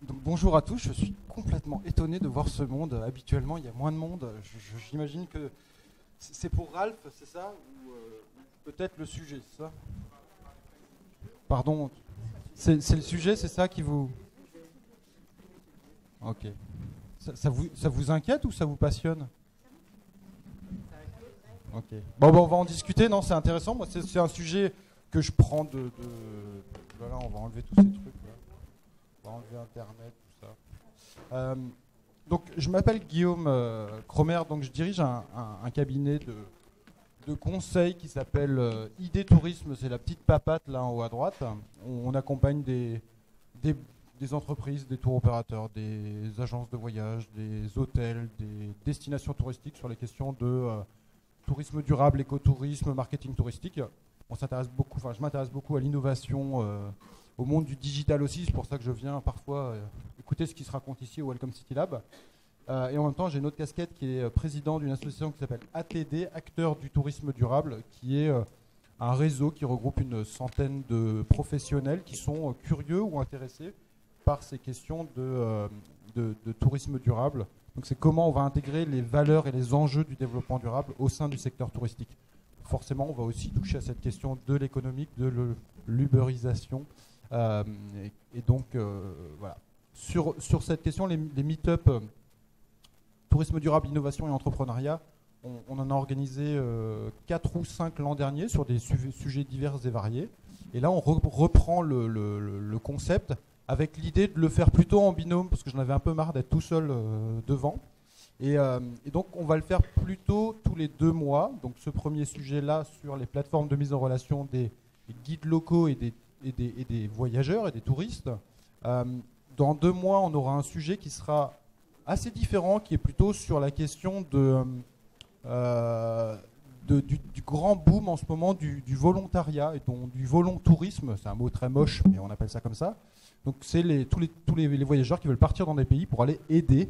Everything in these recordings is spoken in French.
Donc bonjour à tous, je suis complètement étonné de voir ce monde. Habituellement, il y a moins de monde. J'imagine que c'est pour Ralph, c'est ça? Ou peut-être le sujet, c'est ça? Pardon, c'est le sujet, c'est ça qui vous... Ok. Ça vous inquiète ou ça vous passionne? Ok. Bon, on va en discuter, non, c'est intéressant. Moi, c'est un sujet que je prends Voilà, on va enlever tous ces trucs là. On va enlever Internet, tout ça. Donc, je m'appelle Guillaume Cromer, donc je dirige un cabinet de conseil qui s'appelle ID Tourisme, c'est la petite papate là en haut à droite. On accompagne des entreprises, des tours opérateurs, des agences de voyage, des hôtels, des destinations touristiques sur les questions de tourisme durable, écotourisme, marketing touristique. Je m'intéresse beaucoup à l'innovation, au monde du digital aussi. C'est pour ça que je viens parfois écouter ce qui se raconte ici au Welcome City Lab. Et en même temps, j'ai une autre casquette qui est président d'une association qui s'appelle ATD, Acteurs du tourisme durable, qui est un réseau qui regroupe une centaine de professionnels qui sont curieux ou intéressés par ces questions de tourisme durable. Donc c'est comment on va intégrer les valeurs et les enjeux du développement durable au sein du secteur touristique. Forcément, on va aussi toucher à cette question de l'économique, de l'uberisation. Et donc, voilà. Sur cette question, les meet-up tourisme durable, innovation et entrepreneuriat, on en a organisé 4 ou 5 l'an dernier sur des sujets divers et variés. Et là, on reprend le concept avec l'idée de le faire plutôt en binôme, parce que j'en avais un peu marre d'être tout seul devant. Et donc, on va le faire plutôt tous les 2 mois. Donc, ce premier sujet-là sur les plateformes de mise en relation des guides locaux et des voyageurs et des touristes. Dans 2 mois, on aura un sujet qui sera assez différent, qui est plutôt sur la question du grand boom en ce moment du volontariat et du volontourisme. C'est un mot très moche, mais on appelle ça comme ça. Donc, c'est tous les voyageurs qui veulent partir dans des pays pour aller aider.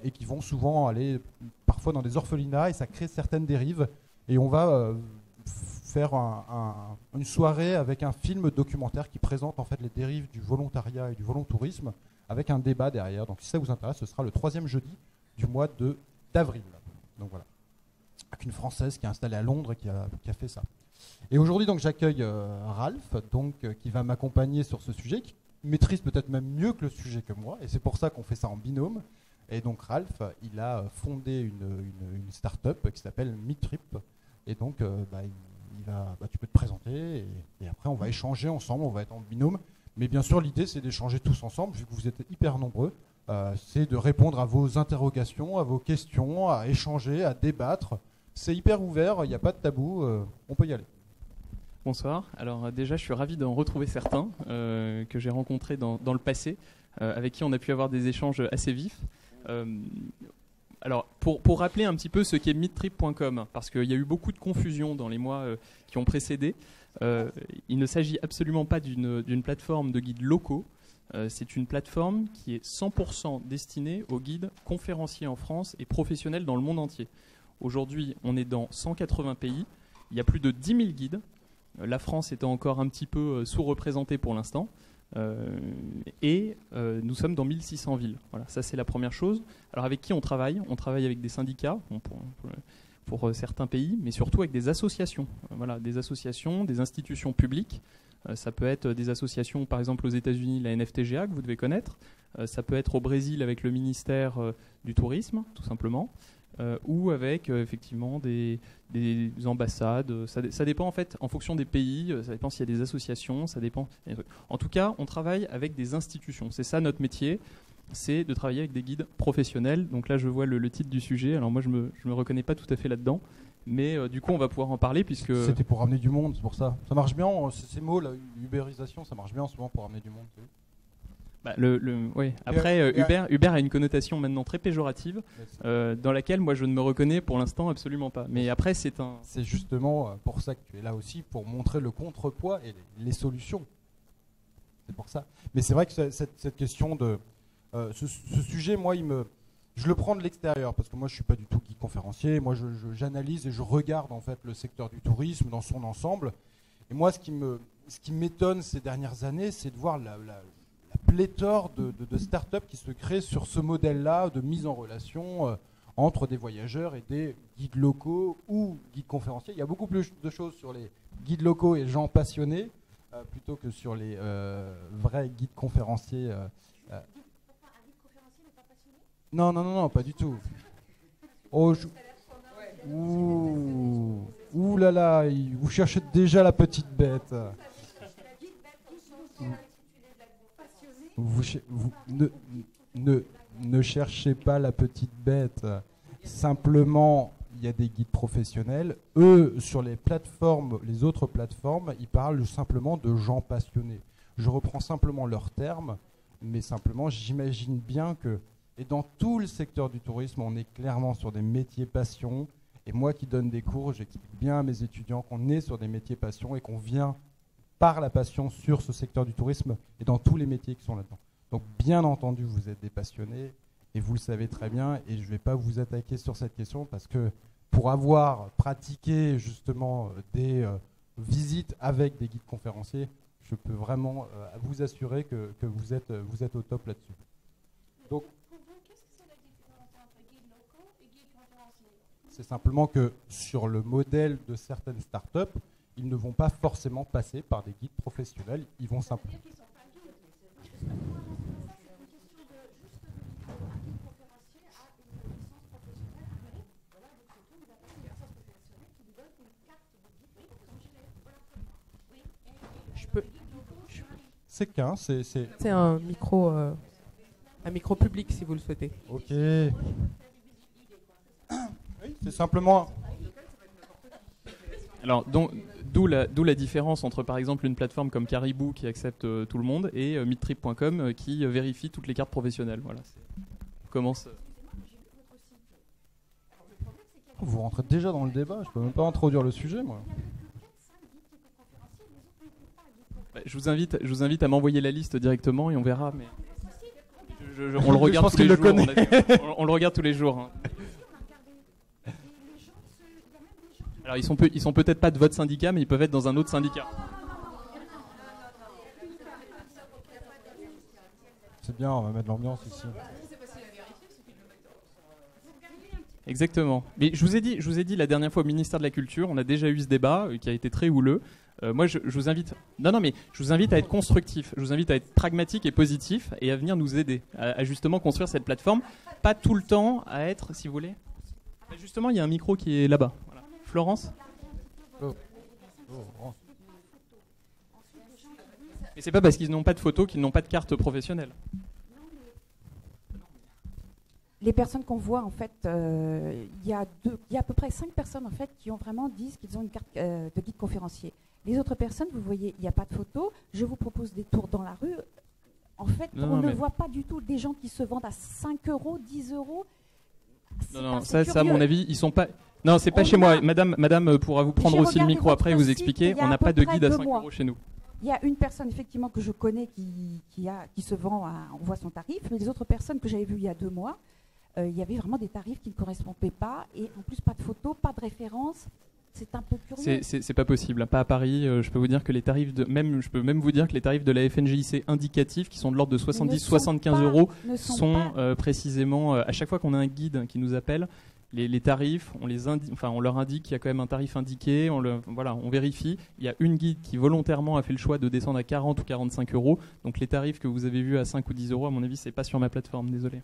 Et qui vont souvent aller parfois dans des orphelinats et ça crée certaines dérives. Et on va faire une soirée avec un film documentaire qui présente en fait les dérives du volontariat et du volontourisme avec un débat derrière. Donc si ça vous intéresse, ce sera le 3e jeudi du mois d'avril. Donc voilà. Avec une Française qui est installée à Londres et qui a fait ça. Et aujourd'hui, donc, j'accueille Ralph, qui va m'accompagner sur ce sujet, qui maîtrise peut-être même mieux que le sujet que moi, et c'est pour ça qu'on fait ça en binôme. Et donc Ralph, il a fondé une start-up qui s'appelle Meetrip. Et donc, tu peux te présenter et après on va échanger ensemble, on va être en binôme. Mais bien sûr, l'idée c'est d'échanger tous ensemble, vu que vous êtes hyper nombreux. C'est de répondre à vos interrogations, à vos questions, à échanger, à débattre. C'est hyper ouvert, il n'y a pas de tabou, on peut y aller. Bonsoir. Alors déjà, je suis ravi d'en retrouver certains que j'ai rencontrés dans le passé, avec qui on a pu avoir des échanges assez vifs. Alors, pour rappeler un petit peu ce qu'est meettrip.com, parce qu'il y a eu beaucoup de confusion dans les mois qui ont précédé, il ne s'agit absolument pas d'une plateforme de guides locaux. C'est une plateforme qui est 100% destinée aux guides conférenciers en France et professionnels dans le monde entier. Aujourd'hui, on est dans 180 pays, il y a plus de 10 000 guides, la France étant encore un petit peu sous-représentée pour l'instant. Nous sommes dans 1600 villes. Voilà, ça c'est la première chose. Alors avec qui on travaille? On travaille avec des syndicats pour certains pays, mais surtout avec des associations. Voilà, des associations, des institutions publiques. Ça peut être des associations, par exemple aux États-Unis, la NFTGA que vous devez connaître. Ça peut être au Brésil avec le ministère du Tourisme, tout simplement. Ou avec effectivement des ambassades. Ça dépend en fait en fonction des pays, ça dépend s'il y a des associations, ça dépend. En tout cas, on travaille avec des institutions. C'est ça notre métier, c'est de travailler avec des guides professionnels. Donc là, je vois le titre du sujet. Alors moi, je me reconnais pas tout à fait là-dedans, mais du coup, on va pouvoir en parler puisque. C'était pour ramener du monde, c'est pour ça. Ça marche bien, ces mots, la ubérisation, ça marche bien souvent pour ramener du monde. Bah, oui. Après, Uber a une connotation maintenant très péjorative, dans laquelle moi je ne me reconnais pour l'instant absolument pas. Mais après, c'est justement pour ça que tu es là aussi, pour montrer le contrepoids et les solutions. C'est pour ça. Mais c'est vrai que cette question de ce sujet, moi, je le prends de l'extérieur parce que moi, je suis pas du tout guide conférencier. Moi, j'analyse et je regarde en fait le secteur du tourisme dans son ensemble. Et moi, ce qui m'étonne ces dernières années, c'est de voir la pléthore de startups qui se créent sur ce modèle-là de mise en relation entre des voyageurs et des guides locaux ou guides conférenciers. Il y a beaucoup plus de choses sur les guides locaux et gens passionnés plutôt que sur les vrais guides conférenciers. Non, non, non, non, pas du tout. Oh, ouh là là, vous cherchez déjà la petite bête. Ne cherchez pas la petite bête. Simplement, il y a des guides professionnels. Eux, sur les plateformes, les autres plateformes, ils parlent simplement de gens passionnés. Je reprends simplement leurs termes, mais simplement, j'imagine bien que, et dans tout le secteur du tourisme, on est clairement sur des métiers passion. Et moi qui donne des cours, j'explique bien à mes étudiants qu'on est sur des métiers passion et qu'on vient par la passion sur ce secteur du tourisme et dans tous les métiers qui sont là-dedans. Donc bien entendu, vous êtes des passionnés et vous le savez très bien et je ne vais pas vous attaquer sur cette question parce que pour avoir pratiqué justement des visites avec des guides conférenciers, je peux vraiment vous assurer que vous êtes au top là-dessus. Donc, qu'est-ce que c'est la différence entre guides locaux et guides conférenciers ? C'est simplement que sur le modèle de certaines startups, ils ne vont pas forcément passer par des guides professionnels, ils vont simplement... C'est qu'un, c'est un micro public si vous le souhaitez. Ok. Oui, c'est simplement... Alors, d'où la différence entre, par exemple, une plateforme comme Caribou qui accepte tout le monde et midtrip.com qui vérifie toutes les cartes professionnelles. Voilà. Commence. Vous rentrez déjà dans le débat, je peux même pas introduire le sujet, moi. Je vous invite à m'envoyer la liste directement et on verra. Mais on le regarde tous les jours. On le regarde tous les jours. Hein. Alors ils sont peut-être pas de votre syndicat, mais ils peuvent être dans un autre syndicat. C'est bien, on va mettre l'ambiance ici. Exactement. Mais je vous ai dit la dernière fois au ministère de la Culture, on a déjà eu ce débat qui a été très houleux. Moi, je vous invite. Non, mais je vous invite à être constructif. Je vous invite à être pragmatique et positif et à venir nous aider à justement construire cette plateforme. Pas tout le temps à être, si vous voulez. Mais justement, il y a un micro qui est là-bas. Voilà. Florence. Mais c'est pas parce qu'ils n'ont pas de photos qu'ils n'ont pas de carte professionnelle. Les personnes qu'on voit, en fait, il y a à peu près 5 personnes en fait, qui ont vraiment disent qu'ils ont une carte de guide conférencier. Les autres personnes, vous voyez, il n'y a pas de photos. Je vous propose des tours dans la rue. En fait, on ne voit pas du tout des gens qui se vendent à 5 €, 10 €. Non, ça, à mon avis, ils sont pas. Non, c'est pas chez moi. Madame pourra vous prendre aussi le micro après et vous expliquer. On n'a pas de guide à 5 € chez nous. Il y a une personne effectivement que je connais qui se vend, on voit son tarif, mais les autres personnes que j'avais vues il y a 2 mois, il y avait vraiment des tarifs qui ne correspondaient pas et en plus pas de photos, pas de référence. C'est un peu curieux. C'est pas possible, pas à Paris. Je peux vous dire que les tarifs je peux même vous dire que les tarifs de la FNJIC indicatifs, qui sont de l'ordre de 70-75 € sont précisément à chaque fois qu'on a un guide qui nous appelle. Les tarifs, on leur indique qu'il y a quand même un tarif indiqué, on vérifie. Il y a une guide qui volontairement a fait le choix de descendre à 40 ou 45 €. Donc les tarifs que vous avez vus à 5 ou 10 €, à mon avis, c'est pas sur ma plateforme, désolé.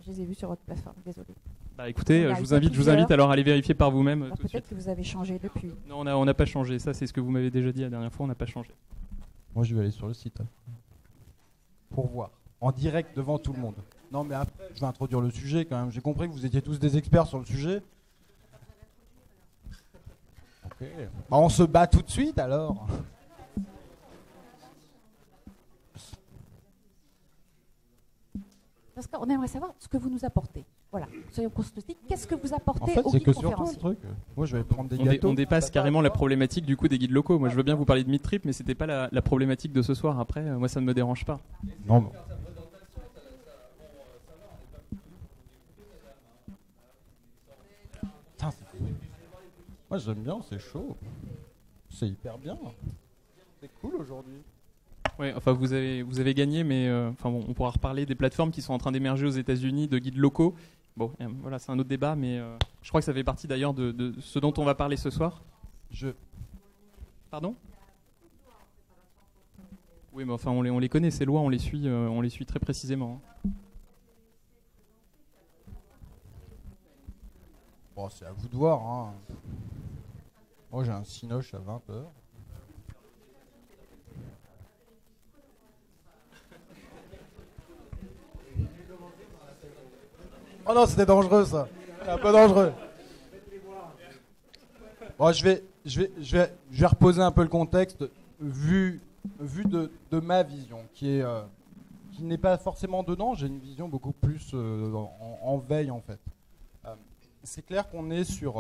Je les ai vus sur votre plateforme, désolé. Bah écoutez, je vous invite alors à aller vérifier par vous-même. Peut-être que vous avez changé depuis. Non, on n'a pas changé. Ça, c'est ce que vous m'avez déjà dit la dernière fois, on n'a pas changé. Moi, je vais aller sur le site pour voir, en direct devant tout le monde. Non, mais après, je vais introduire le sujet quand même. J'ai compris que vous étiez tous des experts sur le sujet. Ok. Bah, on se bat tout de suite alors. Parce qu'on aimerait savoir ce que vous nous apportez. Voilà, soyons constructifs. Qu'est-ce que vous apportez au guide conférencier ? Moi, je vais prendre des gâteaux. On dépasse carrément la problématique du coup des guides locaux. Moi, je veux bien vous parler de Midtrip, mais c'était pas la problématique de ce soir. Après, moi, ça ne me dérange pas. Non. Bon. Moi, j'aime bien, c'est chaud. C'est hyper bien. C'est cool aujourd'hui. Ouais, enfin vous avez gagné, mais enfin bon, on pourra reparler des plateformes qui sont en train d'émerger aux États-Unis de guides locaux. Bon, voilà, c'est un autre débat, mais je crois que ça fait partie d'ailleurs de ce dont on va parler ce soir. Pardon ? Oui, mais enfin on les connaît ces lois, on les suit très précisément. Bon, c'est à vous de voir. Hein. Moi, j'ai un cinoche à 20h. Oh non, c'était dangereux ça. C'est un peu dangereux. Bon, je vais reposer un peu le contexte vu de ma vision, qui n'est pas forcément dedans. J'ai une vision beaucoup plus en veille en fait. C'est clair qu'on est sur,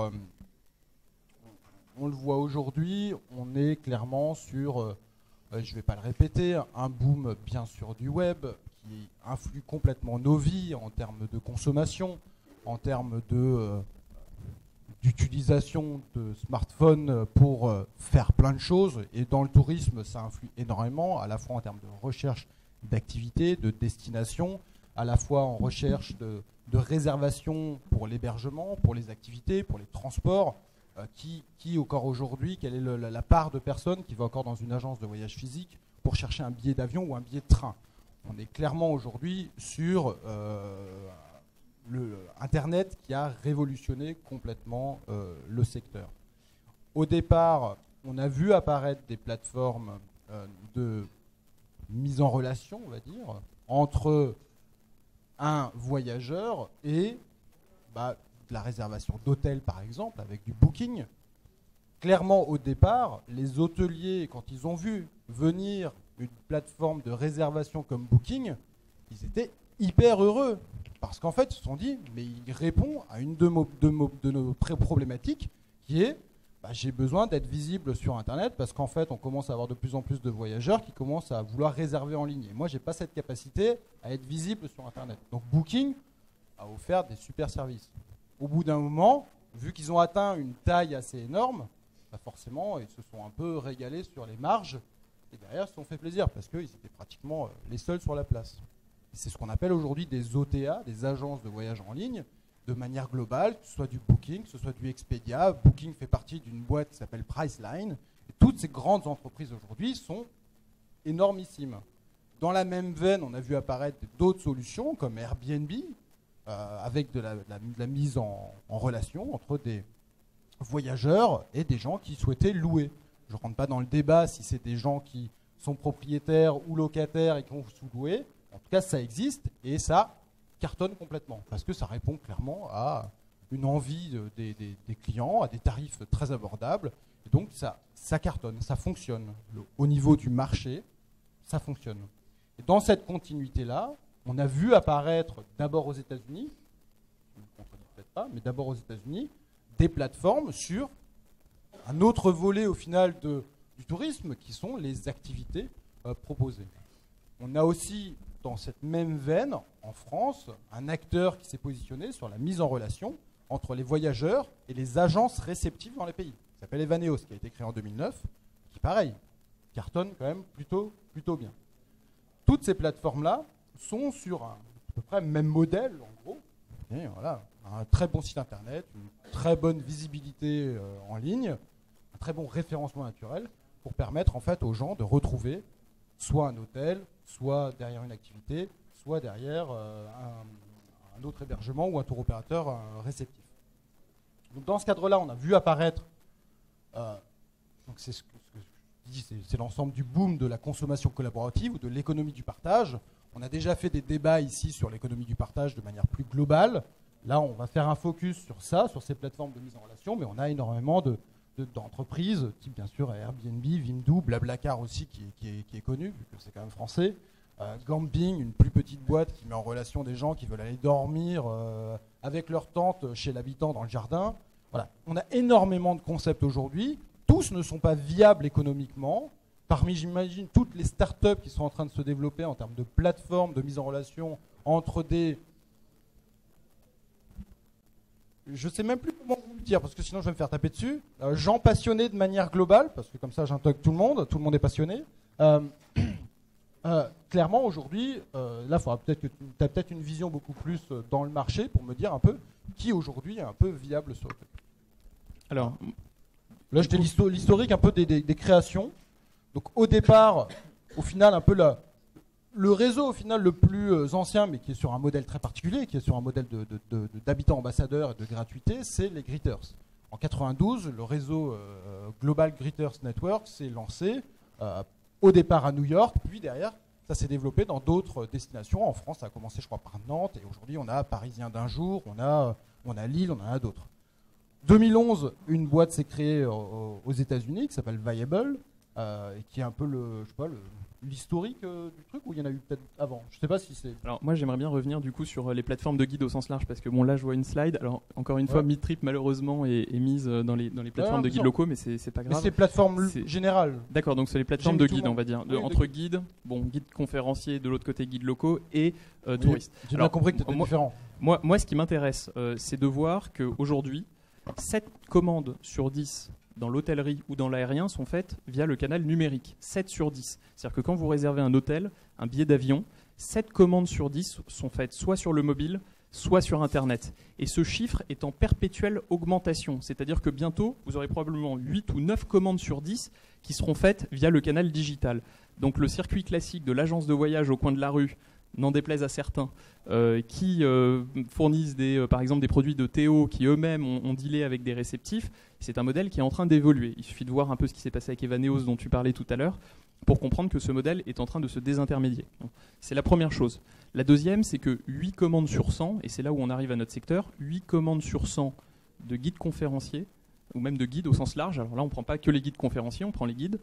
on le voit aujourd'hui, on est clairement sur, je ne vais pas le répéter, un boom bien sûr du web qui influe complètement nos vies en termes de consommation, en termes d'utilisation de smartphones pour faire plein de choses. Et dans le tourisme, ça influe énormément, à la fois en termes de recherche d'activité, de destination, à la fois en recherche de réservation pour l'hébergement, pour les activités, pour les transports. Qui encore aujourd'hui, quelle est la part de personnes qui va encore dans une agence de voyage physique pour chercher un billet d'avion ou un billet de train? On est clairement aujourd'hui sur Internet qui a révolutionné complètement le secteur. Au départ, on a vu apparaître des plateformes de mise en relation, on va dire, entre un voyageur et de la réservation d'hôtels, par exemple, avec du booking. Clairement, au départ, les hôteliers, quand ils ont vu venir une plateforme de réservation comme Booking, ils étaient hyper heureux. Parce qu'en fait, ils se sont dit, mais il répond à une de nos problématiques, qui est, j'ai besoin d'être visible sur Internet, parce qu'en fait, on commence à avoir de plus en plus de voyageurs qui commencent à vouloir réserver en ligne. Et moi, je n'ai pas cette capacité à être visible sur Internet. Donc Booking a offert des super services. Au bout d'un moment, vu qu'ils ont atteint une taille assez énorme, forcément, ils se sont un peu régalés sur les marges, et derrière, ils se sont fait plaisir, parce qu'ils étaient pratiquement les seuls sur la place. C'est ce qu'on appelle aujourd'hui des OTA, des agences de voyage en ligne, de manière globale, que ce soit du Booking, que ce soit du Expedia. Booking fait partie d'une boîte qui s'appelle Priceline. Et toutes ces grandes entreprises aujourd'hui sont énormissimes. Dans la même veine, on a vu apparaître d'autres solutions comme Airbnb, avec de la mise en relation entre des voyageurs et des gens qui souhaitaient louer. Je ne rentre pas dans le débat si c'est des gens qui sont propriétaires ou locataires et qui ont sous-loué. En tout cas, ça existe et ça cartonne complètement parce que ça répond clairement à une envie des clients, à des tarifs très abordables. Et donc, ça cartonne, ça fonctionne. Au niveau du marché, ça fonctionne. Et dans cette continuité-là, on a vu apparaître d'abord aux États-Unis, je ne le contredis peut-être pas, mais d'abord aux États-Unis, des plateformes sur un autre volet au final du tourisme qui sont les activités proposées. On a aussi dans cette même veine en France un acteur qui s'est positionné sur la mise en relation entre les voyageurs et les agences réceptives dans les pays. Il s'appelle Evaneos, qui a été créé en 2009, qui pareil, cartonne quand même plutôt bien. Toutes ces plateformes-là sont sur à peu près le même modèle en gros. Et voilà, un très bon site internet, une très bonne visibilité en ligne, un très bon référencement naturel pour permettre en fait aux gens de retrouver soit un hôtel, soit derrière une activité, soit derrière un autre hébergement ou un tour opérateur réceptif. Donc dans ce cadre-là, on a vu apparaître, donc c'est ce que je dis, c'est l'ensemble du boom de la consommation collaborative ou de l'économie du partage. On a déjà fait des débats ici sur l'économie du partage de manière plus globale. Là, on va faire un focus sur ça, sur ces plateformes de mise en relation, mais on a énormément d'entreprises, type bien sûr Airbnb, Vimdoo, Blablacar aussi qui est connu, vu que c'est quand même français. Gambing, une plus petite boîte qui met en relation des gens qui veulent aller dormir avec leur tente chez l'habitant dans le jardin. Voilà. On a énormément de concepts aujourd'hui. Tous ne sont pas viables économiquement. Parmi, j'imagine, toutes les startups qui sont en train de se développer en termes de plateformes de mise en relation entre des... Je ne sais même plus comment vous le dire, parce que sinon je vais me faire taper dessus. Gens passionnés de manière globale, parce que comme ça j'intègre tout le monde est passionné. Clairement, aujourd'hui, là, faudra peut-être que tu as peut-être une vision beaucoup plus dans le marché pour me dire un peu qui aujourd'hui est un peu viable sur le truc. Alors, là, je t'ai l'historique un peu des créations. Donc, au départ, au final, un peu le réseau au final le plus ancien, mais qui est sur un modèle très particulier, qui est sur un modèle d'habitants ambassadeurs et de gratuité, c'est les Greeters. En 92, le réseau Global Greeters Network s'est lancé au départ à New York, puis derrière, ça s'est développé dans d'autres destinations. En France, ça a commencé, je crois, par Nantes, et aujourd'hui, on a Parisien d'un jour, on a Lille, on en a d'autres. 2011, une boîte s'est créée aux États-Unis qui s'appelle Viable, et qui est un peu l'historique du truc, ou il y en a eu peut-être avant. Je sais pas si c'est... Alors moi j'aimerais bien revenir du coup sur les plateformes de guide au sens large, parce que bon là je vois une slide. Alors encore une fois, Meetrip malheureusement est mise dans les plateformes de guides locaux, mais c'est pas grave. Mais c'est plateformes générales. D'accord, donc c'est les plateformes de guide, on va dire. Entre guides, guide conférencier, de l'autre côté guides locaux et touristes. J'ai bien compris que c'était différent. Moi ce qui m'intéresse, c'est de voir qu'aujourd'hui, 7 commandes sur 10 dans l'hôtellerie ou dans l'aérien sont faites via le canal numérique. 7 sur 10. C'est-à-dire que quand vous réservez un hôtel, un billet d'avion, 7 commandes sur 10 sont faites soit sur le mobile, soit sur Internet. Et ce chiffre est en perpétuelle augmentation. C'est-à-dire que bientôt, vous aurez probablement 8 ou 9 commandes sur 10 qui seront faites via le canal digital. Donc le circuit classique de l'agence de voyage au coin de la rue, n'en déplaise à certains, qui fournissent par exemple des produits de Théo qui eux-mêmes ont dealé avec des réceptifs, c'est un modèle qui est en train d'évoluer. Il suffit de voir un peu ce qui s'est passé avec Evaneos dont tu parlais tout à l'heure pour comprendre que ce modèle est en train de se désintermédier. Donc, c'est la première chose. La deuxième, c'est que 8 commandes sur 100, et c'est là où on arrive à notre secteur, 8 commandes sur 100 de guides conférenciers, ou même de guides au sens large, alors là on ne prend pas que les guides conférenciers, on prend les guides,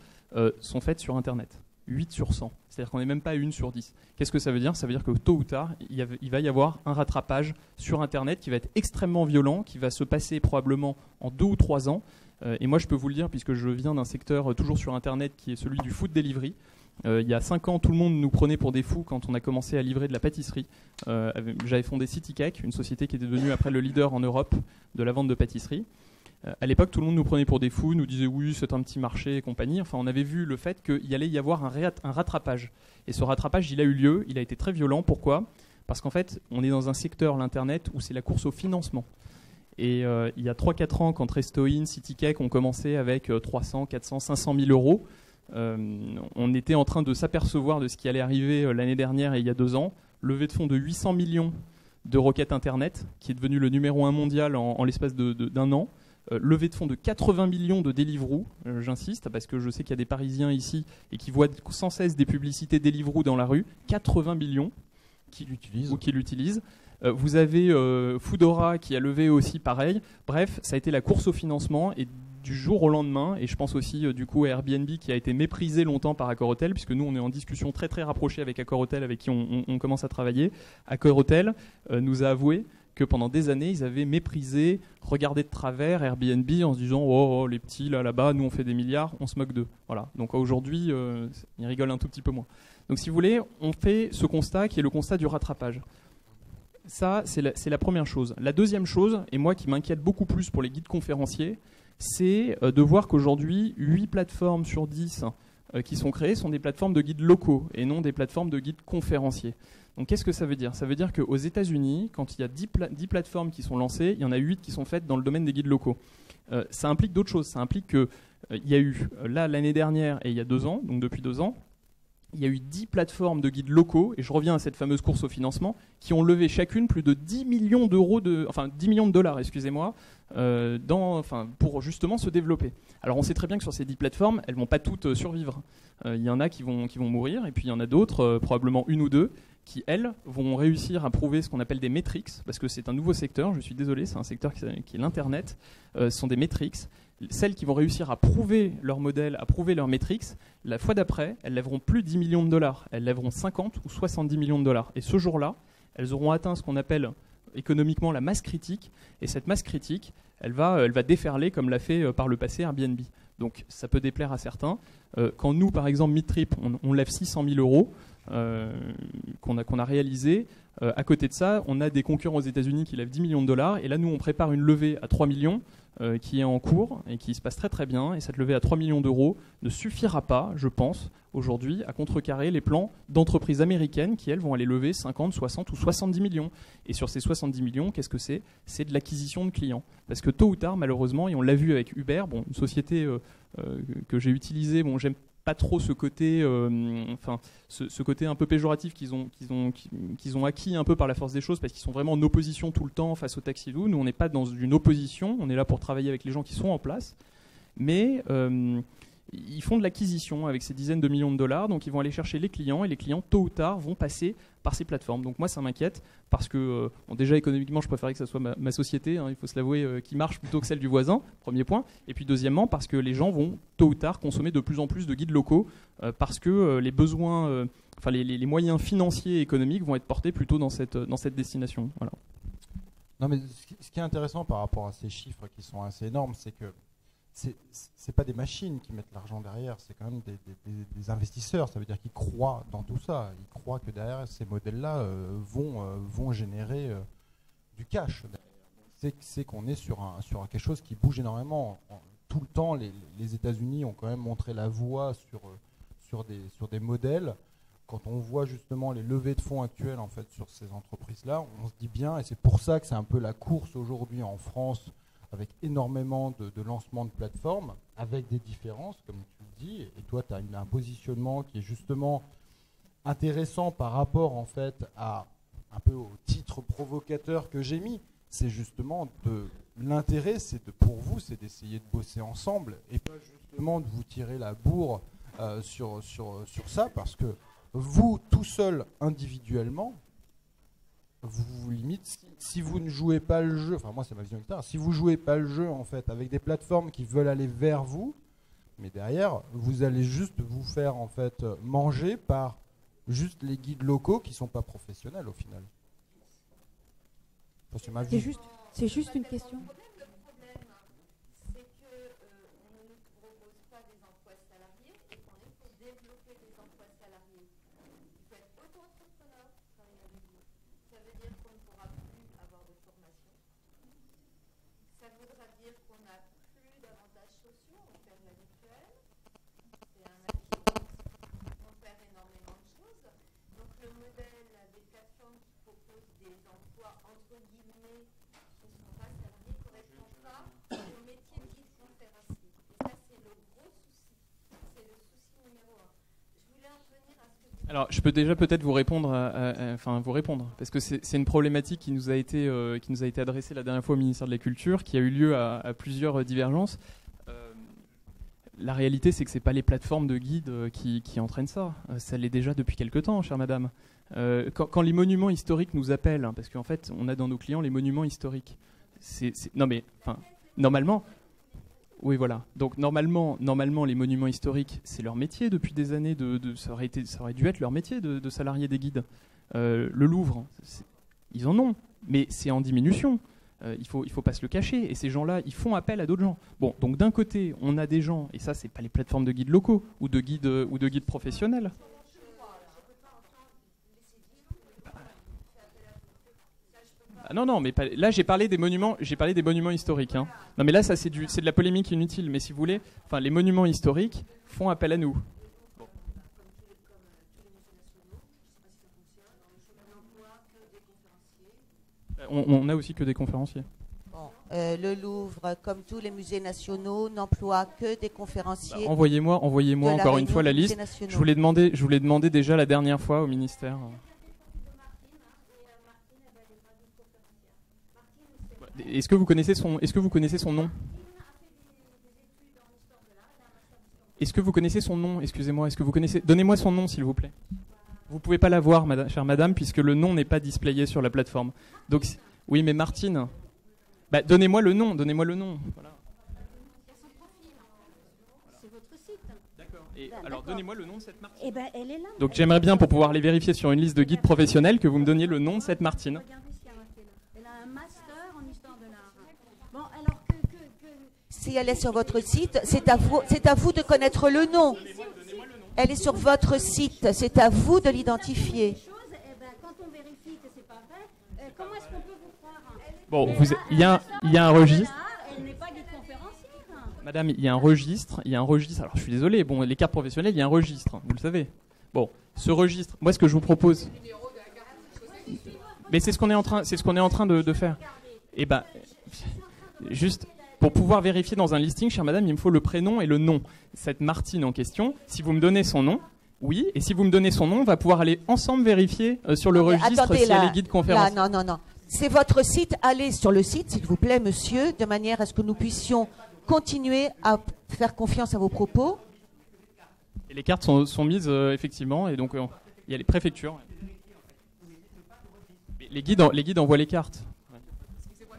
sont faites sur Internet. 8 sur 100. C'est-à-dire qu'on n'est même pas à 1 sur 10. Qu'est-ce que ça veut dire ? Ça veut dire que tôt ou tard, il va y avoir un rattrapage sur Internet qui va être extrêmement violent, qui va se passer probablement en 2 ou 3 ans. Et moi, je peux vous le dire, puisque je viens d'un secteur toujours sur Internet qui est celui du food delivery. Il y a 5 ans, tout le monde nous prenait pour des fous quand on a commencé à livrer de la pâtisserie. J'avais fondé CityCake, une société qui était devenue après le leader en Europe de la vente de pâtisserie. À l'époque, tout le monde nous prenait pour des fous, nous disait oui, c'est un petit marché et compagnie. Enfin, on avait vu le fait qu'il allait y avoir un rattrapage. Et ce rattrapage, il a eu lieu, il a été très violent. Pourquoi ? Parce qu'en fait, on est dans un secteur, l'Internet, où c'est la course au financement. Et il y a 3-4 ans, quand Restoin, CityCake ont commencé avec 300, 400, 500 000 euros, on était en train de s'apercevoir de ce qui allait arriver l'année dernière et il y a 2 ans. Levée de fonds de 800 millions de Rocket Internet, qui est devenu le numéro 1 mondial en l'espace d'un an. Levée de fonds de 80 millions de Deliveroo, j'insiste, parce que je sais qu'il y a des Parisiens ici et qui voient sans cesse des publicités Deliveroo dans la rue. 80 millions qui l'utilisent. Vous avez Foodora qui a levé aussi pareil. Bref, ça a été la course au financement et du jour au lendemain, et je pense aussi du coup à Airbnb qui a été méprisé longtemps par Accor Hotel, puisque nous on est en discussion très très rapprochée avec Accor Hotel, avec qui on commence à travailler. Accor Hotel nous a avoué que pendant des années, ils avaient méprisé, regardé de travers Airbnb en se disant « Oh, les petits là-bas, nous on fait des milliards, on se moque d'eux. » Voilà. Donc aujourd'hui, ils rigolent un tout petit peu moins. Donc si vous voulez, on fait ce constat qui est le constat du rattrapage. Ça, c'est la première chose. La deuxième chose, et moi qui m'inquiète beaucoup plus pour les guides conférenciers, c'est de voir qu'aujourd'hui, 8 plateformes sur 10 qui sont créées sont des plateformes de guides locaux et non des plateformes de guides conférenciers. Donc qu'est-ce que ça veut dire ? Ça veut dire qu'aux États-Unis, quand il y a 10 plateformes qui sont lancées, il y en a 8 qui sont faites dans le domaine des guides locaux. Ça implique d'autres choses. Ça implique qu'il y a eu, là, l'année dernière et il y a 2 ans, donc depuis 2 ans, il y a eu 10 plateformes de guides locaux, et je reviens à cette fameuse course au financement, qui ont levé chacune plus de 10 millions $, excusez-moi, pour justement se développer. Alors on sait très bien que sur ces 10 plateformes, elles ne vont pas toutes survivre. Il y en a qui vont mourir, et puis il y en a d'autres, probablement 1 ou 2, qui, elles, vont réussir à prouver ce qu'on appelle des metrics, parce que c'est un nouveau secteur, je suis désolé, c'est un secteur qui est l'Internet, ce sont des metrics. Celles qui vont réussir à prouver leur modèle, à prouver leurs metrics, la fois d'après, elles lèveront plus 10 millions $, elles lèveront 50 ou 70 millions $. Et ce jour-là, elles auront atteint ce qu'on appelle économiquement la masse critique, et cette masse critique, elle va déferler comme l'a fait par le passé Airbnb. Donc ça peut déplaire à certains. Quand nous, par exemple, Meetrip, on lève 600 000 € qu'on a réalisé. À côté de ça, on a des concurrents aux États-Unis qui lèvent 10 millions $, et là, nous, on prépare une levée à 3 millions qui est en cours et qui se passe très très bien, et cette levée à 3 millions d'euros ne suffira pas, je pense, aujourd'hui, à contrecarrer les plans d'entreprises américaines qui, elles, vont aller lever 50, 60 ou 70 millions. Et sur ces 70 millions, qu'est-ce que c'est ? C'est de l'acquisition de clients. Parce que tôt ou tard, malheureusement, et on l'a vu avec Uber, bon, une société que j'ai utilisée, bon, j'aime pas trop ce côté, ce côté un peu péjoratif qu'ils ont acquis un peu par la force des choses, parce qu'ils sont vraiment en opposition tout le temps face au taxi doux. Nous, on n'est pas dans une opposition, on est là pour travailler avec les gens qui sont en place, mais ils font de l'acquisition avec ces dizaines de millions de dollars, donc ils vont aller chercher les clients, et les clients, tôt ou tard, vont passer par ces plateformes. Donc moi, ça m'inquiète, parce que déjà économiquement, je préférais que ça soit ma société, hein, il faut se l'avouer, qui marche plutôt que celle du voisin, premier point. Et puis deuxièmement, parce que les gens vont, tôt ou tard, consommer de plus en plus de guides locaux, parce que les besoins, les moyens financiers et économiques vont être portés plutôt dans cette destination. Voilà. Non, mais ce qui est intéressant par rapport à ces chiffres qui sont assez énormes, c'est que c'est pas des machines qui mettent l'argent derrière, c'est quand même des investisseurs. Ça veut dire qu'ils croient dans tout ça. Ils croient que derrière ces modèles-là vont générer du cash. C'est qu'on est sur quelque chose qui bouge énormément. Tout le temps, les États-Unis ont quand même montré la voie sur des modèles. Quand on voit justement les levées de fonds actuelles en fait sur ces entreprises-là, on se dit bien, et c'est pour ça que c'est un peu la course aujourd'hui en France, avec énormément de lancements de plateformes, avec des différences, comme tu le dis, et toi, tu as un positionnement qui est justement intéressant par rapport, en fait, à un peu au titre provocateur que j'ai mis. C'est justement l'intérêt, pour vous, c'est d'essayer de bosser ensemble, et pas justement de vous tirer la bourre sur ça, parce que vous, tout seul, individuellement, vous limite, si vous ne jouez pas le jeu, enfin moi c'est ma vision, etc. Si vous jouez pas le jeu en fait avec des plateformes qui veulent aller vers vous, mais derrière vous allez juste vous faire en fait manger par juste les guides locaux qui sont pas professionnels au final. Enfin, c'est juste une question. Alors, je peux déjà peut-être vous répondre, parce que c'est une problématique qui nous a été adressée la dernière fois au ministère de la Culture, qui a eu lieu à plusieurs divergences. La réalité, c'est que c'est pas les plateformes de guides qui entraînent ça. Ça l'est déjà depuis quelque temps, chère madame. Quand les monuments historiques nous appellent, hein, parce qu'en fait, on a dans nos clients les monuments historiques. Normalement. Oui, voilà. Donc normalement, les monuments historiques, c'est leur métier depuis des années. Ça aurait dû être leur métier de salarier des guides. Le Louvre, ils en ont, mais c'est en diminution. Il faut pas se le cacher. Et ces gens-là, ils font appel à d'autres gens. Bon, donc d'un côté, on a des gens, et ça, c'est pas les plateformes de guides locaux ou de guides professionnels. Ah non, mais là j'ai parlé des monuments historiques. Hein. Non, mais là ça c'est de la polémique inutile. Mais si vous voulez, les monuments historiques font appel à nous. Bon. On a aussi que des conférenciers. Bon, le Louvre, comme tous les musées nationaux, n'emploie que des conférenciers. Envoyez-moi encore une fois la liste. Je vous l'ai demandé déjà la dernière fois au ministère. Est-ce que vous connaissez son nom ? Est-ce que vous connaissez son nom ? Excusez-moi. Donnez-moi son nom, s'il vous plaît. Vous pouvez pas la voir, chère madame, puisque le nom n'est pas displayé sur la plateforme. Donc, oui, mais Martine, donnez-moi le nom. Voilà. C'est votre site. D'accord. Et alors, donnez-moi le nom de cette Martine. Eh ben, elle est là. Donc, j'aimerais bien, pour pouvoir les vérifier sur une liste de guides professionnels, que vous me donniez le nom de cette Martine. Elle a un master en histoire de l'art. Bon, alors si elle est sur votre site, c'est à vous de connaître le nom. Elle est sur votre site, c'est à vous de l'identifier. Quand on vérifie que c'est pas vrai, comment est-ce qu'on peut vous croire ? Bon, il y a un registre. Elle n'est pas guide Madame, il y a un registre. Alors, je suis désolé. Bon, les cartes professionnelles, il y a un registre. Vous le savez. Bon, ce registre. Moi, ce que je vous propose. Mais c'est ce qu'on est en train de faire. Et ben, juste pour pouvoir vérifier dans un listing, chère madame, il me faut le prénom et le nom. Cette Martine en question, si vous me donnez son nom, oui, et si vous me donnez son nom, on va pouvoir aller ensemble vérifier sur le registre attendez, si elle est guide conférence. Là, non. C'est votre site. Allez sur le site, s'il vous plaît, monsieur, de manière à ce que nous puissions continuer à faire confiance à vos propos. Et les cartes sont mises, effectivement, et donc il y a les préfectures. Les guides envoient les cartes.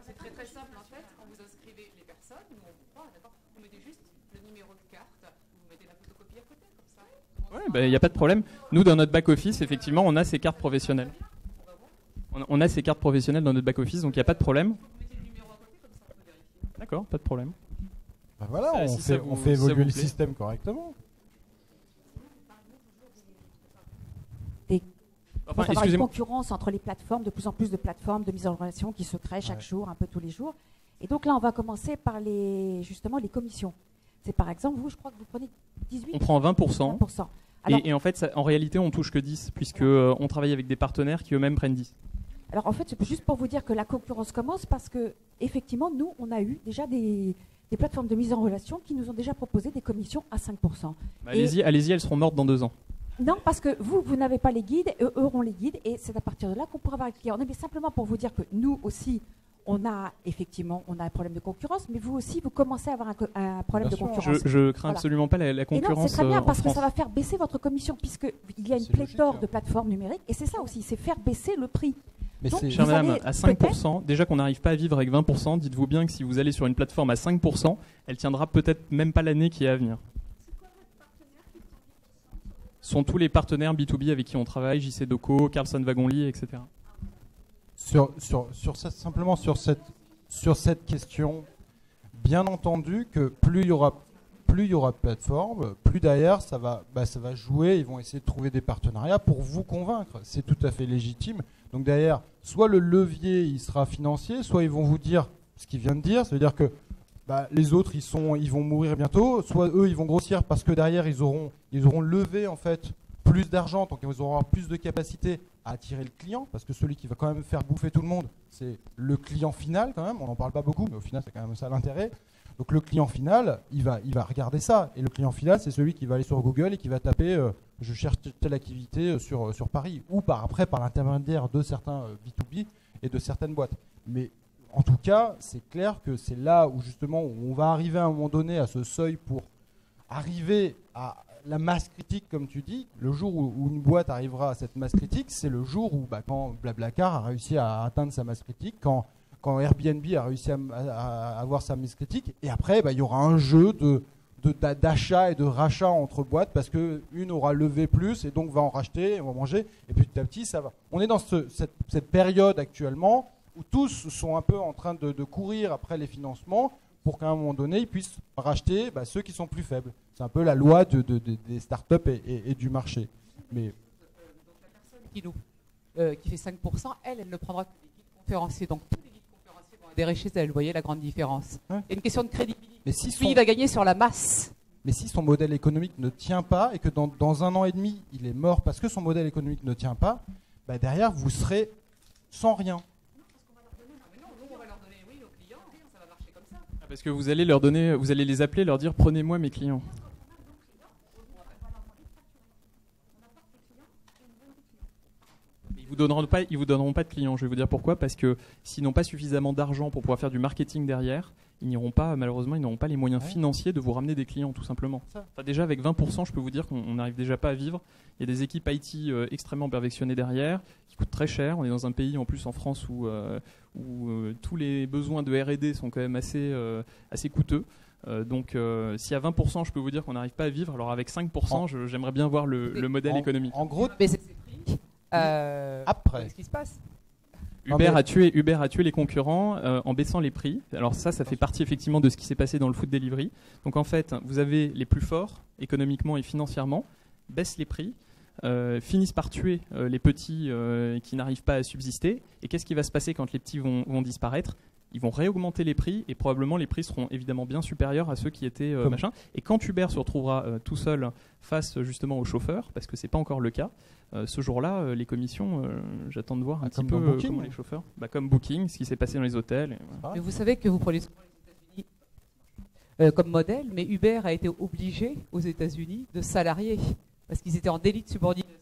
C'est très très simple en fait. Quand vous inscrivez les personnes, nous on vous croit, d'accord. Vous mettez juste le numéro de carte, vous mettez la photocopie à côté, comme ça. Oui, il n'y a pas de problème. Nous, dans notre back-office, effectivement, on a ces cartes professionnelles. On a ces cartes professionnelles dans notre back-office, donc il n'y a pas de problème. Vous mettez le numéro à côté, comme ça on peut vérifier. D'accord, pas de problème. Ben voilà, on fait évoluer le système correctement. Il faut savoir une concurrence entre les plateformes, de plus en plus de plateformes de mise en relation qui se créent chaque jour, un peu tous les jours. Et donc là, on va commencer par justement les commissions. C'est par exemple, vous, je crois que vous prenez 18%. On prend 20%. 20%. Alors, et en fait, en réalité, on touche que 10, puisqu'on travaille avec des partenaires qui eux-mêmes prennent 10. Alors en fait, c'est juste pour vous dire que la concurrence commence parce que, effectivement, nous, on a eu déjà des plateformes de mise en relation qui nous ont déjà proposé des commissions à 5%. Bah, allez-y, elles seront mortes dans 2 ans. Non, parce que vous n'avez pas les guides, eux auront les guides, et c'est à partir de là qu'on pourra avoir les clients. Mais simplement pour vous dire que nous aussi, on a un problème de concurrence, mais vous aussi, vous commencez à avoir un problème de concurrence. Je crains absolument pas la concurrence. Et non, c'est très bien, parce que France. ça va faire baisser votre commission, puisqu'il y a une pléthore de plateformes numériques, et c'est ça aussi, c'est faire baisser le prix. Mais donc, chère madame, à 5%, déjà qu'on n'arrive pas à vivre avec 20%, dites-vous bien que si vous allez sur une plateforme à 5%, elle tiendra peut-être même pas l'année qui est à venir. Sont tous les partenaires B2B avec qui on travaille, JC Deco, Carlson Wagonlit, etc. Simplement sur cette question, bien entendu que plus il y aura de plateformes, plus derrière ça va jouer, ils vont essayer de trouver des partenariats pour vous convaincre. C'est tout à fait légitime. Donc derrière, soit le levier il sera financier, soit ils vont vous dire ce qu'il vient de dire, ça veut dire que les autres ils vont mourir bientôt, soit eux ils vont grossir parce que derrière ils auront levé en fait plus d'argent, donc ils auront plus de capacité à attirer le client, parce que celui qui va quand même faire bouffer tout le monde, c'est le client final quand même, on n'en parle pas beaucoup, mais au final c'est quand même ça l'intérêt. Donc le client final, il va regarder ça, et le client final c'est celui qui va aller sur Google et qui va taper je cherche telle activité sur Paris, ou par l'intermédiaire de certains B2B et de certaines boîtes. Mais en tout cas, c'est clair que c'est là où justement on va arriver à un moment donné à ce seuil pour arriver à la masse critique, comme tu dis. Le jour où une boîte arrivera à cette masse critique, c'est le jour où quand Blablacar a réussi à atteindre sa masse critique, quand Airbnb a réussi à avoir sa masse critique, et après il y aura un jeu d'achat et de rachat entre boîtes parce qu'une aura levé plus et donc va en racheter, on va manger, et petit à petit ça va. On est dans cette période actuellement où tous sont un peu en train de courir après les financements pour qu'à un moment donné, ils puissent racheter ceux qui sont plus faibles. C'est un peu la loi des startups et du marché. Mais donc la personne qui fait 5%, elle ne prendra que les guides conférenciers. Donc tous les guides conférenciers vont adhérer chez elle. Vous voyez la grande différence. Ouais. Il y a une question de crédibilité. Mais si Lui, il va gagner sur la masse. Mais si son modèle économique ne tient pas et que dans 1 an et demi, il est mort parce que son modèle économique ne tient pas, derrière, vous serez sans rien. Parce que vous allez les appeler, leur dire prenez-moi mes clients. Ils vous donneront pas de clients. Je vais vous dire pourquoi. Parce que s'ils n'ont pas suffisamment d'argent pour pouvoir faire du marketing derrière, malheureusement, ils n'auront pas les moyens financiers de vous ramener des clients, tout simplement. Enfin, déjà, avec 20%, je peux vous dire qu'on n'arrive déjà pas à vivre. Il y a des équipes IT extrêmement perfectionnées derrière, qui coûtent très cher. On est dans un pays, en plus en France, où tous les besoins de R&D sont quand même assez coûteux. Donc, si à 20%, je peux vous dire qu'on n'arrive pas à vivre, alors avec 5%, j'aimerais bien voir le modèle économique. En gros, mais c'est après. Qu'est-ce qui se passe? Uber a tué les concurrents en baissant les prix. Alors ça fait partie effectivement de ce qui s'est passé dans le food delivery. Donc en fait, vous avez les plus forts économiquement et financièrement, baissent les prix, finissent par tuer les petits qui n'arrivent pas à subsister. Et qu'est-ce qui va se passer quand les petits vont disparaître? ils vont réaugmenter les prix et probablement les prix seront évidemment bien supérieurs à ceux qui étaient machin. Et quand Uber se retrouvera tout seul face justement aux chauffeurs, parce que c'est pas encore le cas, ce jour-là, les commissions, j'attends de voir un petit peu Booking, comment les chauffeurs, comme Booking, ce qui s'est passé dans les hôtels. Mais vous savez que vous prenez souvent les États-Unis comme modèle, mais Uber a été obligé aux États-Unis de salarier parce qu'ils étaient en délit de subordination.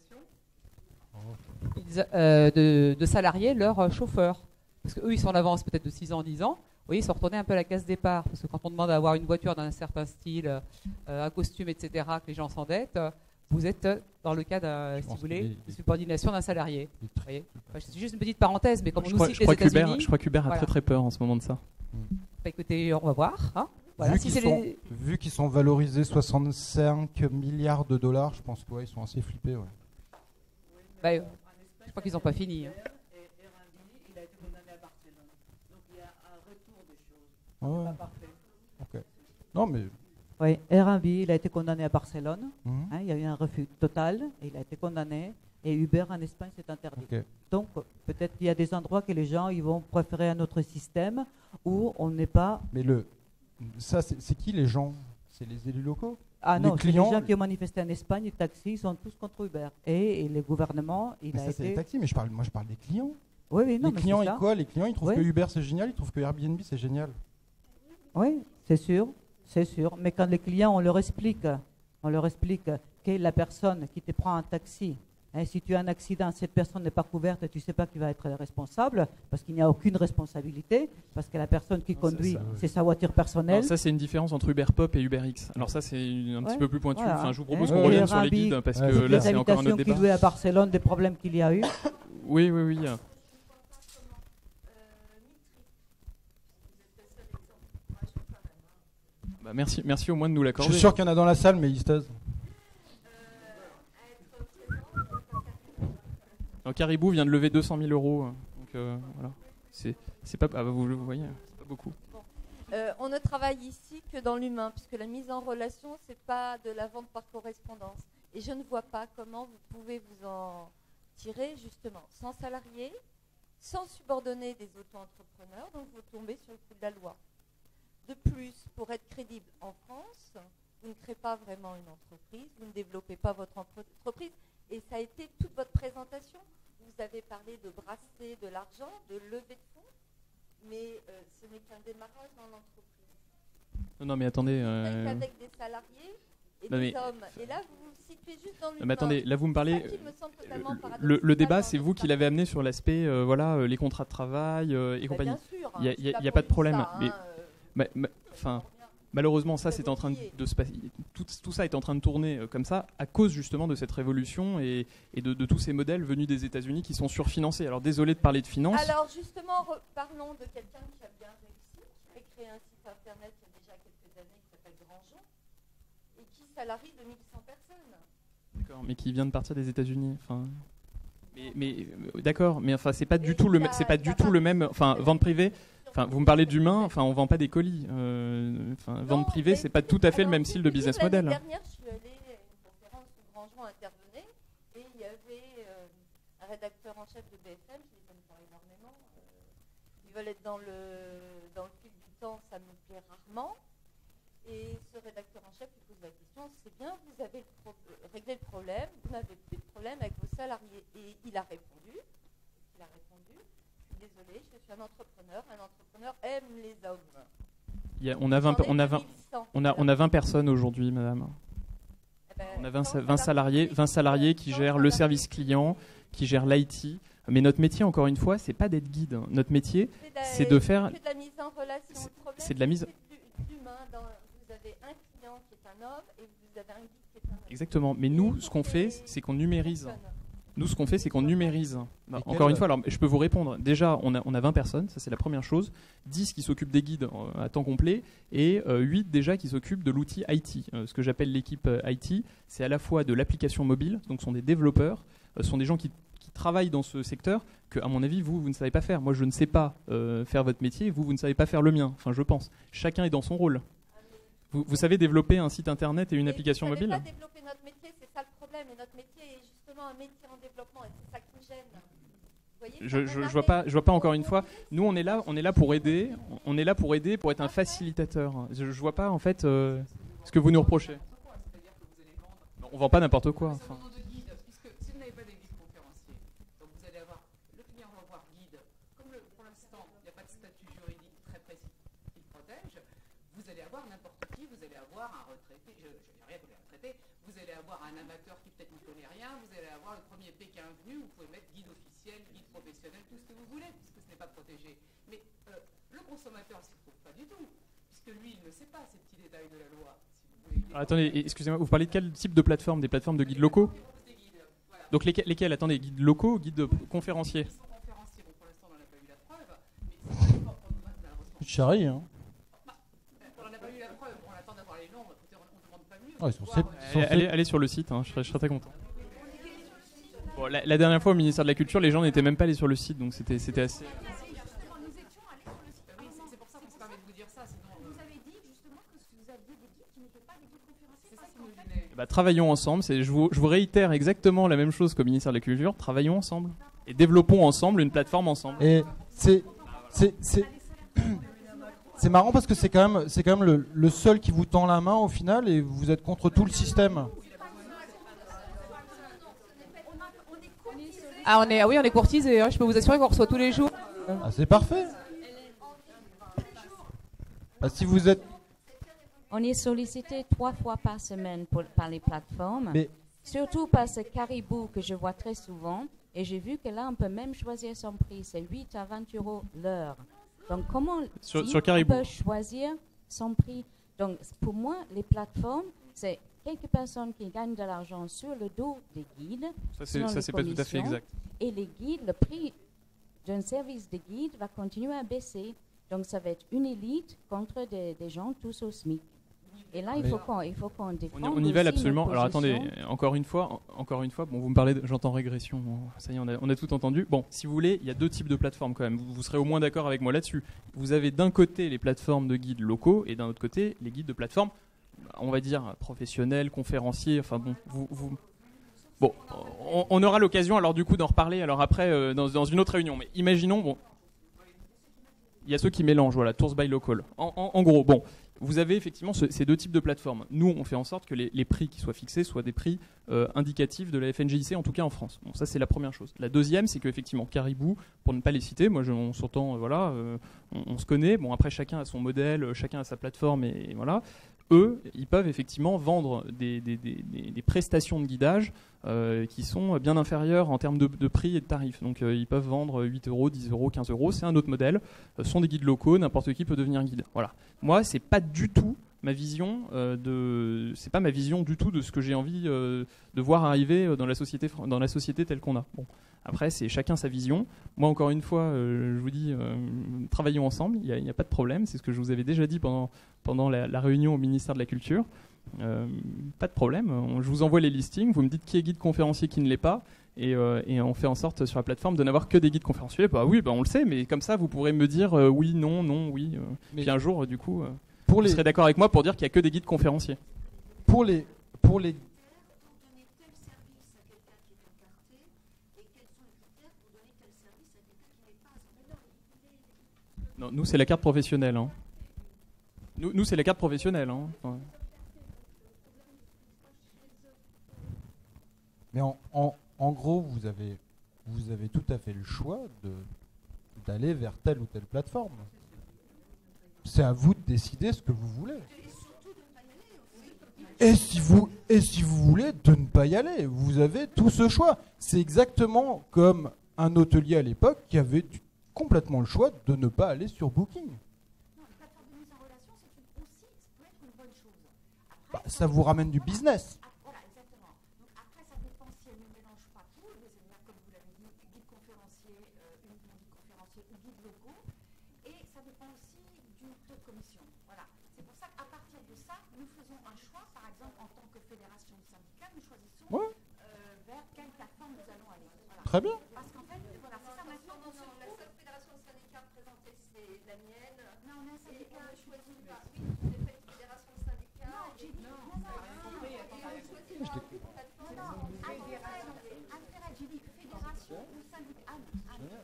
De salarier leurs chauffeurs. Parce qu'eux, ils sont en avance peut-être de 6 ans, 10 ans. Vous voyez, ils sont retournés un peu à la case départ. Parce que quand on demande d'avoir une voiture d'un certain style, un costume, etc., que les gens s'endettent, vous êtes dans le cas, si vous voulez, de subordination d'un salarié. Vous voyez, c'est juste une petite parenthèse, mais comme on nous cite les États-Unis... Je crois qu'Uber a très très peur en ce moment de ça. Bah, écoutez, on va voir. Hein. Voilà, vu qu'ils sont valorisés 65 milliards de dollars, je pense qu'ils sont assez flippés. Ouais. Bah, je crois qu'ils n'ont pas fini. Hein. Il a été condamné à Barcelone. Donc il y a un retour des choses. Ouais. Pas parfait. Ok. Non, mais. Oui, Airbnb, il a été condamné à Barcelone. Mhm. Il y a eu un refus total et il a été condamné. Et Uber en Espagne, c'est interdit. Okay. Donc peut-être qu'il y a des endroits que les gens ils vont préférer un autre système où on n'est pas. Mais ça, c'est qui les gens? C'est les élus locaux? Ah non, c'est les clients, gens qui ont manifesté en Espagne, les taxis, ils sont tous contre Uber. Et le gouvernement, il a c'est les été... taxis, mais moi je parle des clients. Oui, oui, non, les mais clients, c'est et ça. quoi? Les clients, ils trouvent Oui. que Uber c'est génial, ils trouvent que Airbnb c'est génial. Oui, c'est sûr. Mais quand les clients, on leur explique que la personne qui te prend un taxi, si tu as un accident, cette personne n'est pas couverte, tu ne sais pas qui va être responsable, parce qu'il n'y a aucune responsabilité, parce que la personne qui conduit, c'est sa voiture personnelle. Alors ça, c'est une différence entre Uber Pop et Uber X. Alors ça, c'est un petit peu plus pointu. Voilà. Enfin, je vous propose qu'on revienne sur les guides, parce que là, c'est encore un autre débat. Les habitations qui louaient à Barcelone, des problèmes qu'il y a eu. Oui. Bah, merci au moins de nous Je l'accorder. suis sûr qu'il y en a dans la salle, mais ils se taisent. Alors, Caribou vient de lever 200 000 €. Donc voilà. C'est pas, vous le voyez, c'est pas beaucoup. On ne travaille ici que dans l'humain, puisque la mise en relation, c'est pas de la vente par correspondance. Et je ne vois pas comment vous pouvez vous en tirer, justement, sans salariés, sans subordonner des auto-entrepreneurs, donc vous tombez sur le coup de la loi. De plus, pour être crédible en France, vous ne créez pas vraiment une entreprise, vous ne développez pas votre entreprise, et ça a été toute votre présentation. Vous avez parlé de brasser de l'argent, de lever de fonds, mais ce n'est qu'un démarrage dans l'entreprise. Non, mais attendez. Avec des salariés et des hommes. Et là, vous vous situez juste dans l'humain. Mais attendez, là vous me parlez. Ça qui me semble totalement Le débat, c'est vous qui l'avez amené sur l'aspect, les contrats de travail et compagnie. Bien sûr. Il n'y a pas de problème. Enfin, malheureusement, ça, c'est en train de se passer. Tout ça est en train de tourner comme ça à cause justement de cette révolution et de tous ces modèles venus des États-Unis qui sont surfinancés. Alors désolé de parler de finances. Alors justement, parlons de quelqu'un qui a bien réussi, qui a créé un site internet il y a déjà quelques années qui s'appelle Grandjean et qui salarie 2100 personnes. D'accord, mais qui vient de partir des États-Unis. Enfin, mais d'accord, mais enfin c'est pas du tout le même. Enfin, vente privée. Enfin, vous me parlez d'humain, enfin, on vend pas des colis. Vente privée, c'est pas tout à fait le même style de business model. L'année dernière, je suis allée à une conférence où Grandjean intervenait et il y avait un rédacteur en chef de BFM, je les aime pas énormément. Ils veulent être dans le fil du temps, ça me plaît rarement. Et ce rédacteur en chef lui pose la question, c'est bien, vous avez réglé le problème, vous n'avez plus de problème avec vos salariés. Et il a répondu, désolé, je suis un entrepreneur aime les hommes. On a 20 personnes aujourd'hui, madame. On a 20 salariés qui gèrent le service client, qui gèrent l'IT. Mais notre métier, encore une fois, c'est pas d'être guide. Notre métier, c'est de faire. C'est de la mise en relation. C'est de la mise. Vous avez un client qui est un homme et vous avez un guide qui est un homme. Exactement. Mais nous, ce qu'on fait, c'est qu'on numérise. Encore une fois, alors, je peux vous répondre. Déjà, on a 20 personnes, ça c'est la première chose. 10 qui s'occupent des guides à temps complet et 8 déjà qui s'occupent de l'outil IT. Ce que j'appelle l'équipe IT, c'est à la fois de l'application mobile, donc ce sont des développeurs, ce sont des gens qui travaillent dans ce secteur que, à mon avis, vous ne savez pas faire. Moi, je ne sais pas faire votre métier, vous ne savez pas faire le mien. Enfin, je pense. Chacun est dans son rôle. Vous savez développer un site internet et une application mobile ? Vous ne savez pas développer notre métier, c'est ça le problème. Et notre métier est justement un métier en développement et c'est ça qui me gêne. voyez, je vois pas encore une fois. Nous, on est là pour aider. On est là pour aider, pour être un facilitateur. Je vois pas en fait ce que vous nous reprochez. Non, on vend pas n'importe quoi. Enfin. Puisque si vous n'avez pas des guides conférenciers, donc vous allez avoir le client va voir guide. Comme pour l'instant, il n'y a pas de statut juridique très précis qui le protège, vous allez avoir n'importe qui, vous allez avoir un retraité, je n'ai rien pour les retraités, vous allez avoir un amateur qui peut-être n'y connaît rien, vous allez avoir le premier Pékin venu, vous pouvez mettre guide officiel, guide professionnel, tout ce que vous voulez, puisque ce n'est pas protégé. Mais le consommateur ne s'y trouve pas du tout, puisque lui, il ne sait pas ces petits détails de la loi. Alors, attendez, excusez-moi, vous parlez de quel type de plateforme? Des plateformes de guides locaux? Donc lesquels? Attendez, guides locaux ou guides conférenciers? Ils sont conférenciers, bon pour l'instant on n'en a pas eu la preuve, mais c'est malheureusement. Charrie, hein. On n'en a pas eu la preuve, on attend d'avoir les noms, écoutez, on ne demande pas mieux. Ah, ils sont Allez sur le site, hein, je serais très content. Bon, la dernière fois au ministère de la Culture, les gens n'étaient même pas allés sur le site, donc c'était assez... C'est pour ça qu'on se permet de vous dire ça, sinon... Vous avez dit justement que vous aviez des guides qui n'étaient pas des guides conférenciers. Parce qu'en fait, Bah, travaillons ensemble, je vous réitère exactement la même chose qu'au ministère de la Culture, travaillons ensemble. Et développons ensemble une plateforme ensemble. Et c'est marrant parce que c'est quand même le seul qui vous tend la main au final et vous êtes contre tout le système. Ah, oui, on est courtisé, hein. Je peux vous assurer qu'on reçoit tous les jours. Ah, c'est parfait. Ah, si vous êtes... on est sollicité 3 fois par semaine par les plateformes. Mais Surtout par ce caribou que je vois très souvent. Et j'ai vu que là, on peut même choisir son prix. C'est 8 à 20 euros l'heure. Donc, comment sur Caribou. on peut choisir son prix? Donc, pour moi, les plateformes, c'est quelques personnes qui gagnent de l'argent sur le dos des guides. Ça, selon les c'est pas tout à fait commissions. exact. Et les guides, le prix d'un service de guide va continuer à baisser. Donc, ça va être une élite contre des gens tous au SMIC. Et là, il faut qu'on défende. On nivelle aussi absolument. notre Alors attendez, position. encore une fois, bon, vous me parlez, j'entends régression. Bon, ça y est, on a tout entendu. Bon, si vous voulez, il y a 2 types de plateformes quand même. Vous serez au moins d'accord avec moi là-dessus. Vous avez d'un côté les plateformes de guides locaux et d'un autre côté les guides de plateformes, on va dire professionnels, conférenciers. Enfin bon, bon, on aura l'occasion alors du coup d'en reparler. Alors après, dans une autre réunion. Mais imaginons, bon, il y a ceux qui mélangent, voilà, Tours by Local. En gros, bon. Vous avez effectivement ces 2 types de plateformes. Nous, on fait en sorte que les prix qui soient fixés soient des prix indicatifs de la FNGIC, en tout cas en France. Bon, ça, c'est la première chose. La deuxième, c'est qu'effectivement, Caribou, pour ne pas les citer, moi, on s'entend, voilà, on se connaît. Bon, après, chacun a son modèle, chacun a sa plateforme, et voilà. Eux, ils peuvent effectivement vendre des prestations de guidage qui sont bien inférieures en termes de prix et de tarifs. Donc, ils peuvent vendre 8 euros, 10 euros, 15 euros. C'est un autre modèle. Ce sont des guides locaux. N'importe qui peut devenir guide. Voilà. Moi, c'est pas du tout ma vision c'est pas ma vision du tout de ce que j'ai envie de voir arriver dans la société telle qu'on a. Bon. Après, c'est chacun sa vision. Moi, encore une fois, je vous dis, travaillons ensemble. Il n'y a pas de problème. C'est ce que je vous avais déjà dit pendant la réunion au ministère de la Culture. Pas de problème. Je vous envoie les listings. Vous me dites qui est guide conférencier, qui ne l'est pas. Et on fait en sorte sur la plateforme de n'avoir que des guides conférenciers. Bah oui, on le sait, mais comme ça, vous pourrez me dire oui, non, non, oui. Puis un jour, du coup, vous serez d'accord avec moi pour dire qu'il n'y a que des guides conférenciers. Pour les Non, nous, c'est la carte professionnelle. Hein. Nous, c'est la carte professionnelle. Hein. Enfin. Mais en gros, vous avez tout à fait le choix d'aller vers telle ou telle plateforme. C'est à vous de décider ce que vous voulez. Et si vous voulez de ne pas y aller, vous avez tout ce choix. C'est exactement comme un hôtelier à l'époque qui avait complètement le choix de ne pas aller sur Booking. Bah, ça vous ramène du business. Voilà, exactement. Donc après, ça dépend si elle ne mélange pas tout, comme vous l'avez dit, guide conférencier, uniquement guide conférencier ou guide locaux. Et ça dépend aussi du taux de commission. Voilà. C'est pour ça qu'à partir de ça, nous faisons un choix. Par exemple, en tant que fédération syndicale, nous choisissons vers quelle plateforme nous allons aller. Voilà. Très bien. Parce qu'en fait, voilà, c'est ça maintenant. La seule fédération syndicale présentée, c'est la mienne. Non, on a un syndicat. Et on ne choisit pas. Oui, vous avez fait une fédération syndicale. Non, j'ai dit non. Fédération ou syndicat.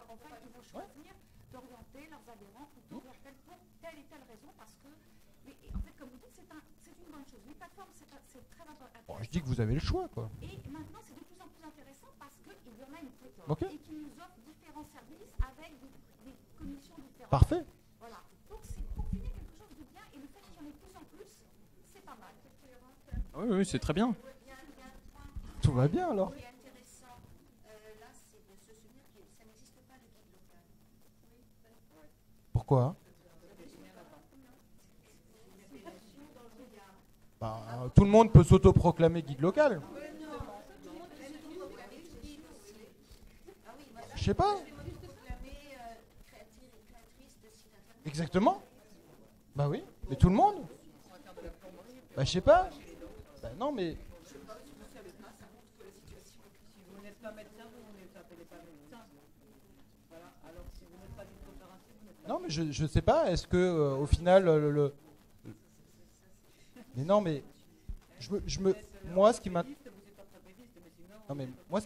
en fait, ils vont choisir d'orienter leurs adhérents autour de telle et telle raison, parce que, en fait, comme vous dites, c'est une bonne chose. Les plateformes, c'est très intéressant. Bon, je dis que vous avez le choix, quoi. Et maintenant, c'est de plus en plus intéressant parce qu'il y en a une pléthore Ok. et qui nous offre différents services avec des commissions différentes. Parfait. Voilà. Donc, c'est pour finir quelque chose de bien, et le fait qu'il y en ait de plus en plus, c'est pas mal. Oui, c'est très bien. Tout va bien, alors. Ce qui est intéressant, là, c'est de se souvenir que ça n'existe pas de guide local. Pourquoi? Tout le monde peut s'autoproclamer guide local. Je sais pas. Exactement. Bah oui. Mais tout le monde. Bah je sais pas. Bah non mais. Non mais je sais pas. Est-ce que au final Mais non mais moi ce qui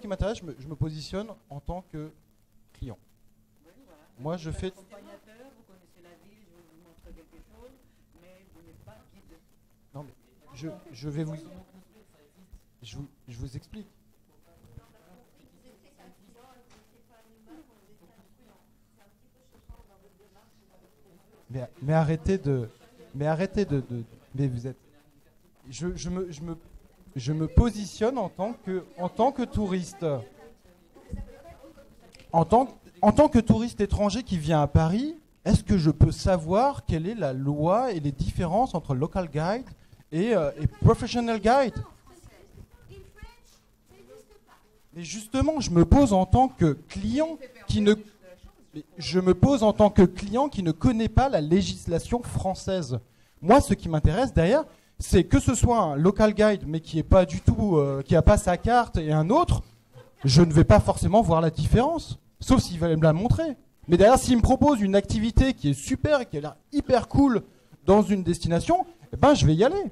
m'intéresse, je me positionne en tant que client. Moi je fais. Non mais je vais vous. Je vous explique. Mais arrêtez de. Mais vous êtes. Je me positionne en tant que touriste. En tant que touriste étranger qui vient à Paris, est-ce que je peux savoir quelle est la loi et les différences entre local guide et professional guide? Mais justement, je me pose en tant que client qui ne connaît pas la législation française. Moi, ce qui m'intéresse derrière, c'est que ce soit un local guide, mais qui est pas du tout, qui a pas sa carte, et un autre, je ne vais pas forcément voir la différence, sauf s'il va me la montrer. Mais derrière, s'il me propose une activité qui est super et qui a l'air hyper cool dans une destination, eh ben, je vais y aller.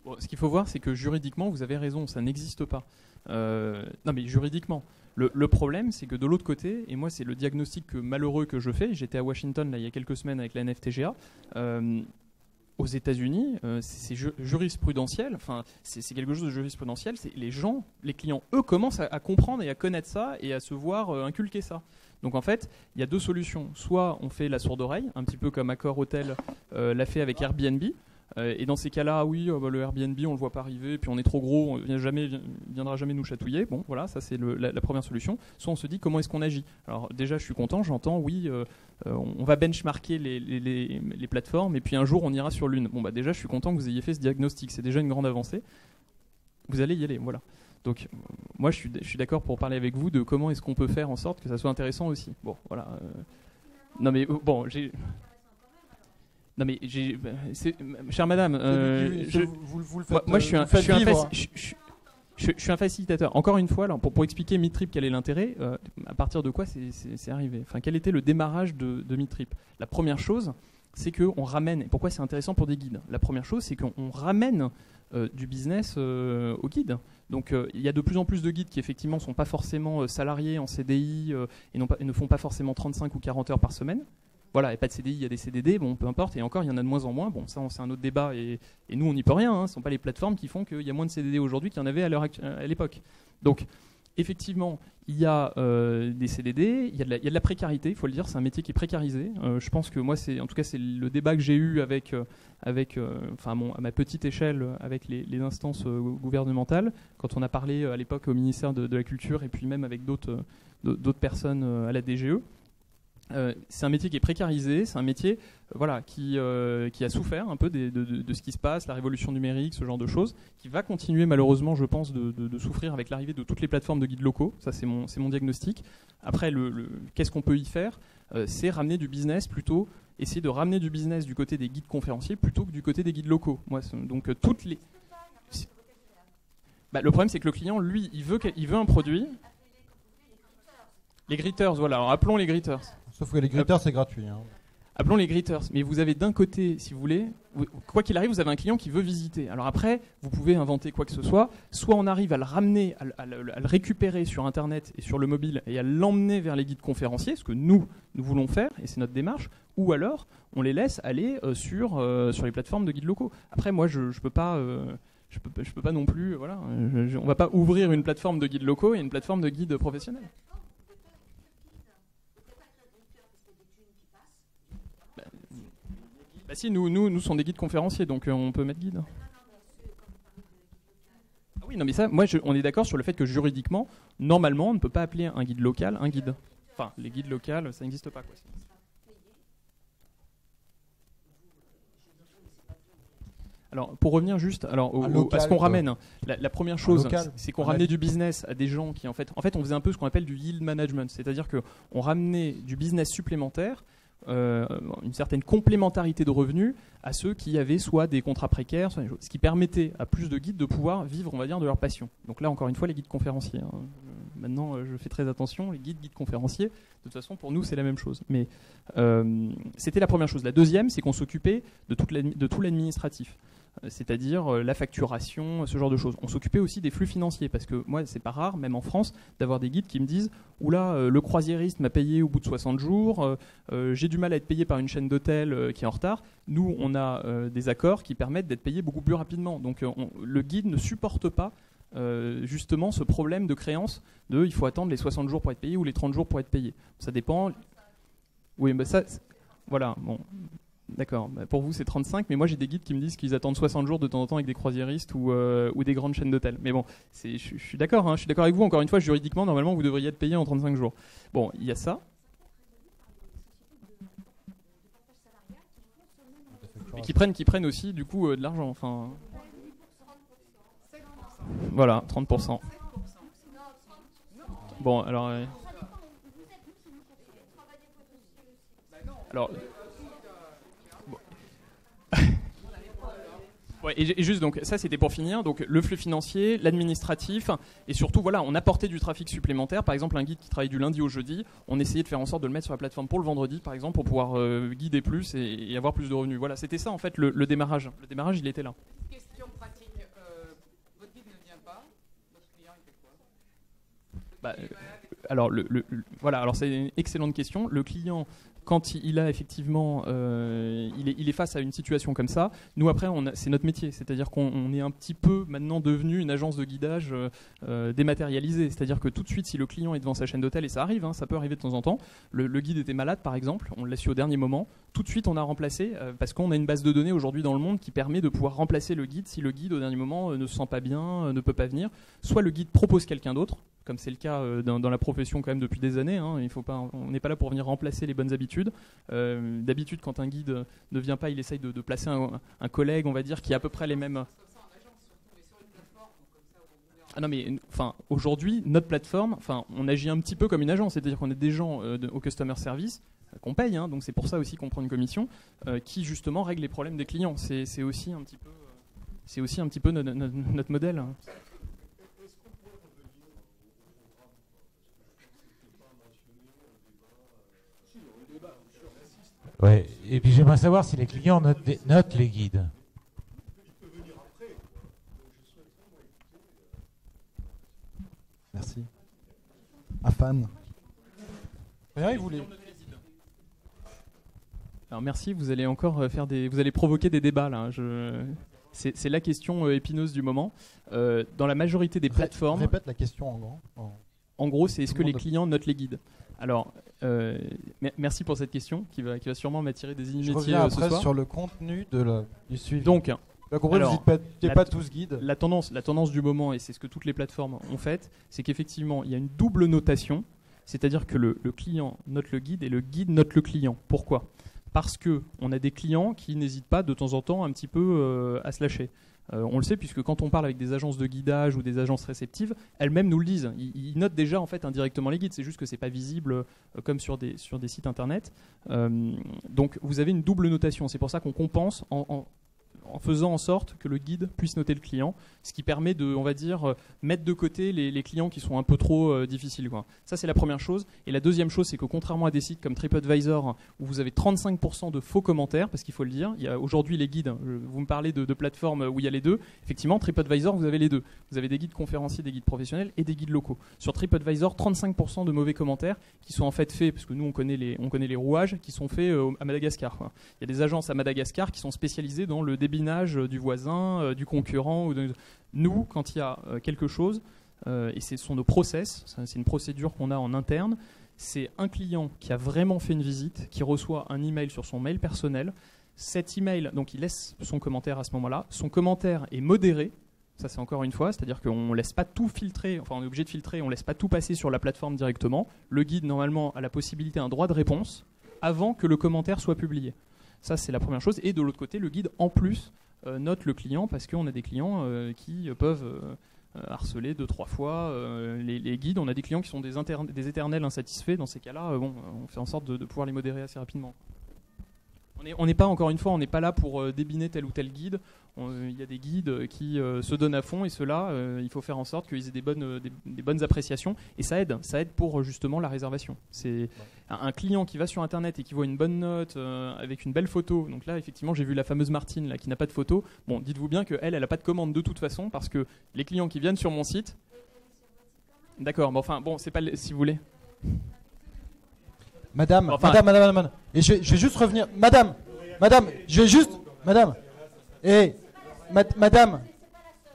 Bon, ce qu'il faut voir, c'est que juridiquement, vous avez raison, ça n'existe pas. Non, mais juridiquement. Le problème, c'est que de l'autre côté, et moi, c'est le diagnostic malheureux que je fais, j'étais à Washington là, il y a quelques semaines avec la NFTGA. Aux États-Unis, c'est jurisprudentiel, enfin, c'est quelque chose de jurisprudentiel. Les gens, les clients, eux, commencent à comprendre et à connaître ça et à se voir inculquer ça. Donc en fait, il y a deux solutions. Soit on fait la sourde oreille, un petit peu comme Accor Hotel l'a fait avec Airbnb. Et dans ces cas-là, oui, le Airbnb, on le voit pas arriver, puis on est trop gros, on viendra jamais nous chatouiller. Bon, voilà, ça c'est la première solution. Soit on se dit comment est-ce qu'on agit. Alors déjà, je suis content, j'entends, oui, on va benchmarker les plateformes, et puis un jour on ira sur l'une. Bon, bah déjà, je suis content que vous ayez fait ce diagnostic, c'est déjà une grande avancée. Vous allez y aller, voilà. Donc, moi, je suis d'accord pour parler avec vous de comment est-ce qu'on peut faire en sorte que ça soit intéressant aussi. Bon, voilà. Non mais bon, chère madame, vous le faites, moi je suis un facilitateur. Encore une fois, là, pour expliquer Meetrip, quel est l'intérêt, à partir de quoi c'est arrivé. Enfin, quel était le démarrage de Meetrip? La première chose, c'est qu'on ramène. Et pourquoi c'est intéressant pour des guides? La première chose, c'est qu'on ramène du business aux guides. Donc il y a de plus en plus de guides qui effectivement sont pas forcément salariés en CDI et ne font pas forcément 35 ou 40 heures par semaine. Voilà, il n'y a pas de CDI, il y a des CDD, bon, peu importe, et encore, il y en a de moins en moins. Bon, ça, c'est un autre débat, et nous, on n'y peut rien. Ce ne sont pas les plateformes qui font qu'il y a moins de CDD aujourd'hui qu'il y en avait à l'époque. Donc, effectivement, il y a des CDD, il y a de la précarité, il faut le dire, c'est un métier qui est précarisé. Je pense que moi, en tout cas, c'est le débat que j'ai eu à ma petite échelle, avec les instances gouvernementales, quand on a parlé à l'époque au ministère de la Culture, et puis même avec d'autres personnes à la DGE. C'est un métier qui est précarisé, c'est un métier qui a souffert un peu de ce qui se passe, la révolution numérique, ce genre de choses, qui va continuer malheureusement, je pense, de souffrir avec l'arrivée de toutes les plateformes de guides locaux. Ça, c'est mon diagnostic. Après, qu'est-ce qu'on peut y faire? C'est ramener du business plutôt, essayer de ramener du business du côté des guides conférenciers plutôt que du côté des guides locaux. Donc toutes les... le problème, c'est que le client, lui, il veut un produit. Les greeters, voilà. Alors, appelons les greeters. Sauf que les greeters, c'est gratuit. Hein. Appelons les greeters. Mais vous avez d'un côté, si vous voulez, quoi qu'il arrive, vous avez un client qui veut visiter. Alors après, vous pouvez inventer quoi que ce soit. Soit on arrive à le ramener, à le récupérer sur Internet et sur le mobile et à l'emmener vers les guides conférenciers, ce que nous voulons faire, et c'est notre démarche. Ou alors, on les laisse aller sur les plateformes de guides locaux. Après, moi, je peux pas... Je peux pas non plus, voilà. On va pas ouvrir une plateforme de guides locaux et une plateforme de guides professionnels. Bah si, nous sommes des guides conférenciers, donc on peut mettre guide. Ah oui, non mais ça, on est d'accord sur le fait que juridiquement, normalement, on ne peut pas appeler un guide local un guide. Enfin, les guides locaux, ça n'existe pas, quoi. Alors, pour revenir juste à ce qu'on ramène, la première chose, c'est qu'on ramenait du business à des gens qui, en fait, on faisait un peu ce qu'on appelle du yield management, c'est-à-dire qu'on ramenait du business supplémentaire, une certaine complémentarité de revenus à ceux qui avaient soit des contrats précaires, soit des choses, ce qui permettait à plus de guides de pouvoir vivre, on va dire, de leur passion. Donc là, encore une fois, les guides conférenciers. Hein. Maintenant, je fais très attention, les guides conférenciers, de toute façon, pour nous, c'est la même chose. Mais c'était la première chose. La deuxième, c'est qu'on s'occupait de tout l'administratif. C'est-à-dire la facturation, ce genre de choses. On s'occupait aussi des flux financiers, parce que moi, c'est pas rare, même en France, d'avoir des guides qui me disent « Oula, le croisiériste m'a payé au bout de 60 jours, j'ai du mal à être payé par une chaîne d'hôtels qui est en retard. » Nous, on a des accords qui permettent d'être payés beaucoup plus rapidement. Donc le guide ne supporte pas justement ce problème de créance de « il faut attendre les 60 jours pour être payé » ou les 30 jours pour être payé. Ça dépend. Oui, mais ça, voilà, bon... D'accord, pour vous c'est 35, mais moi j'ai des guides qui me disent qu'ils attendent 60 jours de temps en temps avec des croisiéristes ou des grandes chaînes d'hôtels. Mais bon, je suis d'accord, hein, je suis d'accord avec vous, encore une fois, juridiquement, normalement vous devriez être payé en 35 jours. Bon, il y a ça. Et qui prennent aussi du coup de l'argent, enfin... Voilà, 30%. Bon, alors... Alors... Ouais, et juste donc ça c'était pour finir, donc le flux financier, l'administratif et surtout voilà, on apportait du trafic supplémentaire. Par exemple, un guide qui travaille du lundi au jeudi, on essayait de faire en sorte de le mettre sur la plateforme pour le vendredi par exemple, pour pouvoir guider plus et avoir plus de revenus. Voilà, c'était ça en fait le démarrage. Le démarrage, il était là. Question pratique, votre guide ne vient pas, votre client il fait quoi? Alors voilà, alors c'est une excellente question. Le client, quand il a effectivement, il est face à une situation comme ça, nous après, c'est notre métier, c'est-à-dire qu'on est un petit peu maintenant devenu une agence de guidage dématérialisée, c'est-à-dire que tout de suite, si le client est devant sa chaîne d'hôtel, et ça arrive, hein, ça peut arriver de temps en temps, le guide était malade par exemple, on l'a su au dernier moment, tout de suite on a remplacé, parce qu'on a une base de données aujourd'hui dans le monde qui permet de pouvoir remplacer le guide si le guide au dernier moment ne se sent pas bien, ne peut pas venir, soit le guide propose quelqu'un d'autre, comme c'est le cas dans la profession quand même depuis des années. Hein, on n'est pas là pour venir remplacer les bonnes habitudes. D'habitude, quand un guide ne vient pas, il essaye de placer un collègue, on va dire, qui a à peu près les mêmes... Ah non, mais enfin, aujourd'hui, notre plateforme, enfin, on agit un petit peu comme une agence, c'est-à-dire qu'on est des gens au customer service qu'on paye, hein, donc c'est pour ça aussi qu'on prend une commission qui justement règle les problèmes des clients. C'est aussi un petit peu notre modèle. Ouais. Et puis j'aimerais savoir si les clients notent les guides. Merci. Afan. Rien, il voulait. Alors merci, vous allez encore vous allez provoquer des débats là. C'est la question épineuse du moment. Dans la majorité des plateformes. Répète la question en grand. En gros, c'est est-ce que les clients notent les guides? Alors, merci pour cette question qui va sûrement m'attirer des inimitiés ce soir. Je reviens après sur le contenu du suivi. Donc, vous n'êtes pas tous guides. La tendance du moment, et c'est ce que toutes les plateformes ont fait, c'est qu'effectivement, il y a une double notation, c'est-à-dire que le client note le guide et le guide note le client. Pourquoi? Parce qu'on a des clients qui n'hésitent pas de temps en temps un petit peu à se lâcher. On le sait puisque quand on parle avec des agences de guidage ou des agences réceptives, elles-mêmes nous le disent. Ils notent déjà en fait indirectement les guides. C'est juste que c'est pas visible comme sur des sites internet. Donc vous avez une double notation. C'est pour ça qu'on compense en en faisant en sorte que le guide puisse noter le client, ce qui permet de, on va dire, mettre de côté les clients qui sont un peu trop difficiles, quoi. Ça, c'est la première chose. Et la deuxième chose, c'est que contrairement à des sites comme TripAdvisor, où vous avez 35% de faux commentaires, parce qu'il faut le dire, il y a aujourd'hui les guides, vous me parlez de plateformes où il y a les deux. Effectivement, TripAdvisor, vous avez les deux. Vous avez des guides conférenciers, des guides professionnels et des guides locaux. Sur TripAdvisor, 35% de mauvais commentaires qui sont en fait faits, parce que nous, on connaît les rouages, qui sont faits à Madagascar, quoi. Il y a des agences à Madagascar qui sont spécialisées dans le débinage du voisin, du concurrent. Nous, quand il y a quelque chose, et ce sont nos process, c'est une procédure qu'on a en interne, c'est un client qui a vraiment fait une visite, qui reçoit un email sur son mail personnel. Cet email, donc il laisse son commentaire à ce moment-là. Son commentaire est modéré. Ça, c'est encore une fois, c'est-à-dire qu'on ne laisse pas tout filtrer, enfin on est obligé de filtrer, on ne laisse pas tout passer sur la plateforme directement. Le guide, normalement, a la possibilité, un droit de réponse avant que le commentaire soit publié. Ça, c'est la première chose. Et de l'autre côté, le guide, en plus, note le client, parce qu'on a des clients qui peuvent harceler 2-3 fois les guides. On a des clients qui sont des éternels insatisfaits. Dans ces cas-là, on fait en sorte de pouvoir les modérer assez rapidement. On n'est pas, encore une fois, on n'est pas là pour débiner tel ou tel guide. Il y a des guides qui se donnent à fond, et ceux-là, il faut faire en sorte qu'ils aient des bonnes appréciations, et ça aide pour justement la réservation. C'est un client qui va sur Internet et qui voit une bonne note avec une belle photo. Donc là, effectivement, j'ai vu la fameuse Martine là, qui n'a pas de photo. Bon, dites-vous bien qu'elle n'a pas de commande de toute façon, parce que les clients qui viennent sur mon site... D'accord, mais enfin, bon, c'est pas... Si vous voulez... Madame. Et je vais juste revenir. Madame, je vais juste... Madame.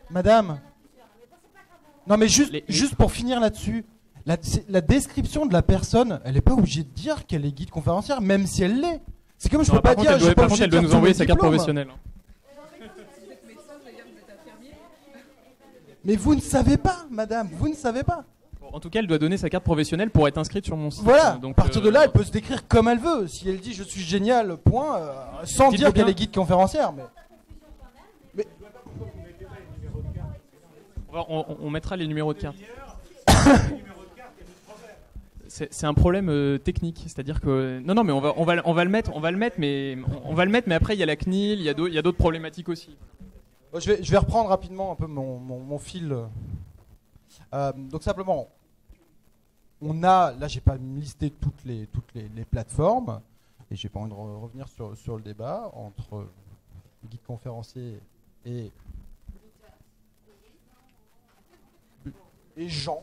Madame. Non, mais juste pour finir là-dessus, la description de la personne, elle n'est pas obligée de dire qu'elle est guide conférencière, même si elle l'est. C'est comme je peux pas dire. Par contre, elle doit nous envoyer sa carte professionnelle. Mais vous ne savez pas, madame, vous ne savez pas. En tout cas, elle doit donner sa carte professionnelle pour être inscrite sur mon site. Voilà, donc, à partir de là, elle peut se décrire comme elle veut. Si elle dit je suis génial, point, sans dire qu'elle est guide conférencière. Mais... On mettra les numéros de carte. C'est un problème technique, c'est-à-dire que non, mais on va le mettre, mais après il y a la CNIL, il y a d'autres problématiques aussi. Je vais reprendre rapidement un peu mon fil. Donc simplement, là j'ai pas listé toutes les plateformes, et j'ai pas envie de revenir sur le débat entre guide conférencier et Jean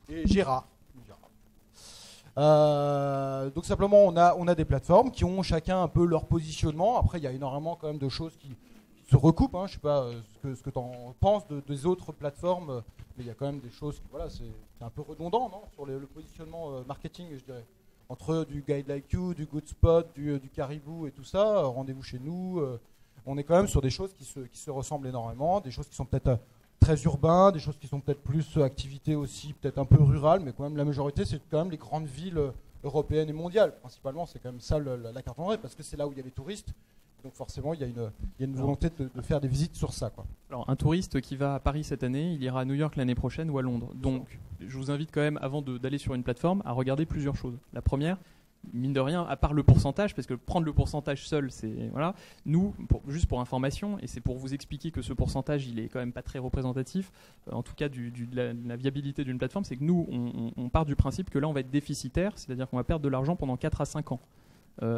et Gérard. Donc simplement on a des plateformes qui ont chacun un peu leur positionnement. Après il y a énormément quand même de choses qui se recoupent, hein. Je sais pas ce que tu en penses des autres plateformes, mais il y a quand même des choses, voilà, c'est un peu redondant, non, sur le positionnement marketing, je dirais, entre du Guide Like You, du Good Spot, du Caribou et tout ça, rendez-vous chez nous, on est quand même sur des choses qui se ressemblent énormément, des choses qui sont peut-être très urbains, des choses qui sont peut-être plus activités aussi, peut-être un peu rurales, mais quand même la majorité c'est quand même les grandes villes européennes et mondiales, principalement c'est quand même ça la carte en vrai, parce que c'est là où il y a les touristes. Donc forcément, il y a une volonté de faire des visites sur ça, quoi. Alors, un touriste qui va à Paris cette année, il ira à New York l'année prochaine ou à Londres. Donc, je vous invite quand même, avant d'aller sur une plateforme, à regarder plusieurs choses. La première, mine de rien, à part le pourcentage, parce que prendre le pourcentage seul, c'est... Voilà. Nous, juste pour information, et c'est pour vous expliquer que ce pourcentage, il est quand même pas très représentatif, en tout cas de la viabilité d'une plateforme, c'est que nous, on part du principe que là, on va être déficitaire, c'est-à-dire qu'on va perdre de l'argent pendant 4 à 5 ans.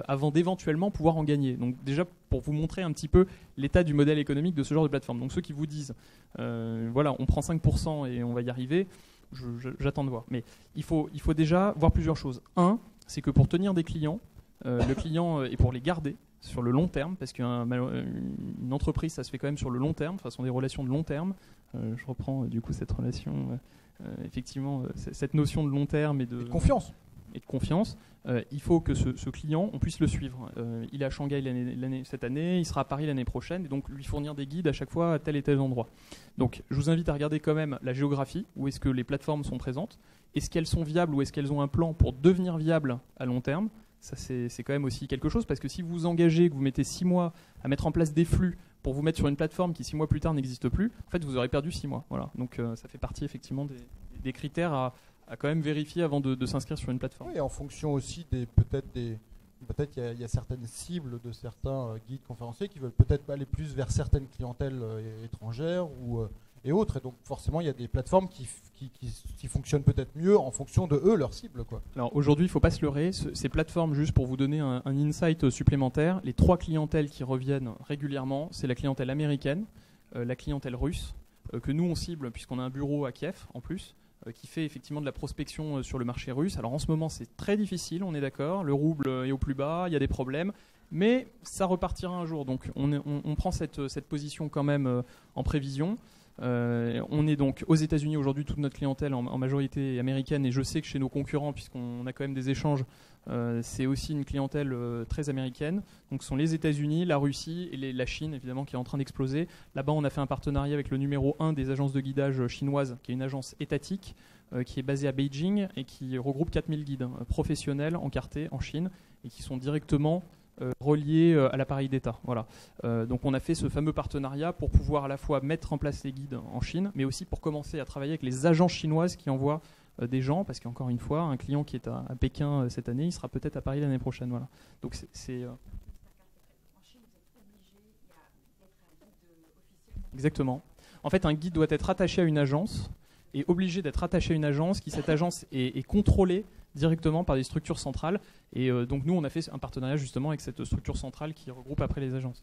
Avant d'éventuellement pouvoir en gagner. Donc déjà, pour vous montrer un petit peu l'état du modèle économique de ce genre de plateforme. Donc ceux qui vous disent, voilà, on prend 5% et on va y arriver, j'attends de voir. Mais il faut déjà voir plusieurs choses. Un, c'est que pour tenir des clients, le client, et pour les garder sur le long terme, parce qu'une entreprise, ça se fait quand même sur le long terme, ce sont des relations de long terme. Je reprends du coup cette relation, effectivement, cette notion de long terme et de confiance. Il faut que ce client, on puisse le suivre. Il est à Shanghai cette année, il sera à Paris l'année prochaine, et donc lui fournir des guides à chaque fois à tel et tel endroit. Donc je vous invite à regarder quand même la géographie, où est-ce que les plateformes sont présentes, est-ce qu'elles sont viables ou est-ce qu'elles ont un plan pour devenir viables à long terme. Ça c'est quand même aussi quelque chose, parce que si vous vous engagez, que vous mettez 6 mois à mettre en place des flux pour vous mettre sur une plateforme qui 6 mois plus tard n'existe plus, en fait vous aurez perdu 6 mois. Voilà. Donc ça fait partie effectivement des critères à quand même vérifier avant de s'inscrire sur une plateforme. Oui, et en fonction aussi peut-être des peut-être il y a certaines cibles de certains guides conférenciers qui veulent peut-être aller plus vers certaines clientèles étrangères et autres. Et donc forcément, il y a des plateformes qui fonctionnent peut-être mieux en fonction de eux, leur cible, quoi. Alors aujourd'hui, il ne faut pas se leurrer. Ces plateformes, juste pour vous donner un insight supplémentaire, les 3 clientèles qui reviennent régulièrement, c'est la clientèle américaine, la clientèle russe, que nous on cible puisqu'on a un bureau à Kiev en plus, qui fait effectivement de la prospection sur le marché russe. Alors en ce moment, c'est très difficile, on est d'accord. Le rouble est au plus bas, il y a des problèmes. Mais ça repartira un jour. Donc on prend cette position quand même en prévision. On est donc aux États-Unis aujourd'hui, toute notre clientèle en majorité américaine, et je sais que chez nos concurrents, puisqu'on a quand même des échanges, c'est aussi une clientèle très américaine. Donc ce sont les États-Unis, la Russie et la Chine évidemment qui est en train d'exploser. Là-bas, on a fait un partenariat avec le numéro 1 des agences de guidage chinoises, qui est une agence étatique qui est basée à Beijing et qui regroupe 4000 guides professionnels encartés en Chine et qui sont directement reliés à l'appareil d'État. Voilà. Donc on a fait ce fameux partenariat pour pouvoir à la fois mettre en place les guides en Chine, mais aussi pour commencer à travailler avec les agences chinoises qui envoient des gens, parce qu'encore une fois, un client qui est à Pékin cette année, il sera peut-être à Paris l'année prochaine. Voilà. Donc c'est exactement. En fait, un guide doit être attaché à une agence et obligé d'être attaché à une agence cette agence est contrôlée directement par des structures centrales. Et donc nous, on a fait un partenariat justement avec cette structure centrale qui regroupe après les agences.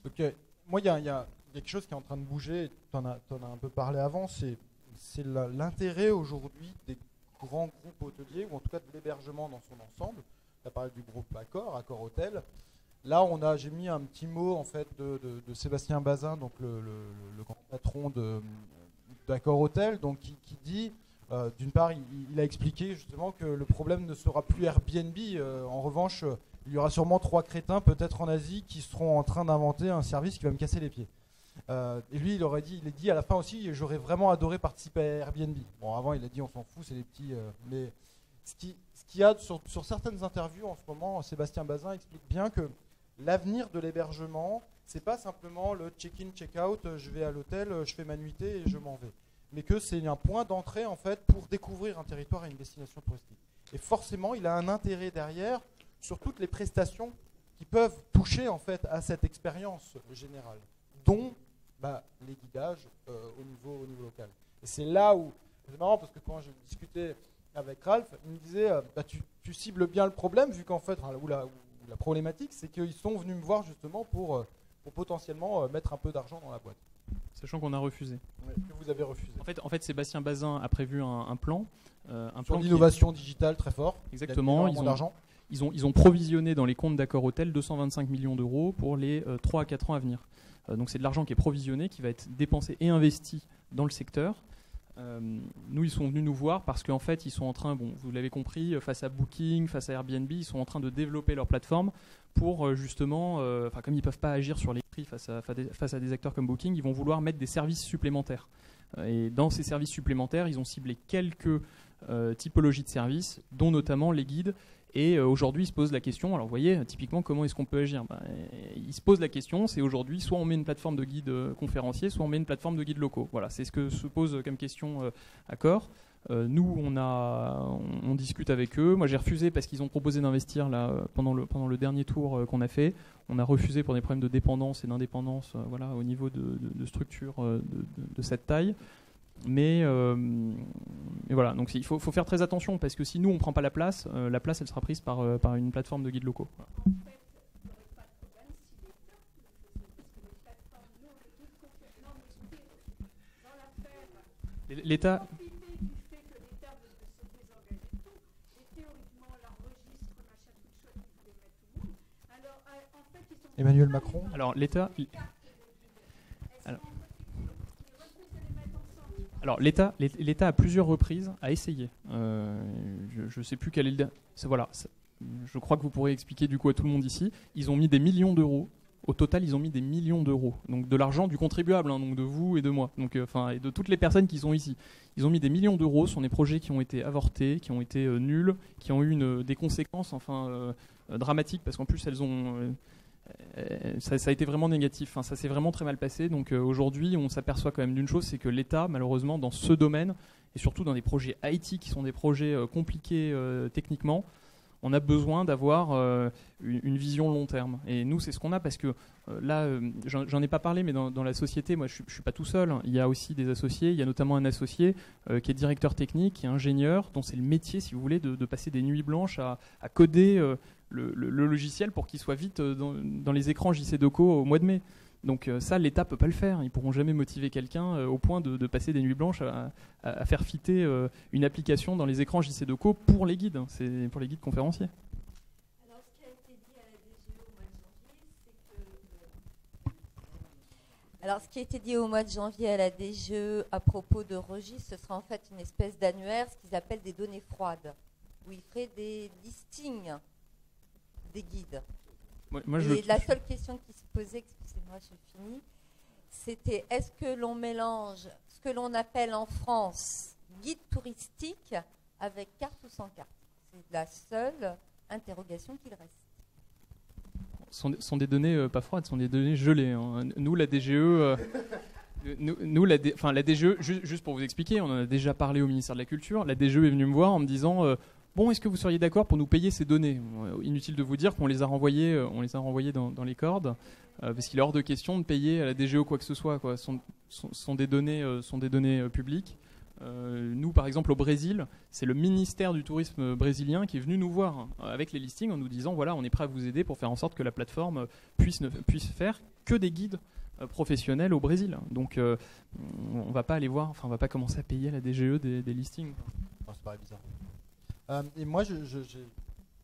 Ok. Moi, il y a quelque chose qui est en train de bouger. Tu en as un peu parlé avant. C'est l'intérêt aujourd'hui des grands groupes hôteliers, ou en tout cas de l'hébergement dans son ensemble. Tu as parlé du groupe Accor Hôtel. Là, j'ai mis un petit mot en fait de Sébastien Bazin, donc le grand patron d'Accor Hôtel, donc qui dit, d'une part, il a expliqué justement que le problème ne sera plus Airbnb. En revanche, il y aura sûrement 3 crétins, peut-être en Asie, qui seront en train d'inventer un service qui va me casser les pieds. Et lui, il a dit à la fin aussi, j'aurais vraiment adoré participer à Airbnb. Bon, avant, il a dit, on s'en fout, c'est des petits. Mais ce qu'il y a sur certaines interviews en ce moment, Sébastien Bazin explique bien que l'avenir de l'hébergement, c'est pas simplement le check-in, check-out, je vais à l'hôtel, je fais ma nuitée et je m'en vais. Mais que c'est un point d'entrée en fait pour découvrir un territoire et une destination touristique. Et forcément, il a un intérêt derrière sur toutes les prestations qui peuvent toucher en fait à cette expérience générale, dont les guidages au niveau local. Et c'est là où c'est marrant parce que quand je discutais avec Ralph, il me disait tu cibles bien le problème vu qu'en fait la problématique, c'est qu'ils sont venus me voir justement pour potentiellement mettre un peu d'argent dans la boîte. Sachant qu'on a refusé. Oui, que vous avez refusé. En fait, Sébastien Bazin a prévu un plan. Sur l'innovation digitale très fort. Exactement. Ils ont provisionné dans les comptes d'Accor Hôtel 225 millions d'euros pour les 3 à 4 ans à venir. Donc c'est de l'argent qui est provisionné, qui va être dépensé et investi dans le secteur. Nous, ils sont venus nous voir parce qu'en fait, ils sont en train, vous l'avez compris, face à Booking, face à Airbnb, ils sont en train de développer leur plateforme pour justement, comme ils ne peuvent pas agir sur les prix face à des acteurs comme Booking, ils vont vouloir mettre des services supplémentaires. Et dans ces services supplémentaires, ils ont ciblé quelques typologies de services, dont notamment les guides. Et aujourd'hui, ils se posent la question, alors vous voyez, typiquement, comment est-ce qu'on peut agir ? Ils se posent la question, c'est aujourd'hui, soit on met une plateforme de guides conférenciers, soit on met une plateforme de guides locaux. Voilà, c'est ce que se pose comme question Accor. Nous, on discute avec eux. Moi, j'ai refusé parce qu'ils ont proposé d'investir là, pendant le dernier tour qu'on a fait. On a refusé pour des problèmes de dépendance et d'indépendance au niveau de structures de cette taille. Mais voilà, donc il faut faire très attention parce que si nous on ne prend pas la place elle sera prise par une plateforme de guides locaux. L'État. Emmanuel Macron. Alors l'État. Alors l'État à plusieurs reprises a essayé. Je ne sais plus quel est le. Voilà. Je crois que vous pourrez expliquer du coup à tout le monde ici. Ils ont mis des millions d'euros. Au total, ils ont mis des millions d'euros. Donc de l'argent du contribuable, donc de vous et de moi. Donc et de toutes les personnes qui sont ici. Ils ont mis des millions d'euros sur des projets qui ont été avortés, qui ont été nuls, qui ont eu des conséquences dramatiques parce qu'en plus elles ont. Ça a été vraiment négatif, ça s'est vraiment très mal passé. Donc aujourd'hui, on s'aperçoit quand même d'une chose, c'est que l'État, malheureusement, dans ce domaine, et surtout dans des projets IT qui sont des projets compliqués techniquement, on a besoin d'avoir une vision long terme. Et nous, c'est ce qu'on a parce que là, j'en ai pas parlé, mais dans la société, moi, je suis pas tout seul. Il y a aussi des associés. Il y a notamment un associé qui est directeur technique, qui est ingénieur, dont c'est le métier, si vous voulez, de passer des nuits blanches à coder le logiciel pour qu'il soit vite dans les écrans JC Deco au mois de mai. Donc ça, l'État peut pas le faire. Ils pourront jamais motiver quelqu'un au point de passer des nuits blanches à faire fitter une application dans les écrans JC Deco pour les guides. C'est pour les guides conférenciers. Alors, ce qui a été dit à la DGE au mois de janvier, c'est que... Alors, ce qui a été dit au mois de janvier à la DGE à propos de registres, ce sera en fait une espèce d'annuaire, ce qu'ils appellent des données froides, où ils feraient des listings des guides. Et la seule question qui se posait, excusez-moi, j'ai fini, c'était est-ce que l'on mélange ce que l'on appelle en France guide touristique avec carte ou sans carte? C'est la seule interrogation qu'il reste. Sont des données pas froides, sont des données gelées. Hein. Nous, la DGE, la DGE, juste pour vous expliquer, on en a déjà parlé au ministère de la Culture. La DGE est venue me voir en me disant bon, est-ce que vous seriez d'accord pour nous payer ces données? Inutile de vous dire qu'on les a renvoyées, dans les cordes, parce qu'il est hors de question de payer à la DGE quoi que ce soit. Quoi. Sont des données publiques. Nous, par exemple, au Brésil, c'est le ministère du tourisme brésilien qui est venu nous voir avec les listings en nous disant voilà, on est prêt à vous aider pour faire en sorte que la plateforme puisse faire que des guides professionnels au Brésil. Donc, on va pas aller voir, on va pas commencer à payer à la DGE des listings. Oh, ça paraît bizarre. Et moi,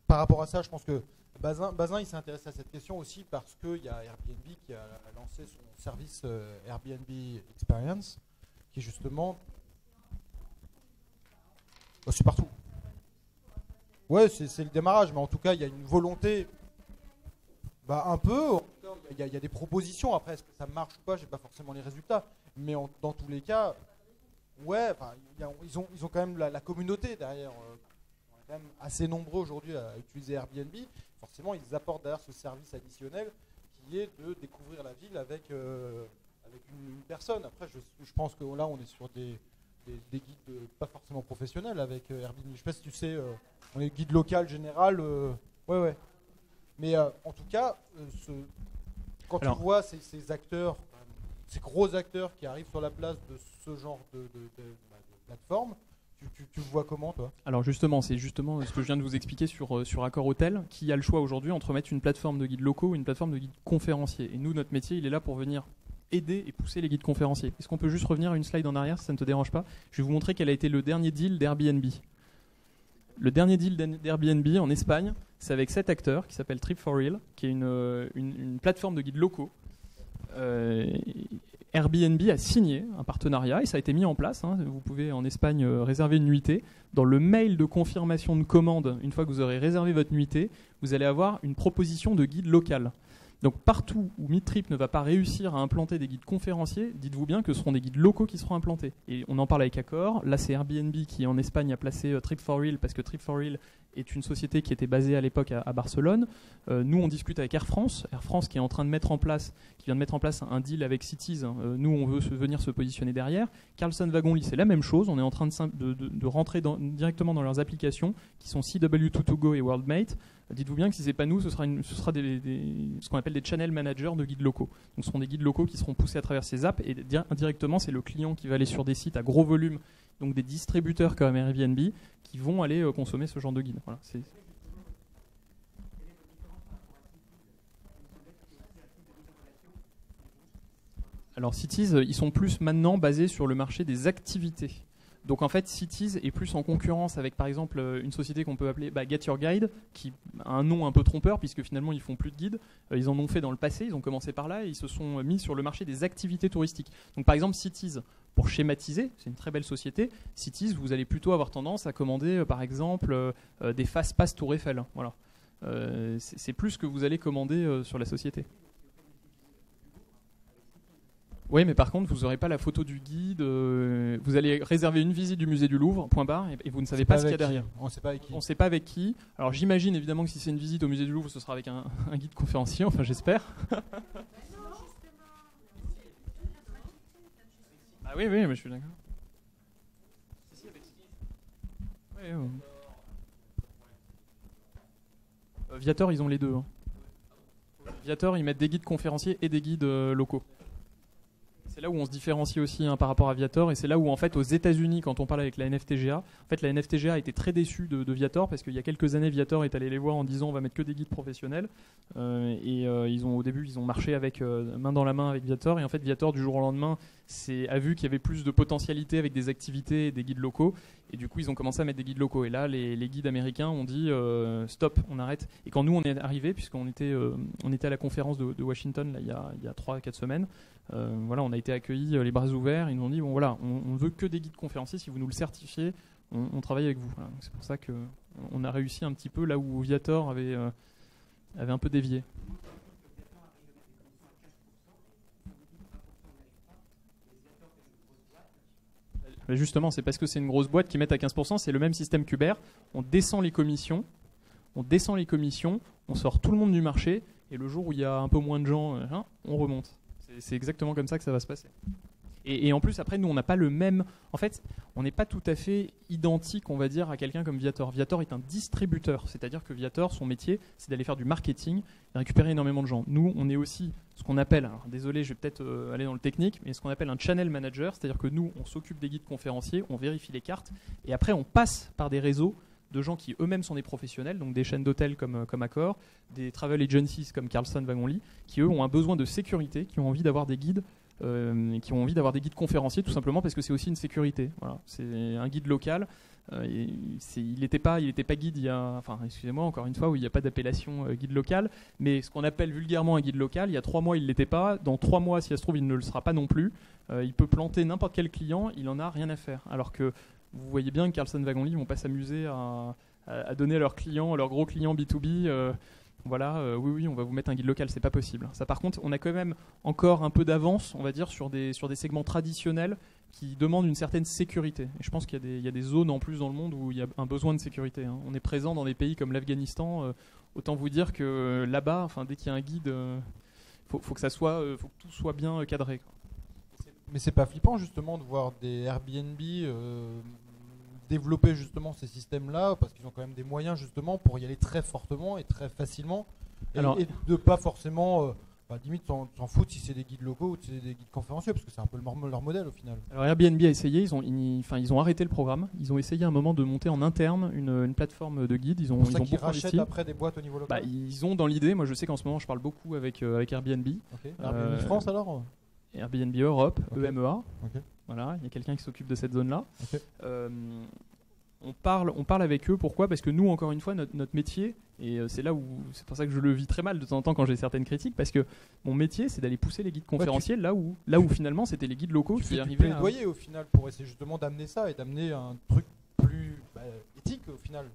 par rapport à ça, je pense que Bazin il s'est intéressé à cette question aussi parce qu'il y a Airbnb qui a lancé son service Airbnb Experience, qui est justement... Oh, c'est partout. Ouais, c'est le démarrage, mais en tout cas, il y a une volonté... un peu. En tout cas, il y a des propositions. Après, est-ce que ça marche ou pas? Je n'ai pas forcément les résultats. Mais dans tous les cas, ouais, ils ont quand même la communauté derrière... quand même assez nombreux aujourd'hui à utiliser Airbnb. Forcément, ils apportent derrière ce service additionnel qui est de découvrir la ville avec une personne. Après, je pense que là, on est sur des guides pas forcément professionnels avec Airbnb. Je ne sais pas si tu sais, on est guide local, général. Ouais. Mais en tout cas, quand tu vois ces acteurs, ces gros acteurs qui arrivent sur la place de ce genre de plateforme, tu le vois comment, toi? Alors justement, c'est justement ce que je viens de vous expliquer sur Accor Hôtel, qui a le choix aujourd'hui entre mettre une plateforme de guides locaux ou une plateforme de guides conférenciers. Et nous, notre métier, il est là pour venir aider et pousser les guides conférenciers. Est-ce qu'on peut juste revenir une slide en arrière, si ça ne te dérange pas? Je vais vous montrer quel a été le dernier deal d'Airbnb. Le dernier deal d'Airbnb en Espagne, c'est avec cet acteur qui s'appelle Trip4Real, qui est une plateforme de guides locaux. Airbnb a signé un partenariat et ça a été mis en place. Hein. Vous pouvez en Espagne réserver une nuitée. Dans le mail de confirmation de commande, une fois que vous aurez réservé votre nuitée, vous allez avoir une proposition de guide local. Donc partout où Meetrip ne va pas réussir à implanter des guides conférenciers, dites-vous bien que ce seront des guides locaux qui seront implantés. Et on en parle avec Accor. Là, c'est Airbnb qui, en Espagne, a placé Trip4Real parce que Trip4Real est une société qui était basée à l'époque à Barcelone. Nous, on discute avec Air France qui est en train de mettre en place, qui vient de mettre en place un deal avec Cities. Nous, on veut venir se positionner derrière. Carlson Wagonlit, c'est la même chose. On est en train de rentrer directement dans leurs applications qui sont CW2To-Go et WorldMate. Dites-vous bien que si ce n'est pas nous, ce sera ce qu'on appelle des channel managers de guides locaux. Donc ce seront des guides locaux qui seront poussés à travers ces apps et indirectement, c'est le client qui va aller sur des sites à gros volume, donc des distributeurs comme Airbnb, qui vont aller consommer ce genre de guide. Voilà, Alors Cities, ils sont plus maintenant basés sur le marché des activités. Donc en fait, Cities est plus en concurrence avec par exemple une société qu'on peut appeler Get Your Guide, qui a un nom un peu trompeur puisque finalement ils font plus de guides. Ils en ont fait dans le passé, ils ont commencé par là et ils se sont mis sur le marché des activités touristiques. Donc par exemple Cities, pour schématiser, c'est une très belle société. Cities, vous allez plutôt avoir tendance à commander par exemple des fast pass Tour Eiffel. Voilà. C'est plus ce que vous allez commander sur la société. Oui, mais par contre, vous n'aurez pas la photo du guide. Vous allez réserver une visite du musée du Louvre, point barre, et vous ne savez pas ce qu'il y a derrière. On ne sait pas avec qui. On ne sait pas avec qui. Alors j'imagine évidemment que si c'est une visite au musée du Louvre, ce sera avec un guide conférencier, enfin j'espère. Ah oui, mais je suis d'accord. Oui, Viator, ils ont les deux. Hein. Viator, ils mettent des guides conférenciers et des guides locaux. C'est là où on se différencie aussi par rapport à Viator, et c'est là où en fait aux États-Unis, quand on parle avec la NFTGA, en fait la NFTGA était très déçue de Viator parce qu'il y a quelques années Viator est allé les voir en disant on va mettre que des guides professionnels, au début ils ont marché avec main dans la main avec Viator, et en fait Viator du jour au lendemain a vu qu'il y avait plus de potentialité avec des activités et des guides locaux, et du coup ils ont commencé à mettre des guides locaux, et là les guides américains ont dit stop, on arrête. Et quand nous on est arrivé, puisqu'on était à la conférence de Washington là, il y a 3-4 semaines, voilà, on a été accueillis les bras ouverts. Ils nous ont dit bon voilà, on veut que des guides conférenciers. Si vous nous le certifiez, on travaille avec vous. Voilà, c'est pour ça que on a réussi un petit peu là où Viator avait un peu dévié. Justement, c'est parce que c'est une grosse boîte qui met à 15%. C'est le même système qu'Uber. On descend les commissions, on sort tout le monde du marché, et le jour où il y a un peu moins de gens, on remonte. C'est exactement comme ça que ça va se passer. Et en plus, après, nous, on n'a pas le même... En fait, on n'est pas tout à fait identique, on va dire, à quelqu'un comme Viator. Viator est un distributeur, c'est-à-dire que Viator, son métier, c'est d'aller faire du marketing et récupérer énormément de gens. Nous, on est aussi ce qu'on appelle, alors désolé, je vais peut-être aller dans le technique, mais ce qu'on appelle un channel manager, c'est-à-dire que nous, on s'occupe des guides conférenciers, on vérifie les cartes, et après, on passe par des réseaux de gens qui eux-mêmes sont des professionnels, donc des chaînes d'hôtels comme Accor, des travel agencies comme Carlson Wagonlit, qui eux ont un besoin de sécurité, qui ont envie d'avoir des guides, conférenciers, tout simplement parce que c'est aussi une sécurité. Voilà. C'est un guide local. Il n'était pas guide il y a, enfin excusez-moi encore une fois, où il n'y a pas d'appellation guide local, mais ce qu'on appelle vulgairement un guide local, il y a 3 mois il ne l'était pas, dans 3 mois si ça se trouve il ne le sera pas non plus. Il peut planter n'importe quel client, il n'en a rien à faire. Alors que vous voyez bien que Carlson Wagonlit ne vont pas s'amuser à donner à leurs clients, à leurs gros clients B2B, oui, on va vous mettre un guide local, c'est pas possible. Ça, par contre, on a quand même encore un peu d'avance, on va dire, sur des segments traditionnels qui demandent une certaine sécurité. Et je pense qu'il y a des zones en plus dans le monde où il y a un besoin de sécurité. Hein. On est présent dans des pays comme l'Afghanistan. Autant vous dire que là-bas, dès qu'il y a un guide, faut que tout soit bien cadré, quoi. Mais c'est pas flippant justement de voir des Airbnb développer justement ces systèmes-là, parce qu'ils ont quand même des moyens justement pour y aller très fortement et très facilement, et de pas forcément limite s'en foutre si c'est des guides locaux ou si c'est des guides conférenciers, parce que c'est un peu leur modèle au final. Alors Airbnb a essayé, ils ont arrêté le programme, ils ont essayé à un moment de monter en interne une plateforme de guides, ils ont beaucoup rachètent après des boîtes au niveau local. Ils ont dans l'idée, moi je sais qu'en ce moment je parle beaucoup avec Airbnb. Okay. Airbnb France alors Airbnb Europe, okay. EMEA. Okay. Voilà, il y a quelqu'un qui s'occupe de cette zone-là. Okay. On parle avec eux. Pourquoi ? Parce que nous, encore une fois, notre métier, et c'est pour ça que je le vis très mal de temps en temps quand j'ai certaines critiques, parce que mon métier, c'est d'aller pousser les guides conférenciers là où finalement c'était les guides locaux qui arrivaient. Tu plaidoyer au final pour essayer justement d'amener ça et d'amener un truc plus éthique au final.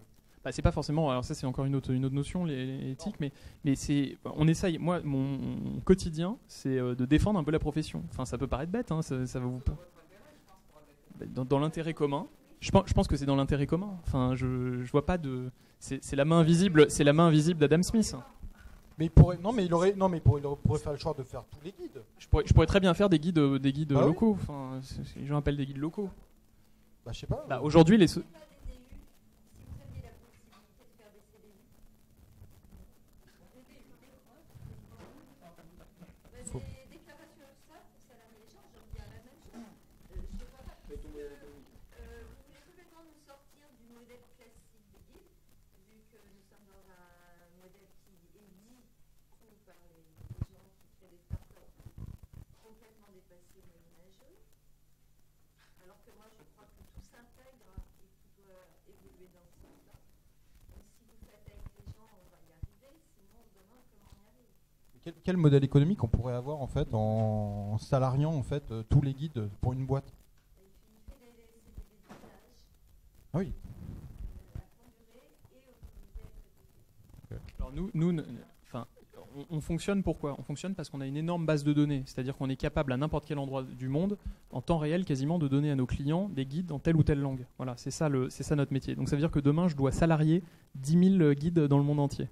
C'est pas forcément, alors ça c'est encore une autre notion, les éthiques, mais on essaye. Moi, mon quotidien, c'est de défendre un peu la profession. Enfin, ça peut paraître bête, hein, ça va vous dans l'intérêt commun. Je pense que c'est dans l'intérêt commun. Enfin, je vois pas de. C'est la main invisible d'Adam Smith. Mais il pourrait faire le choix de faire tous les guides. Je pourrais très bien faire des guides locaux. Oui. Enfin, les gens appellent des guides locaux. Je sais pas. Aujourd'hui, les Quel modèle économique on pourrait avoir en fait en salariant en fait tous les guides pour une boîte? Ah oui. Alors on fonctionne pourquoi ? On fonctionne parce qu'on a une énorme base de données, c'est-à-dire qu'on est capable à n'importe quel endroit du monde, en temps réel quasiment, de donner à nos clients des guides dans telle ou telle langue. Voilà, c'est ça notre métier. Donc ça veut dire que demain, je dois salarier 10 000 guides dans le monde entier.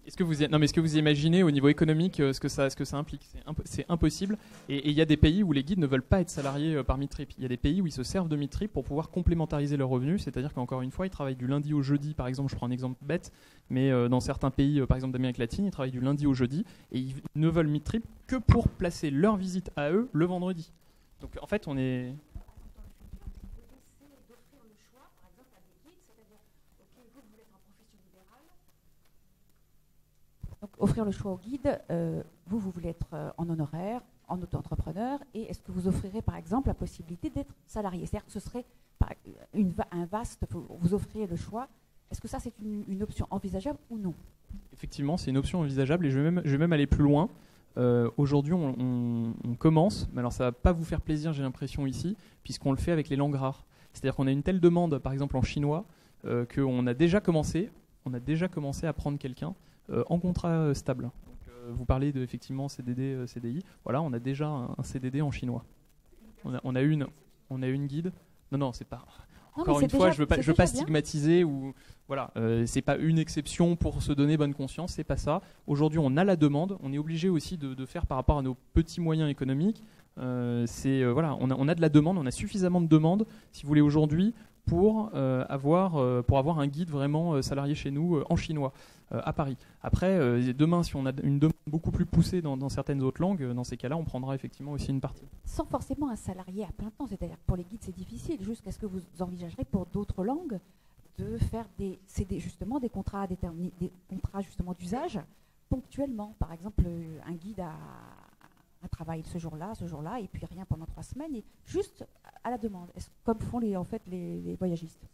Est-ce que vous imaginez au niveau économique ce que ça implique? C'est impossible. Et il y a des pays où les guides ne veulent pas être salariés par Meetrip. Il y a des pays où ils se servent de Meetrip pour pouvoir complémentariser leurs revenus. C'est-à-dire qu'encore une fois, ils travaillent du lundi au jeudi, par exemple. Je prends un exemple bête, mais dans certains pays, par exemple d'Amérique latine, ils travaillent du lundi au jeudi et ils ne veulent Meetrip que pour placer leur visite à eux le vendredi. Donc en fait, on est... Donc, offrir le choix au guide, vous voulez être en honoraire, en auto-entrepreneur, et est-ce que vous offrirez par exemple la possibilité d'être salarié? C'est-à-dire que ce serait un vaste, vous offrirez le choix. Est-ce que ça c'est une option envisageable ou non? Effectivement, c'est une option envisageable et je vais même aller plus loin. Aujourd'hui, on commence, mais alors ça ne va pas vous faire plaisir, j'ai l'impression ici, puisqu'on le fait avec les langues rares. C'est-à-dire qu'on a une telle demande, par exemple en chinois, qu'on a déjà commencé à prendre quelqu'un en contrat stable. Donc, vous parlez de effectivement CDD, CDI. Voilà, on a déjà un CDD en chinois. On a une guide. Non, c'est pas. Encore une fois, je veux pas stigmatiser ou voilà, c'est pas une exception pour se donner bonne conscience, c'est pas ça. Aujourd'hui, on a la demande, on est obligé aussi de faire par rapport à nos petits moyens économiques. Voilà, on a de la demande, on a suffisamment de demandes, si vous voulez aujourd'hui, pour avoir un guide vraiment salarié chez nous en chinois à Paris. Après, demain, si on a une demande beaucoup plus poussée dans certaines autres langues, dans ces cas-là, on prendra effectivement aussi une partie. Sans forcément un salarié à plein temps, c'est-à-dire que pour les guides c'est difficile. Jusqu'à ce que vous envisagerez pour d'autres langues de faire des contrats déterminés, des contrats justement d'usage ponctuellement. Par exemple, un guide a travaillé ce jour-là, et puis rien pendant 3 semaines, et juste à la demande, comme font les voyagistes.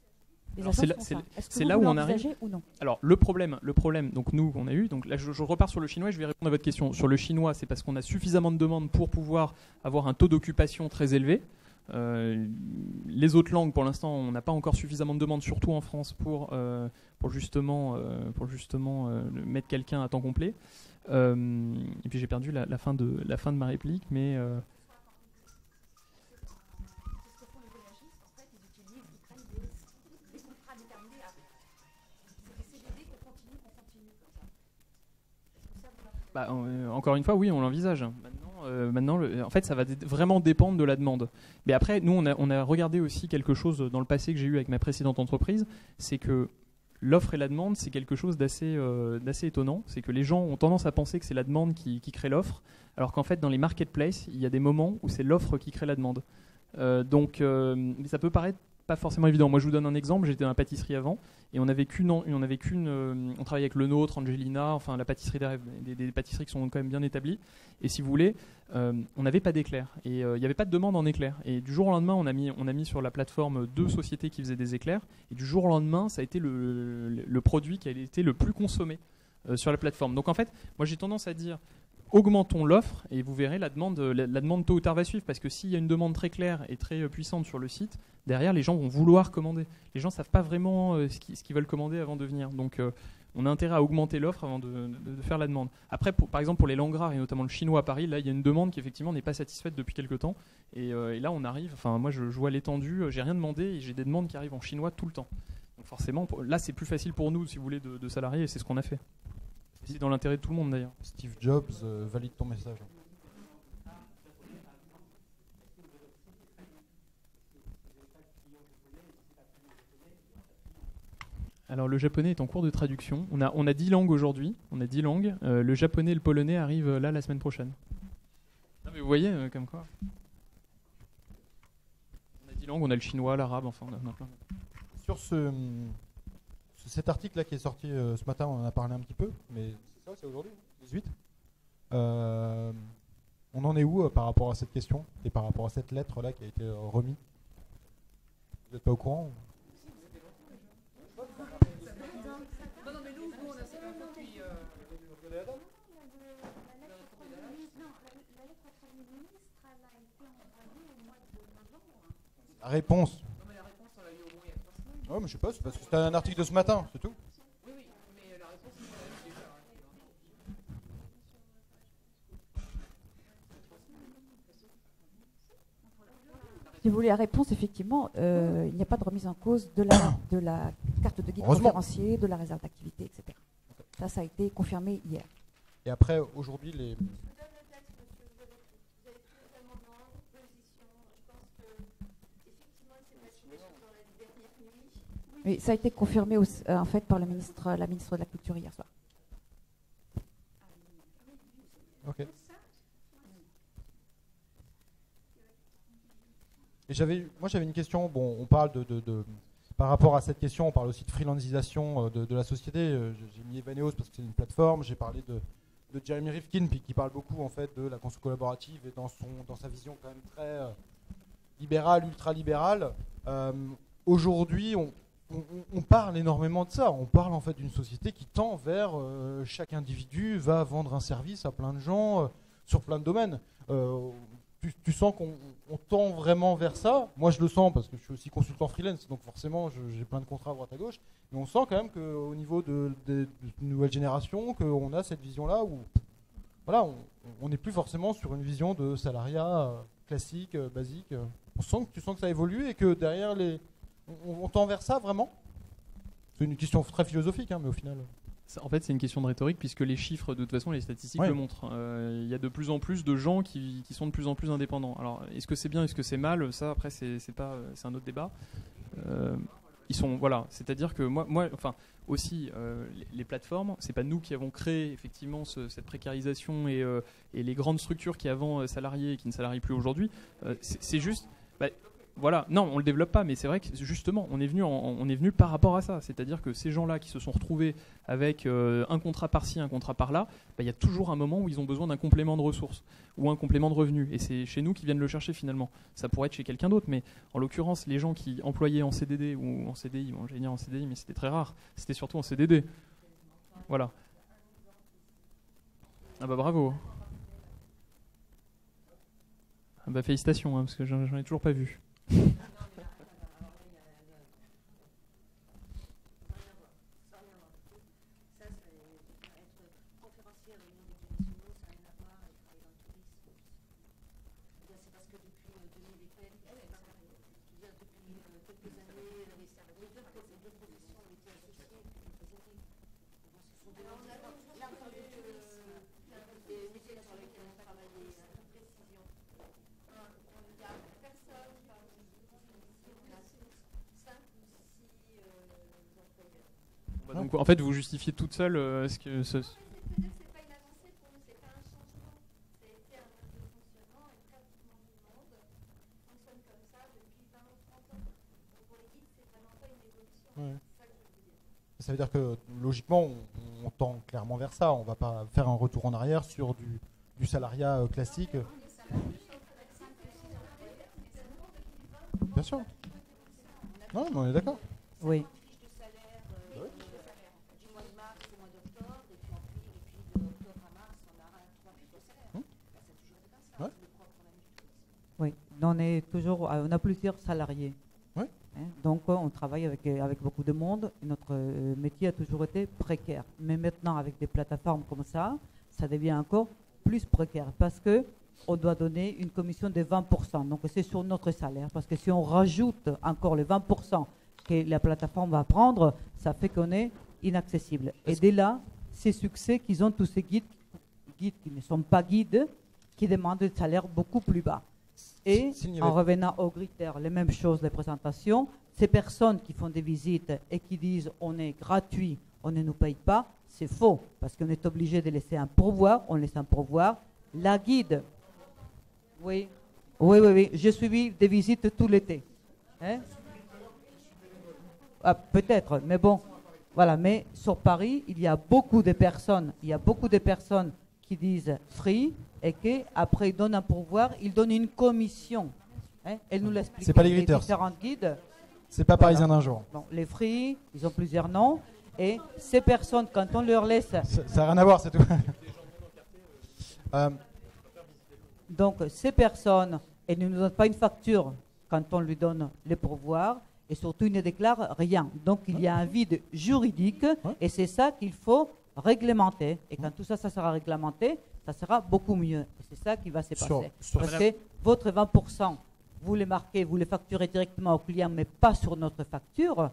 C'est là où on arrive. Ou non? Alors le problème, donc nous on a eu, donc là je repars sur le chinois et je vais répondre à votre question. Sur le chinois, c'est parce qu'on a suffisamment de demandes pour pouvoir avoir un taux d'occupation très élevé. Les autres langues, pour l'instant, on n'a pas encore suffisamment de demandes, surtout en France, pour justement mettre quelqu'un à temps complet. Et puis j'ai perdu la fin de ma réplique, mais encore une fois, oui, on l'envisage. Maintenant, en fait, ça va vraiment dépendre de la demande. Mais après, nous, on a regardé aussi quelque chose dans le passé que j'ai eu avec ma précédente entreprise, c'est que l'offre et la demande, c'est quelque chose d'assez étonnant. C'est que les gens ont tendance à penser que c'est la demande qui crée l'offre, alors qu'en fait, dans les marketplaces, il y a des moments où c'est l'offre qui crée la demande. Donc, ça peut paraître pas forcément évident. Moi, je vous donne un exemple. J'étais dans la pâtisserie avant et on travaillait avec Le Nôtre, Angelina, enfin la pâtisserie des rêves, des pâtisseries qui sont quand même bien établies. Et si vous voulez, on n'avait pas d'éclairs et il n'y avait pas de demande en éclairs. Et du jour au lendemain, on a mis sur la plateforme 2 sociétés qui faisaient des éclairs. Et du jour au lendemain, ça a été le produit qui a été le plus consommé sur la plateforme. Donc en fait, moi j'ai tendance à dire, augmentons l'offre et vous verrez la demande tôt ou tard va suivre, parce que s'il y a une demande très claire et très puissante sur le site, derrière les gens vont vouloir commander. Les gens ne savent pas vraiment ce qu'ils veulent commander avant de venir. Donc on a intérêt à augmenter l'offre avant de faire la demande. Après, par exemple pour les langues rares et notamment le chinois à Paris, là il y a une demande qui effectivement n'est pas satisfaite depuis quelques temps. Et là on arrive, enfin moi je vois l'étendue, j'ai rien demandé et j'ai des demandes qui arrivent en chinois tout le temps. Donc forcément, là c'est plus facile pour nous, si vous voulez, de salariés, et c'est ce qu'on a fait. C'est dans l'intérêt de tout le monde d'ailleurs. Steve Jobs valide ton message. Alors le japonais est en cours de traduction. On a 10 langues aujourd'hui. On a 10 langues. Le japonais et le polonais arrivent là la semaine prochaine. Non, mais vous voyez comme quoi. On a 10 langues. On a le chinois, l'arabe, enfin on a plein. Sur cet article-là qui est sorti ce matin, on en a parlé un petit peu, mais c'est ça, c'est aujourd'hui, 18. On en est où par rapport à cette question et par rapport à cette lettre-là qui a été remise? Vous n'êtes pas au courant? Non, mais nous, on a cette info depuis... La lettre au Premier ministre, elle a été envoyée au mois de novembre. La réponse. Non, mais la réponse, on l'a eu au moins il y a 3 semaines. Ouais, mais je sais pas, c'est parce que c'était un article de ce matin, c'est tout. Oui, mais la réponse, on l'a eu déjà. Si vous voulez la réponse, effectivement, il n'y a pas de remise en cause de la carte de guide conférencier, de la réserve d'activité, etc. Ça a été confirmé hier. Et après, aujourd'hui, les... Oui, ça a été confirmé en fait par la ministre de la Culture hier soir. Ok. Et j'avais une question. Bon, on parle par rapport à cette question, on parle aussi de freelancisation de la société. J'ai mis Evaneos parce que c'est une plateforme. J'ai parlé de Jeremy Rifkin, qui parle beaucoup en fait de la construction collaborative et dans sa vision quand même très libérale, ultra-libérale. Aujourd'hui, on parle énormément de ça. On parle en fait d'une société qui tend vers chaque individu va vendre un service à plein de gens sur plein de domaines. Tu sens qu'on tend vraiment vers ça. Moi, je le sens parce que je suis aussi consultant freelance, donc forcément, j'ai plein de contrats à droite à gauche. Mais on sent quand même qu'au niveau de nouvelle génération, qu'on a cette vision-là où, voilà, on n'est plus forcément sur une vision de salariat classique, basique. Tu sens que ça évolue et que derrière on tend vers ça vraiment. C'est une question très philosophique, mais au final. En fait, c'est une question de rhétorique puisque les chiffres, de toute façon, les statistiques le montrent. Il y a de plus en plus de gens qui sont de plus en plus indépendants. Alors, est-ce que c'est bien, est-ce que c'est mal? Ça, après, c'est un autre débat. Ils sont, voilà, c'est-à-dire que aussi, les plateformes, c'est pas nous qui avons créé effectivement cette précarisation et les grandes structures qui avant salariaient et qui ne salarient plus aujourd'hui. C'est juste. Voilà, non, on le développe pas, mais c'est vrai que justement, on est venu par rapport à ça. C'est-à-dire que ces gens-là qui se sont retrouvés avec un contrat par-ci, un contrat par-là, il y a toujours un moment où ils ont besoin d'un complément de ressources ou un complément de revenus. Et c'est chez nous qu'ils viennent le chercher finalement. Ça pourrait être chez quelqu'un d'autre, mais en l'occurrence, les gens qui employaient en CDD ou en CDI, bon, j'allais dire en CDI, mais c'était très rare. C'était surtout en CDD. Voilà. Ah bah bravo. Ah bah félicitations, parce que j'en ai toujours pas vu. Donc en fait, vous justifiez toute seule ce que ce... Ouais. Ça veut dire que logiquement, on tend clairement vers ça. On ne va pas faire un retour en arrière sur du salariat classique. Bien sûr. Non, mais on est d'accord. Oui. Oui, on a plusieurs salariés. Oui. Donc on travaille avec beaucoup de monde. Et notre métier a toujours été précaire. Mais maintenant, avec des plateformes comme ça devient encore plus précaire parce que on doit donner une commission de 20%. Donc c'est sur notre salaire. Parce que si on rajoute encore les 20% que la plateforme va prendre, ça fait qu'on est inaccessible. Et dès là, ces succès qu'ils ont tous ces guides qui ne sont pas guides, qui demandent des salaires beaucoup plus bas. Et en revenant aux critères, les mêmes choses, les présentations, ces personnes qui font des visites et qui disent on est gratuit, on ne nous paye pas, c'est faux, parce qu'on est obligé de laisser un pourboire, on laisse un pourboire. La guide, oui, j'ai suivi des visites tout l'été. Peut-être, mais bon, voilà, mais sur Paris, il y a beaucoup de personnes qui disent free, et qu'après ils donnent un pourboire, ils donnent une commission. Elle nous l'explique. C'est pas les Gritters. Différents guides. C'est pas parisien d'un jour. Bon, les free, ils ont plusieurs noms. Et ces personnes, quand on leur laisse... Ça n'a rien à voir, c'est tout. Donc, ces personnes, elles ne nous donnent pas une facture quand on lui donne les pourvoirs. Et surtout, ils ne déclarent rien. Donc, il y a un vide juridique. Et c'est ça qu'il faut réglementer. Et quand tout ça, ça sera réglementé, ça sera beaucoup mieux. Et c'est ça qui va se passer. Parce que votre 20%, vous les marquez, vous les facturez directement au client, mais pas sur notre facture,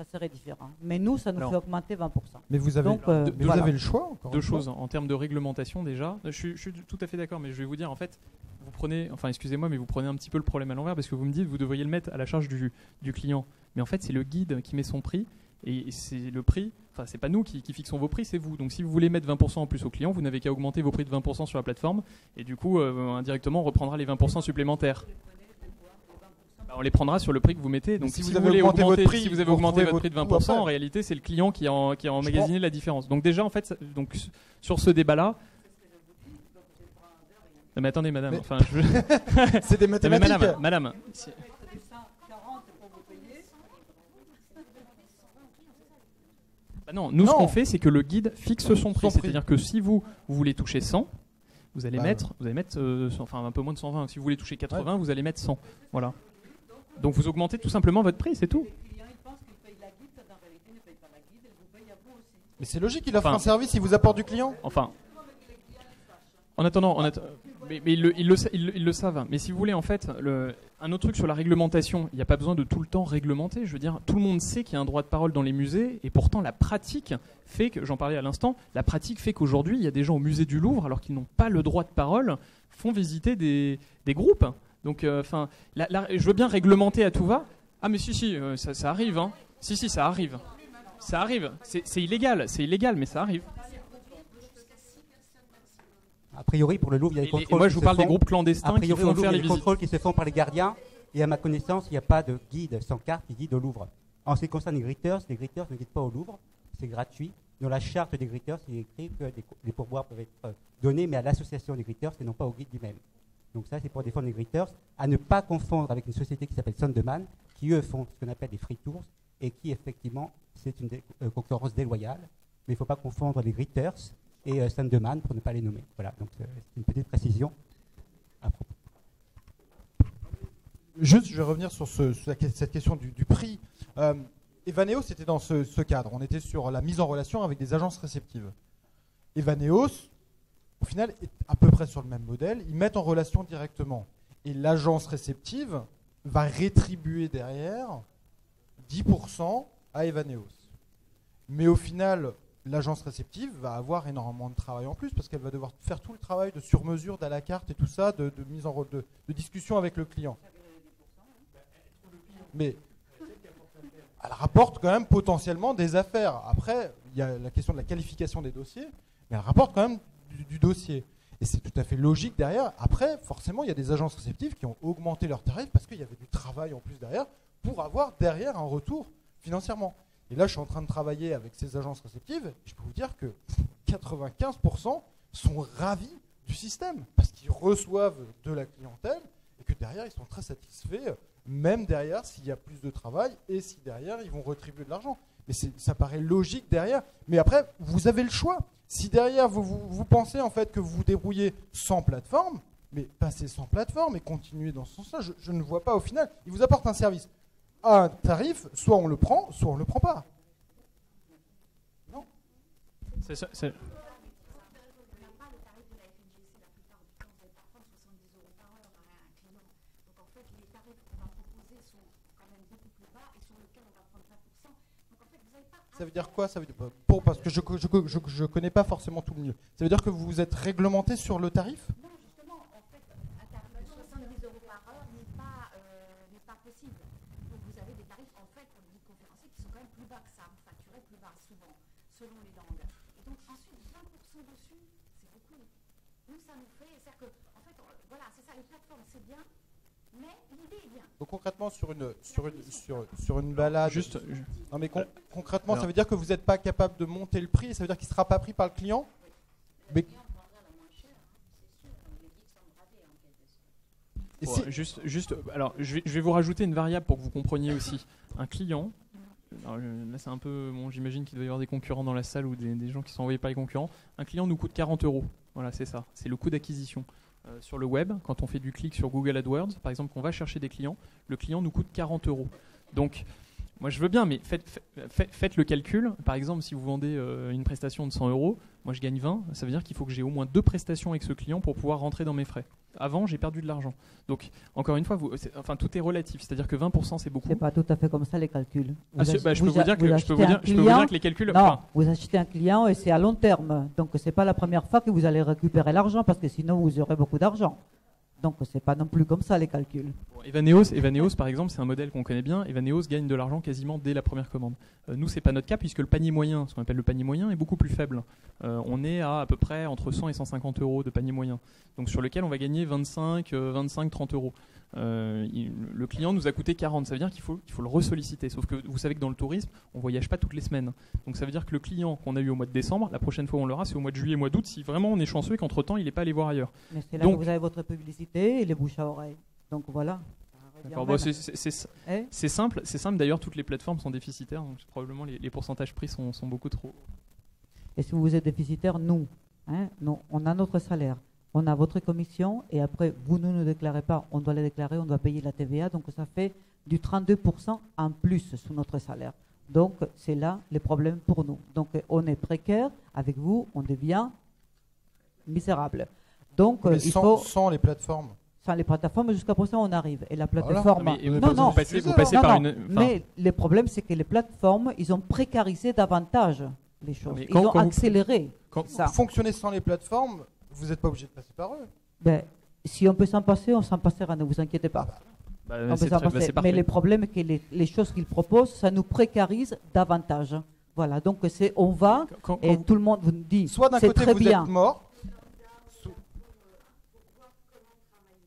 ça serait différent. Mais nous, ça nous Alors, fait augmenter 20%. Mais vous avez, Donc, mais vous voilà. avez le choix encore. Deux une fois. choses en termes de réglementation déjà. Je suis tout à fait d'accord, mais je vais vous dire en fait, vous prenez, enfin excusez-moi, mais vous prenez un petit peu le problème à l'envers parce que vous me dites vous devriez le mettre à la charge du client. Mais en fait, c'est le guide qui met son prix et c'est le prix. Enfin, c'est pas nous qui fixons vos prix, c'est vous. Donc, si vous voulez mettre 20% en plus au client, vous n'avez qu'à augmenter vos prix de 20% sur la plateforme et du coup, indirectement, on reprendra les 20% supplémentaires. Bah, on les prendra sur le prix que vous mettez. Donc, si si vous vous avez voulez augmenté augmenter, votre prix, si vous avez vous augmenté retrouvez votre prix de votre coût 20%, en après. réalité, c'est le client qui a emmagasiné la différence. Donc, déjà, en fait, donc sur ce débat-là. Mais attendez, madame. Mais- Enfin, C'est des Non, mais mathématiques. madame. Bah non, nous, ce Non. qu'on fait, c'est que le guide fixe son prix. Son prix. C'est-à-dire que si vous voulez toucher 100, vous allez Bah, mettre, enfin un peu moins de 120. Si vous voulez toucher 80, vous allez mettre 100. Voilà. Donc vous augmentez tout simplement votre prix, c'est tout. Mais c'est logique, il offre Enfin- un service, il vous apporte du client. Enfin, en attendant, mais ils le savent. Mais si vous voulez, en fait, un autre truc sur la réglementation, il n'y a pas besoin de tout le temps réglementer. Je veux dire, tout le monde sait qu'il y a un droit de parole dans les musées, et pourtant la pratique fait que, j'en parlais à l'instant, la pratique fait qu'aujourd'hui, il y a des gens au musée du Louvre, alors qu'ils n'ont pas le droit de parole, font visiter des groupes. Donc, enfin, je veux bien réglementer à tout va. Ah, mais si, ça arrive, hein. Si, ça arrive. Ça arrive. C'est illégal, mais ça arrive. A priori, pour le Louvre, il y a des Et contrôles. moi, qui je vous se parle des font. groupes clandestins A priori, qui font au Louvre, faire il y a les des visites. contrôles qui se font par les gardiens. Et à ma connaissance, il n'y a pas de guide sans carte qui guide au Louvre. En ce qui concerne les greeters ne guident pas au Louvre. C'est gratuit. Dans la charte des greeters, il est écrit que les pourboires peuvent être donnés, mais à l'association des greeters et non pas au guide lui-même. Donc ça, c'est pour défendre les greeters, à ne pas confondre avec une société qui s'appelle Sondeman, qui eux font ce qu'on appelle des free tours, et qui effectivement, c'est une concurrence déloyale. Mais il ne faut pas confondre les greeters et Sondeman pour ne pas les nommer. Voilà, donc c'est une petite précision à propos. Juste, je vais revenir sur cette question du prix. Evaneos était dans ce cadre. On était sur la mise en relation avec des agences réceptives. Evaneos, au final, est à peu près sur le même modèle. Ils mettent en relation directement. Et l'agence réceptive va rétribuer derrière 10% à Evaneos. Mais au final, l'agence réceptive va avoir énormément de travail en plus parce qu'elle va devoir faire tout le travail de sur-mesure, d'à la carte et tout ça, de mise en de discussion avec le client. Mais elle rapporte quand même potentiellement des affaires. Après, il y a la question de la qualification des dossiers, mais elle rapporte quand même du dossier. Et c'est tout à fait logique derrière. Après, forcément, il y a des agences réceptives qui ont augmenté leurs tarifs parce qu'il y avait du travail en plus derrière pour avoir derrière un retour financièrement. Et là, je suis en train de travailler avec ces agences réceptives et je peux vous dire que 95% sont ravis du système parce qu'ils reçoivent de la clientèle et que derrière, ils sont très satisfaits, même derrière s'il y a plus de travail et si derrière, ils vont retribuer de l'argent. Mais ça paraît logique derrière. Mais après, vous avez le choix. Si derrière, vous pensez en fait que vous vous débrouillez sans plateforme, mais passez sans plateforme et continuez dans ce sens-là. Je ne vois pas au final. Ils vous apportent un service à un tarif, soit on le prend, soit on ne le prend pas. Non. C'est ça. Ça veut dire quoi? Ça veut dire, parce que je connais pas forcément tout le milieu. Ça veut dire que vous êtes réglementé sur le tarif? Non, justement, en fait, un tarif de 70 € par heure n'est pas possible. Donc vous avez des tarifs, en fait, pour les guides conférenciers qui sont quand même plus bas que ça. Vous facturez plus bas, souvent, selon les langues. Et donc ensuite, 20% dessus, c'est beaucoup. Nous, ça nous fait... C'est-à-dire que, en fait, voilà, c'est ça, les plateformes, c'est bien, mais l'idée est bien. Donc concrètement, sur une balade... Non mais concrètement, ça veut dire que vous n'êtes pas capable de monter le prix, et ça veut dire qu'il ne sera pas pris par le client? Mais... Alors, je vais vous rajouter une variable pour que vous compreniez aussi. Un client, alors, là c'est un peu, bon, j'imagine qu'il doit y avoir des concurrents dans la salle ou des gens qui sont envoyés par les concurrents. Un client nous coûte 40 €. Voilà, c'est ça. C'est le coût d'acquisition. Sur le web, quand on fait du clic sur Google AdWords, par exemple, qu'on va chercher des clients, le client nous coûte 40 €. Donc, moi je veux bien, mais faites le calcul. Par exemple, si vous vendez une prestation de 100 €, moi je gagne 20, ça veut dire qu'il faut que j'ai au moins 2 prestations avec ce client pour pouvoir rentrer dans mes frais. Avant, j'ai perdu de l'argent. Donc, encore une fois, tout est relatif. C'est-à-dire que 20%, c'est beaucoup. C'est pas tout à fait comme ça les calculs. Je peux vous dire que les calculs. Non, vous achetez un client et c'est à long terme. Donc, c'est pas la première fois que vous allez récupérer l'argent parce que sinon, vous aurez beaucoup d'argent. Donc, c'est pas non plus comme ça les calculs. Bon, Evaneos, par exemple, c'est un modèle qu'on connaît bien. Evaneos gagne de l'argent quasiment dès la première commande. Nous, c'est pas notre cas puisque le panier moyen, ce qu'on appelle le panier moyen, est beaucoup plus faible. On est à peu près entre 100 et 150 euros de panier moyen. Donc, sur lequel on va gagner 25, 30 euros. Le client nous a coûté 40. Ça veut dire qu'il faut le ressolliciter. Sauf que vous savez que dans le tourisme, on voyage pas toutes les semaines. Donc, ça veut dire que le client qu'on a eu au mois de décembre, la prochaine fois où on l'aura, c'est au mois de juillet, mois d'août, si vraiment on est chanceux et qu'entre-temps, il n'est pas allé voir ailleurs. Mais c'est là que vous avez votre publicité et les bouches à oreille. Donc, voilà. C'est simple d'ailleurs, toutes les plateformes sont déficitaires, donc probablement les pourcentages pris sont beaucoup trop. Et si vous êtes déficitaire, nous, on a notre salaire, on a votre commission, et après, vous ne nous déclarez pas, on doit les déclarer, on doit payer la TVA, donc ça fait du 32% en plus sous notre salaire. Donc, c'est là les problèmes pour nous. Donc, on est précaire, avec vous, on devient misérable. Donc, sans les plateformes. Sans les plateformes, jusqu'à présent, on arrive. Et la plateforme... Vous passez par une... Mais le problème, c'est que les plateformes, ils ont précarisé davantage les choses. Ils ont accéléré. Quand vous fonctionnez sans les plateformes, vous n'êtes pas obligé de passer par eux. Ben, si on peut s'en passer, on s'en passera, ne vous inquiétez pas. Mais le problème, c'est que les choses qu'ils proposent, ça nous précarise davantage. Voilà, donc on va, et tout le monde vous dit, soit d'un côté vous êtes mort,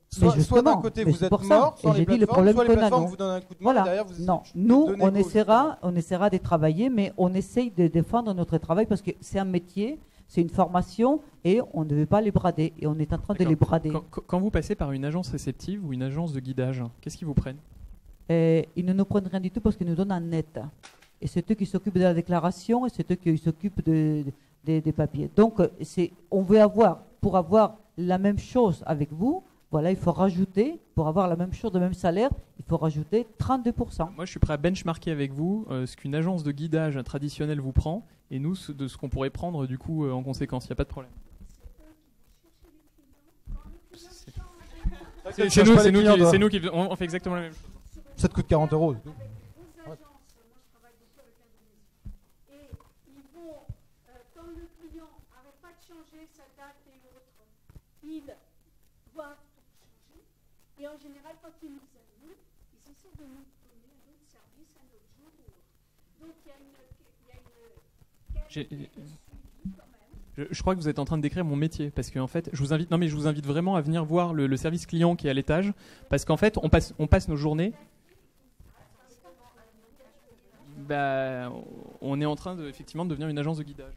soit d'un côté vous êtes mort, soit les plateformes vous donnent un coup de main, et derrière vous nous, on essaiera de travailler, mais on essaye de défendre notre travail parce que c'est un métier, c'est une formation et on ne veut pas les brader et on est en train de les brader. Quand vous passez par une agence réceptive ou une agence de guidage, qu'est-ce qu'ils vous prennent? Ils ne nous prennent rien du tout parce qu'ils nous donnent un net. Et c'est eux qui s'occupent de la déclaration et c'est eux qui s'occupent des papiers. Donc, on veut pour avoir la même chose avec vous, voilà, il faut rajouter, pour avoir la même chose, le même salaire, il faut rajouter 32%. Moi, je suis prêt à benchmarker avec vous ce qu'une agence de guidage traditionnelle vous prend et nous, de ce qu'on pourrait prendre du coup en conséquence. Il n'y a pas de problème. C'est nous qui on fait exactement la même chose. Ça te coûte 40 euros. Et en général, quand ils nous annulent, ils essaient de nous donner un autre service, un autre jour. Donc il y a une je crois que vous êtes en train de décrire mon métier parce que en fait, je vous invite vraiment à venir voir le service client qui est à l'étage parce qu'en fait, on passe nos journées. On est en train effectivement de devenir une agence de guidage.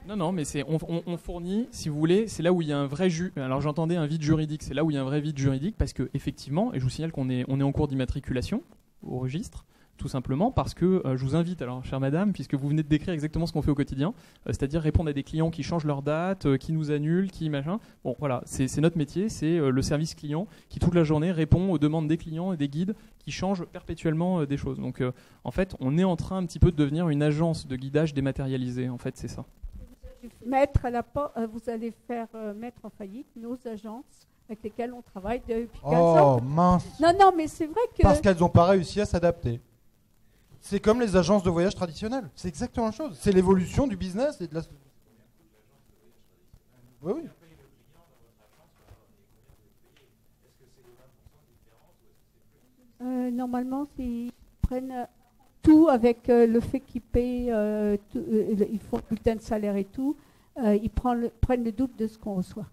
Non, mais on fournit, si vous voulez, c'est là où il y a un vrai alors j'entendais un vide juridique, c'est là où il y a un vrai vide juridique parce que effectivement, et je vous signale qu'on est en cours d'immatriculation au registre, tout simplement parce que je vous invite, alors chère madame, puisque vous venez de décrire exactement ce qu'on fait au quotidien, c'est-à-dire répondre à des clients qui changent leur date, qui nous annulent, qui machin. Bon, voilà, c'est notre métier, c'est le service client qui toute la journée répond aux demandes des clients et des guides qui changent perpétuellement des choses. Donc en fait, on est en train un petit peu de devenir une agence de guidage dématérialisée, en fait, c'est ça. Vous allez faire mettre en faillite nos agences avec lesquelles on travaille depuis 15 ans. Oh mince. Non, mais c'est vrai que... Parce qu'elles n'ont pas réussi à s'adapter. C'est comme les agences de voyage traditionnelles. C'est exactement la chose. C'est l'évolution du business et de la... Oui. Normalement, ils prennent... tout avec le fait qu'ils payent, ils font le bulletin de salaire et tout, ils prennent le double de ce qu'on reçoit.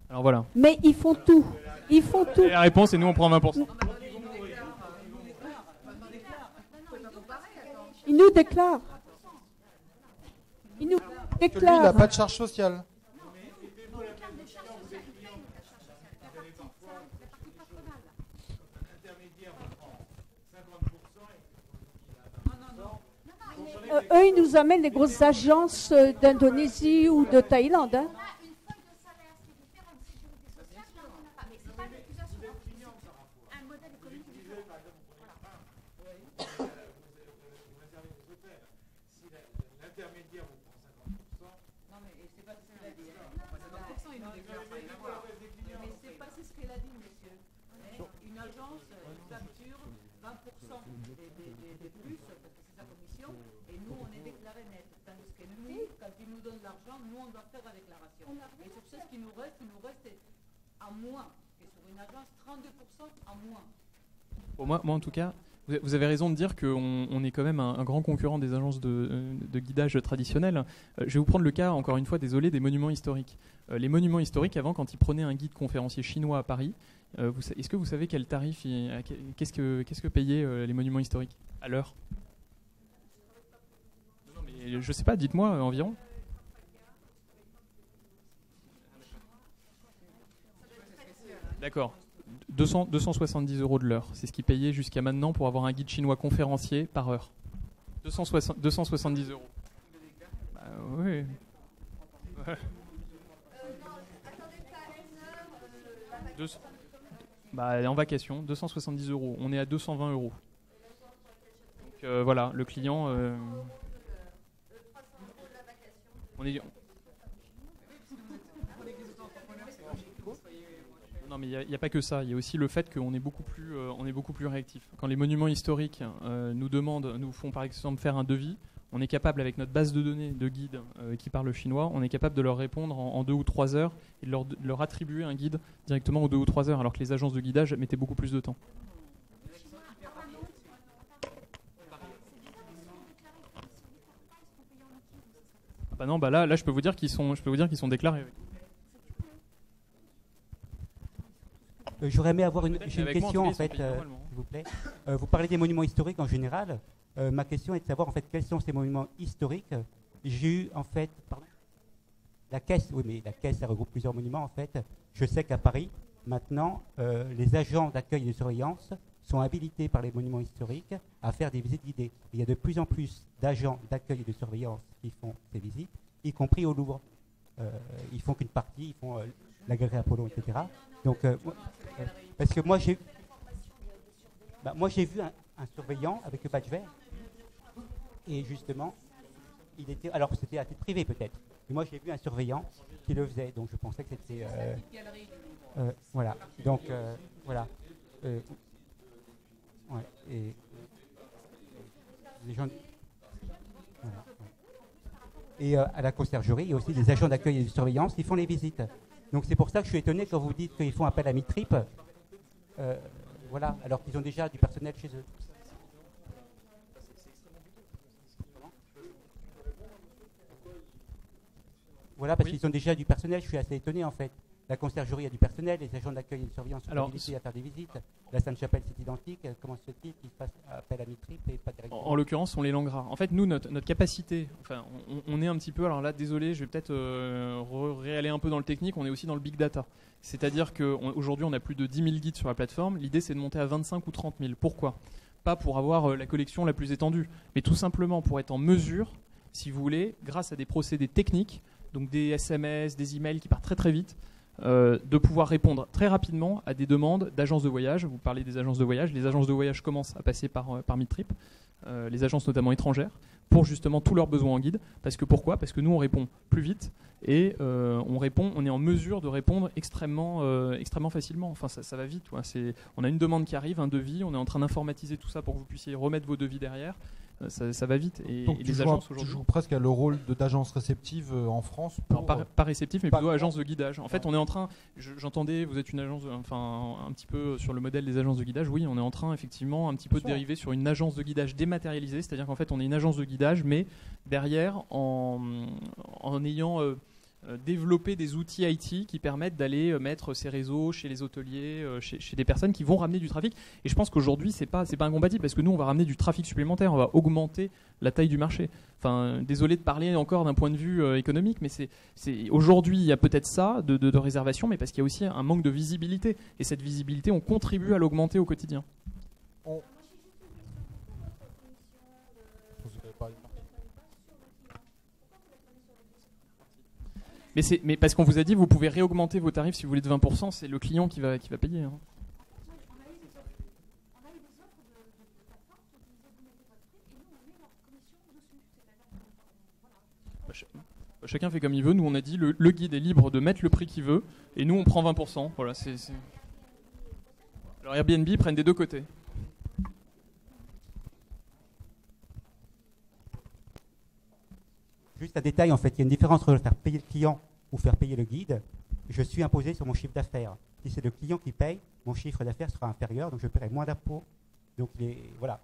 Alors voilà. Mais ils font tout. Ils font tout. Et la réponse, et nous on prend 20%. Ils nous déclarent. Ils nous déclarent. Que lui, il n'a pas de charge sociale. Eux, ils nous amènent les grosses agences d'Indonésie ou de Thaïlande. Hein. pas ce qu'il a dit. 20%, il ne déclare pas, rien à voir. Mais c'est pas ce qu'elle a dit, monsieur. Une agence facture 20% des plus, parce que c'est sa commission, et nous, on est déclaré net. Tandis que nous, quand ils nous donnent l'argent, nous, on doit faire la déclaration. Et sur ce qui nous reste, à moins. Et sur une agence, 32% à moins. Bon, moi, en tout cas, vous avez raison de dire qu'on est quand même un grand concurrent des agences de guidage traditionnelles. Je vais vous prendre le cas, encore une fois, désolé, des monuments historiques. Les monuments historiques, avant, quand ils prenaient un guide conférencier chinois à Paris, est-ce que vous savez quel tarif, qu'est-ce que payaient les monuments historiques à l'heure? Non, mais je sais pas, dites-moi environ. D'accord. 270 € de l'heure, c'est ce qu'ils payaient jusqu'à maintenant pour avoir un guide chinois conférencier par heure. 270 €. Bah, oui. Ouais. En vacation, 270 €. On est à 220 €. Donc voilà, le client. On est. Non, mais il n'y a pas que ça. Il y a aussi le fait qu'on est beaucoup plus réactif. Quand les monuments historiques nous font par exemple faire un devis, on est capable, avec notre base de données de guides qui parlent chinois, on est capable de leur répondre en 2 ou 3 heures et de leur attribuer un guide directement aux 2 ou 3 heures, alors que les agences de guidage mettaient beaucoup plus de temps. Bah non, là, je peux vous dire qu'ils sont déclarés. J'aurais aimé avoir une question, en fait, s'il vous plaît. Vous parlez des monuments historiques en général. Ma question est de savoir, en fait, quels sont ces monuments historiques. J'ai eu, en fait, la caisse. Oui, mais la caisse, ça regroupe plusieurs monuments, en fait. Je sais qu'à Paris, maintenant, les agents d'accueil et de surveillance sont habilités par les monuments historiques à faire des visites guidées. Il y a de plus en plus d'agents d'accueil et de surveillance qui font ces visites, y compris au Louvre. Ils font qu'une partie, ils font la galerie Apollon, etc. Donc, parce que moi j'ai vu un surveillant avec le badge vert, et justement, il était, alors c'était à titre privé peut-être, mais moi j'ai vu un surveillant qui le faisait, donc je pensais que c'était, voilà, donc voilà, ouais, et les gens, voilà, ouais. Et à la conciergerie, il y a aussi des agents d'accueil et de surveillance qui font les visites. Donc c'est pour ça que je suis étonné quand vous dites qu'ils font appel à Mitrip, voilà, alors qu'ils ont déjà du personnel chez eux. Voilà, parce qu'ils ont déjà du personnel, je suis assez étonné en fait. La conciergerie a du personnel, les agents d'accueil et de surveillance sont habilités à faire des visites. La Sainte-Chapelle, c'est identique. Comment se fait-il qu'ils fassent appel à Mitrip et pas directement? En l'occurrence, on les langues rares. En fait, nous, notre capacité, enfin, on est un petit peu, alors là, désolé, je vais peut-être réaller un peu dans le technique, on est aussi dans le big data. C'est-à-dire qu'aujourd'hui, on a plus de 10 000 guides sur la plateforme. L'idée, c'est de monter à 25 ou 30 000. Pourquoi? Pas pour avoir la collection la plus étendue, mais tout simplement pour être en mesure, si vous voulez, grâce à des procédés techniques, donc des SMS, des emails qui partent très très vite, de pouvoir répondre très rapidement à des demandes d'agences de voyage. Vous parlez des agences de voyage. Les agences de voyage commencent à passer par Mitrip, les agences notamment étrangères, pour justement tous leurs besoins en guide. Pourquoi? Parce que nous, on répond plus vite et on est en mesure de répondre extrêmement facilement. Enfin, ça va vite. On a une demande qui arrive, un devis, on est en train d'informatiser tout ça pour que vous puissiez remettre vos devis derrière. Ça va vite. Donc tu joues presque à le rôle d'agence réceptive en France pour... pas réceptif, mais plutôt agence de guidage. En fait, on est en train, j'entendais, vous êtes une agence, enfin un petit peu sur le modèle des agences de guidage. Oui, on est en train effectivement un petit peu de dériver sur une agence de guidage dématérialisée, c'est-à-dire qu'en fait on est une agence de guidage, mais derrière en ayant développer des outils IT qui permettent d'aller mettre ces réseaux chez les hôteliers, chez des personnes qui vont ramener du trafic. Et je pense qu'aujourd'hui, c'est pas incompatible parce que nous, on va ramener du trafic supplémentaire, on va augmenter la taille du marché. Enfin, désolé de parler encore d'un point de vue économique, mais aujourd'hui, il y a peut-être ça de réservation, mais parce qu'il y a aussi un manque de visibilité. Et cette visibilité, on contribue à l'augmenter au quotidien. Mais parce qu'on vous a dit, vous pouvez réaugmenter vos tarifs si vous voulez de 20%, c'est le client qui va payer. Hein. Chacun fait comme il veut. Nous, on a dit le guide est libre de mettre le prix qu'il veut, et nous, on prend 20%. Voilà, c'est... Alors Airbnb prennent des deux côtés. Juste un détail, en fait, il y a une différence entre faire payer le client ou faire payer le guide. Je suis imposé sur mon chiffre d'affaires. Si c'est le client qui paye, mon chiffre d'affaires sera inférieur, donc je paierai moins d'impôts. Donc voilà,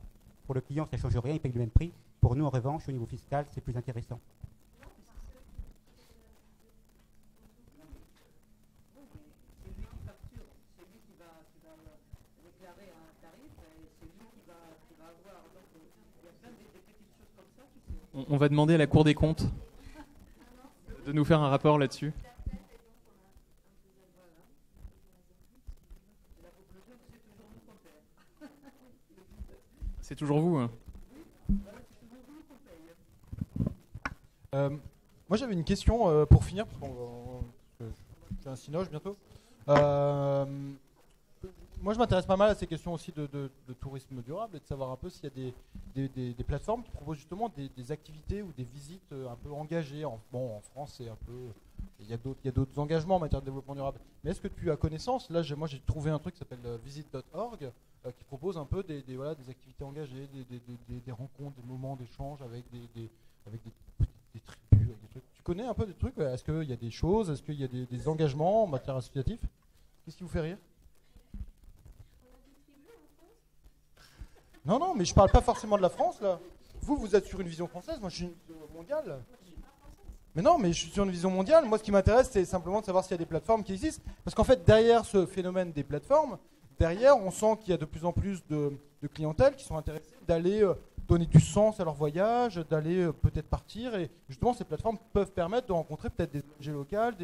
pour le client, ça ne change rien, il paye le même prix. Pour nous, en revanche, au niveau fiscal, c'est plus intéressant. On va demander à la Cour des comptes de nous faire un rapport là-dessus. C'est toujours vous. Hein. Moi j'avais une question pour finir, parce que j'ai un cinoche bientôt. Moi je m'intéresse pas mal à ces questions aussi de tourisme durable et de savoir un peu s'il y a des plateformes qui proposent justement des activités ou des visites un peu engagées. En France c'est un peu... Il y a d'autres engagements en matière de développement durable. Mais est-ce que tu as connaissance? Là moi j'ai trouvé un truc qui s'appelle visite.org qui propose un peu des activités engagées, des rencontres, des moments d'échange avec des tribus, avec des trucs. Tu connais un peu des trucs? Est-ce qu'il y a des choses? Est-ce qu'il y a des engagements en matière associative? Qu'est-ce qui vous fait rire? Non, mais je parle pas forcément de la France, là. Vous êtes sur une vision française, moi je suis mondiale. Mais non, mais je suis sur une vision mondiale. Moi, ce qui m'intéresse, c'est simplement de savoir s'il y a des plateformes qui existent. Parce qu'en fait, derrière ce phénomène des plateformes, derrière, on sent qu'il y a de plus en plus de clientèle qui sont intéressées d'aller donner du sens à leur voyage, d'aller peut-être partir. Et justement, ces plateformes peuvent permettre de rencontrer peut-être des ONG locales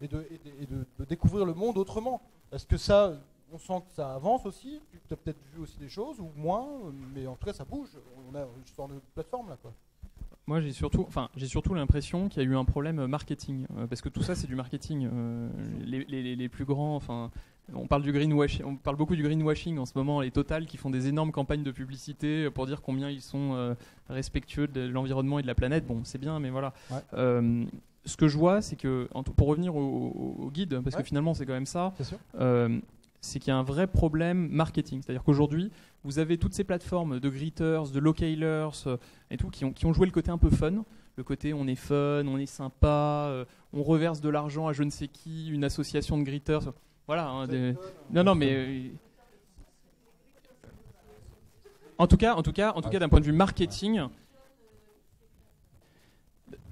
et de découvrir le monde autrement. Est-ce que ça... On sent que ça avance aussi, tu as peut-être vu aussi des choses, ou moins, mais en tout cas ça bouge, on a une sorte de plateforme là quoi. Moi j'ai surtout l'impression qu'il y a eu un problème marketing, parce que tout ça c'est du marketing. Les plus grands, on parle du greenwashing, on parle beaucoup du greenwashing en ce moment, les Total qui font des énormes campagnes de publicité pour dire combien ils sont respectueux de l'environnement et de la planète, bon c'est bien mais voilà. Ouais. Ce que je vois c'est que, pour revenir au guide, parce que finalement c'est quand même ça, c'est qu'il y a un vrai problème marketing. C'est-à-dire qu'aujourd'hui, vous avez toutes ces plateformes de greeters, de localers et tout qui ont joué le côté un peu fun. Le côté on est fun, on est sympa, on reverse de l'argent à je ne sais qui, une association de greeters. Voilà. Hein, non, mais... En tout cas, d'un point de vue marketing...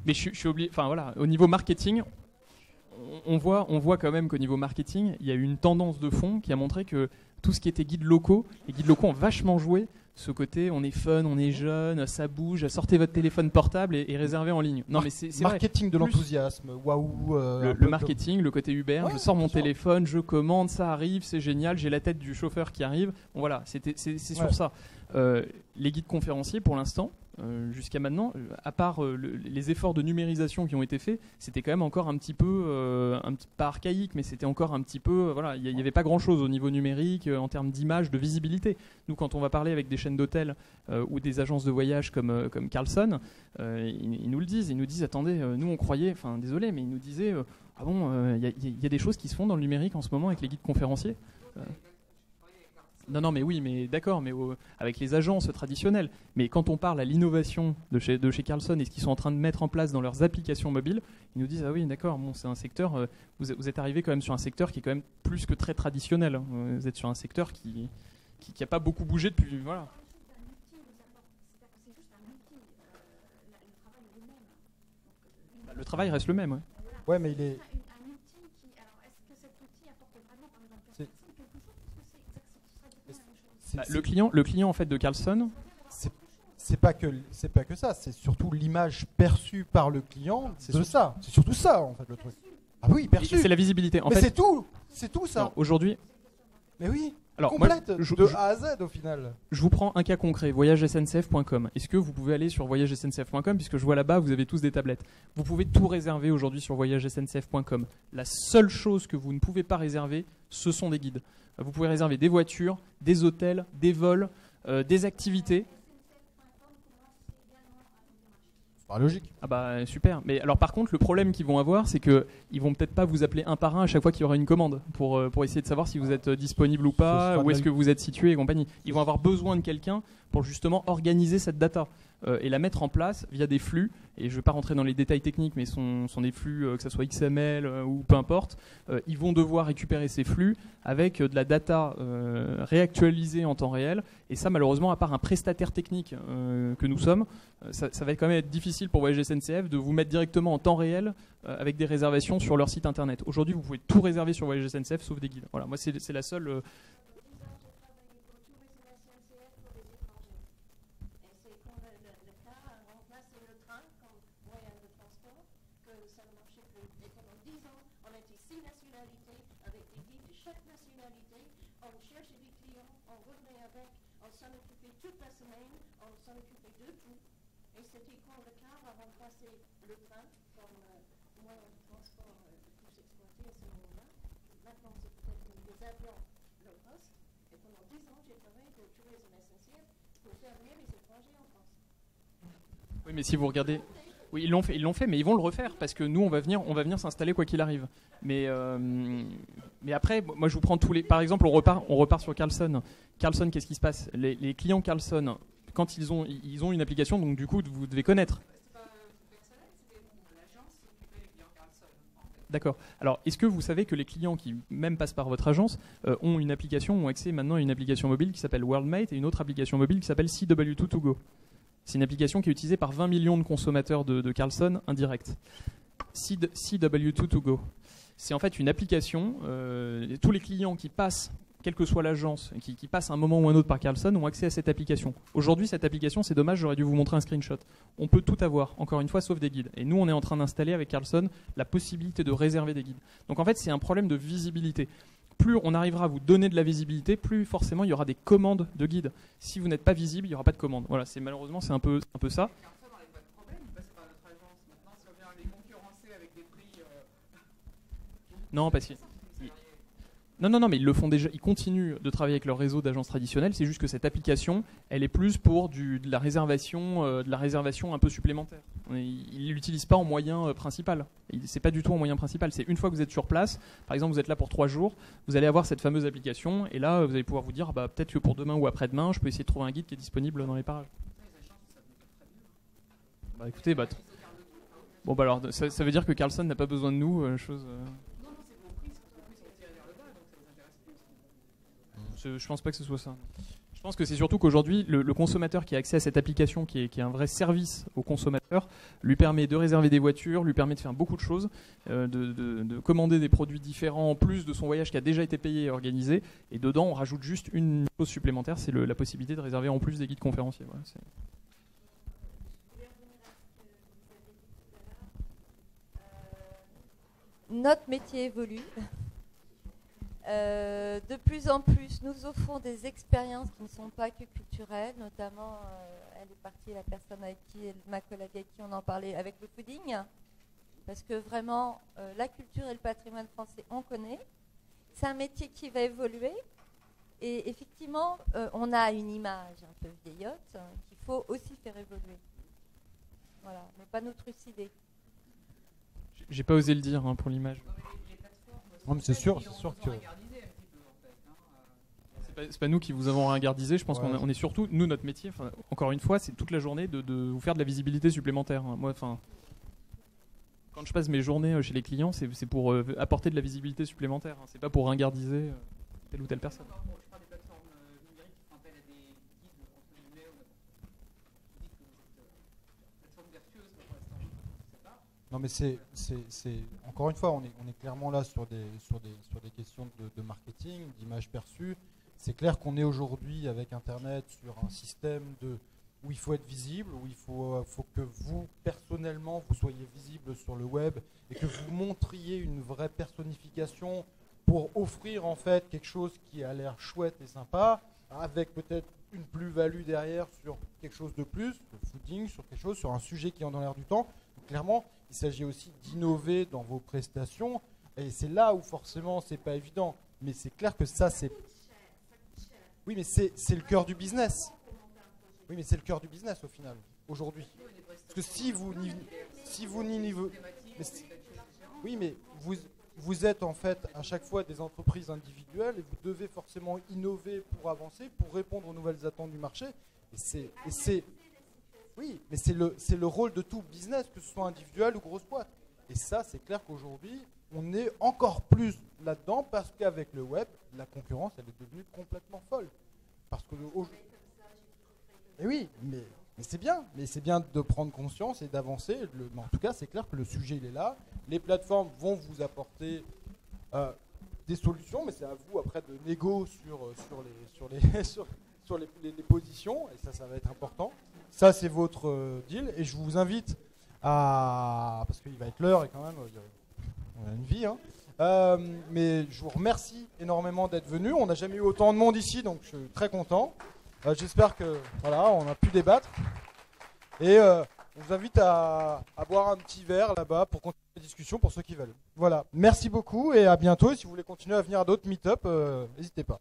Mais je suis obligé... Enfin voilà, au niveau marketing... On voit quand même qu'au niveau marketing, il y a eu une tendance de fond qui a montré que tout ce qui était guides locaux, les guides locaux ont vachement joué ce côté on est fun, on est jeune, ça bouge, sortez votre téléphone portable et réservez en ligne. Non mais c'est marketing vrai. De l'enthousiasme, waouh. Le marketing, le côté Uber, je sors mon téléphone, je commande, ça arrive, c'est génial, j'ai la tête du chauffeur qui arrive. Bon, voilà, c'est sur ça. Les guides conférenciers, pour l'instant, jusqu'à maintenant, à part les efforts de numérisation qui ont été faits, c'était quand même encore un petit peu, pas archaïque, mais c'était encore un petit peu, voilà, il n'y avait pas grand-chose au niveau numérique, en termes d'image, de visibilité. Nous, quand on va parler avec des chaînes d'hôtels ou des agences de voyage comme Carlson, ils nous le disent, attendez, nous on croyait, désolé, mais ils nous disaient, ah bon, il y a des choses qui se font dans le numérique en ce moment avec les guides conférenciers. Non, mais oui, mais d'accord, mais avec les agences traditionnelles. Mais quand on parle à l'innovation de chez Carlson et ce qu'ils sont en train de mettre en place dans leurs applications mobiles, ils nous disent ah oui, d'accord, bon, c'est un secteur. Vous êtes arrivé quand même sur un secteur qui est quand même plus que très traditionnel. Hein. Vous êtes sur un secteur qui a pas beaucoup bougé depuis. Voilà. Le travail reste le même. Ouais, mais il est. Le client en fait de Carlson, c'est pas que ça, c'est surtout l'image perçue par le client de ça. C'est surtout ça en fait le truc. Ah oui, perçu. C'est la visibilité. Mais c'est tout ça. Aujourd'hui. Mais oui. Alors, complète de A à Z au final. Je vous prends un cas concret, voyagesncf.com. Est-ce que vous pouvez aller sur voyagesncf.com, puisque je vois là-bas vous avez tous des tablettes. Vous pouvez tout réserver aujourd'hui sur voyagesncf.com. La seule chose que vous ne pouvez pas réserver, ce sont des guides. Vous pouvez réserver des voitures, des hôtels, des vols, des activités. Pas logique. Ah bah super. Mais alors par contre, le problème qu'ils vont avoir, c'est que ils vont peut-être pas vous appeler un par un à chaque fois qu'il y aura une commande pour essayer de savoir si vous êtes disponible ou pas, où est-ce que vous êtes situé et compagnie. Ils vont avoir besoin de quelqu'un pour justement organiser cette data et la mettre en place via des flux. Et je ne vais pas rentrer dans les détails techniques, mais sont des flux, que ce soit XML ou peu importe. Ils vont devoir récupérer ces flux avec de la data réactualisée en temps réel. Et ça, malheureusement, à part un prestataire technique que nous sommes, ça va quand même être difficile pour Voyage SNCF de vous mettre directement en temps réel avec des réservations sur leur site internet. Aujourd'hui, vous pouvez tout réserver sur Voyage SNCF sauf des guides. Voilà, moi, c'est la seule. Toute la semaine, on s'en occupait de tout. Et c'était quand le car a remplacé le train comme moyen de transport le plus exploité à ce moment-là. Maintenant, c'est peut-être des avions low cost. Et pendant 10 ans, j'ai travaillé pour Tourisme SNCF pour faire venir les étrangers en France. Oui, mais si vous regardez. Oui, ils l'ont fait, mais ils vont le refaire parce que nous, on va venir s'installer quoi qu'il arrive. Mais après, moi, je vous prends tous les. Par exemple, on repart sur Carlson. Carlson, qu'est-ce qui se passe ? Les clients Carlson, quand ils ont une application, donc du coup, vous devez connaître. D'accord. Alors, est-ce que vous savez que les clients qui même passent par votre agence ont une application, ont accès maintenant à une application mobile qui s'appelle WorldMate et une autre application mobile qui s'appelle CW2To-Go. C'est une application qui est utilisée par 20 millions de consommateurs de Carlson indirects. CW2To-Go. C'est en fait une application, tous les clients qui passent, quelle que soit l'agence, qui passent un moment ou un autre par Carlson ont accès à cette application. Aujourd'hui, cette application, c'est dommage, j'aurais dû vous montrer un screenshot. On peut tout avoir, encore une fois, sauf des guides. Et nous, on est en train d'installer avec Carlson la possibilité de réserver des guides. Donc en fait, c'est un problème de visibilité. Plus on arrivera à vous donner de la visibilité, plus forcément il y aura des commandes de guides. Si vous n'êtes pas visible, il n'y aura pas de commandes. Voilà, malheureusement c'est un peu ça. Non, parce que non, mais ils le font déjà. Ils continuent de travailler avec leur réseau d'agences traditionnelles. C'est juste que cette application, elle est plus pour de la réservation un peu supplémentaire. Ils l'utilisent pas en moyen principal. C'est pas du tout en moyen principal. C'est une fois que vous êtes sur place, par exemple, vous êtes là pour 3 jours, vous allez avoir cette fameuse application, et là, vous allez pouvoir vous dire, peut-être que pour demain ou après-demain, je peux essayer de trouver un guide qui est disponible dans les parages. Écoutez, bon, alors, ça veut dire que Carlson n'a pas besoin de nous, chose. Je pense pas que ce soit ça. Je pense que c'est surtout qu'aujourd'hui, le consommateur qui a accès à cette application, qui est un vrai service au consommateur, lui permet de réserver des voitures, lui permet de faire beaucoup de choses, de commander des produits différents en plus de son voyage qui a déjà été payé et organisé. Et dedans, on rajoute juste une chose supplémentaire, c'est la possibilité de réserver en plus des guides conférenciers. Voilà, notre métier évolue. De plus en plus, nous offrons des expériences qui ne sont pas que culturelles, notamment, elle est partie, la personne ma collègue avec qui on en parlait, avec le fooding, parce que vraiment, la culture et le patrimoine français, on connaît. C'est un métier qui va évoluer, et effectivement, on a une image un peu vieillotte qu'il faut aussi faire évoluer. Voilà, mais pas nous trucider. J'ai pas osé le dire pour l'image. Non, mais c'est sûr que. C'est pas nous qui vous avons ringardisé. Je pense qu'on est surtout, nous, notre métier, encore une fois, c'est toute la journée de vous faire de la visibilité supplémentaire. Moi, quand je passe mes journées chez les clients, c'est pour apporter de la visibilité supplémentaire. C'est pas pour ringardiser telle ou telle personne. Non, mais c'est encore une fois, on est clairement là sur des questions de marketing, d'image perçue. C'est clair qu'on est aujourd'hui avec Internet sur un système où il faut être visible, où il faut que vous, personnellement, vous soyez visible sur le web et que vous montriez une vraie personnification pour offrir en fait quelque chose qui a l'air chouette et sympa, avec peut-être une plus-value derrière sur quelque chose de plus, le fooding, sur un sujet qui est dans l'air du temps. Donc, clairement, il s'agit aussi d'innover dans vos prestations, et c'est là où forcément c'est pas évident. Mais c'est clair que ça c'est. Oui, mais c'est le cœur du business. Oui, mais c'est le cœur du business au final, aujourd'hui. Parce que si vous n'y oui, mais vous êtes en fait à chaque fois des entreprises individuelles et vous devez forcément innover pour avancer, pour répondre aux nouvelles attentes du marché. Oui, mais c'est le rôle de tout business, que ce soit individuel ou grosse boîte. Et ça, c'est clair qu'aujourd'hui, on est encore plus là-dedans parce qu'avec le web, la concurrence, elle est devenue complètement folle. Parce que et oui, mais c'est bien. Mais c'est bien de prendre conscience et d'avancer. Mais en tout cas, c'est clair que le sujet, il est là. Les plateformes vont vous apporter des solutions, mais c'est à vous après de négo sur les positions. Et ça va être important. Ça, c'est votre deal. Et je vous invite à... Parce qu'il va être l'heure et quand même, on a une vie. Hein. Mais je vous remercie énormément d'être venus. On n'a jamais eu autant de monde ici, donc je suis très content. J'espère que voilà, on a pu débattre. Et on vous invite à boire un petit verre là-bas pour continuer la discussion pour ceux qui veulent. Voilà. Merci beaucoup et à bientôt. Et si vous voulez continuer à venir à d'autres meet-up, n'hésitez pas.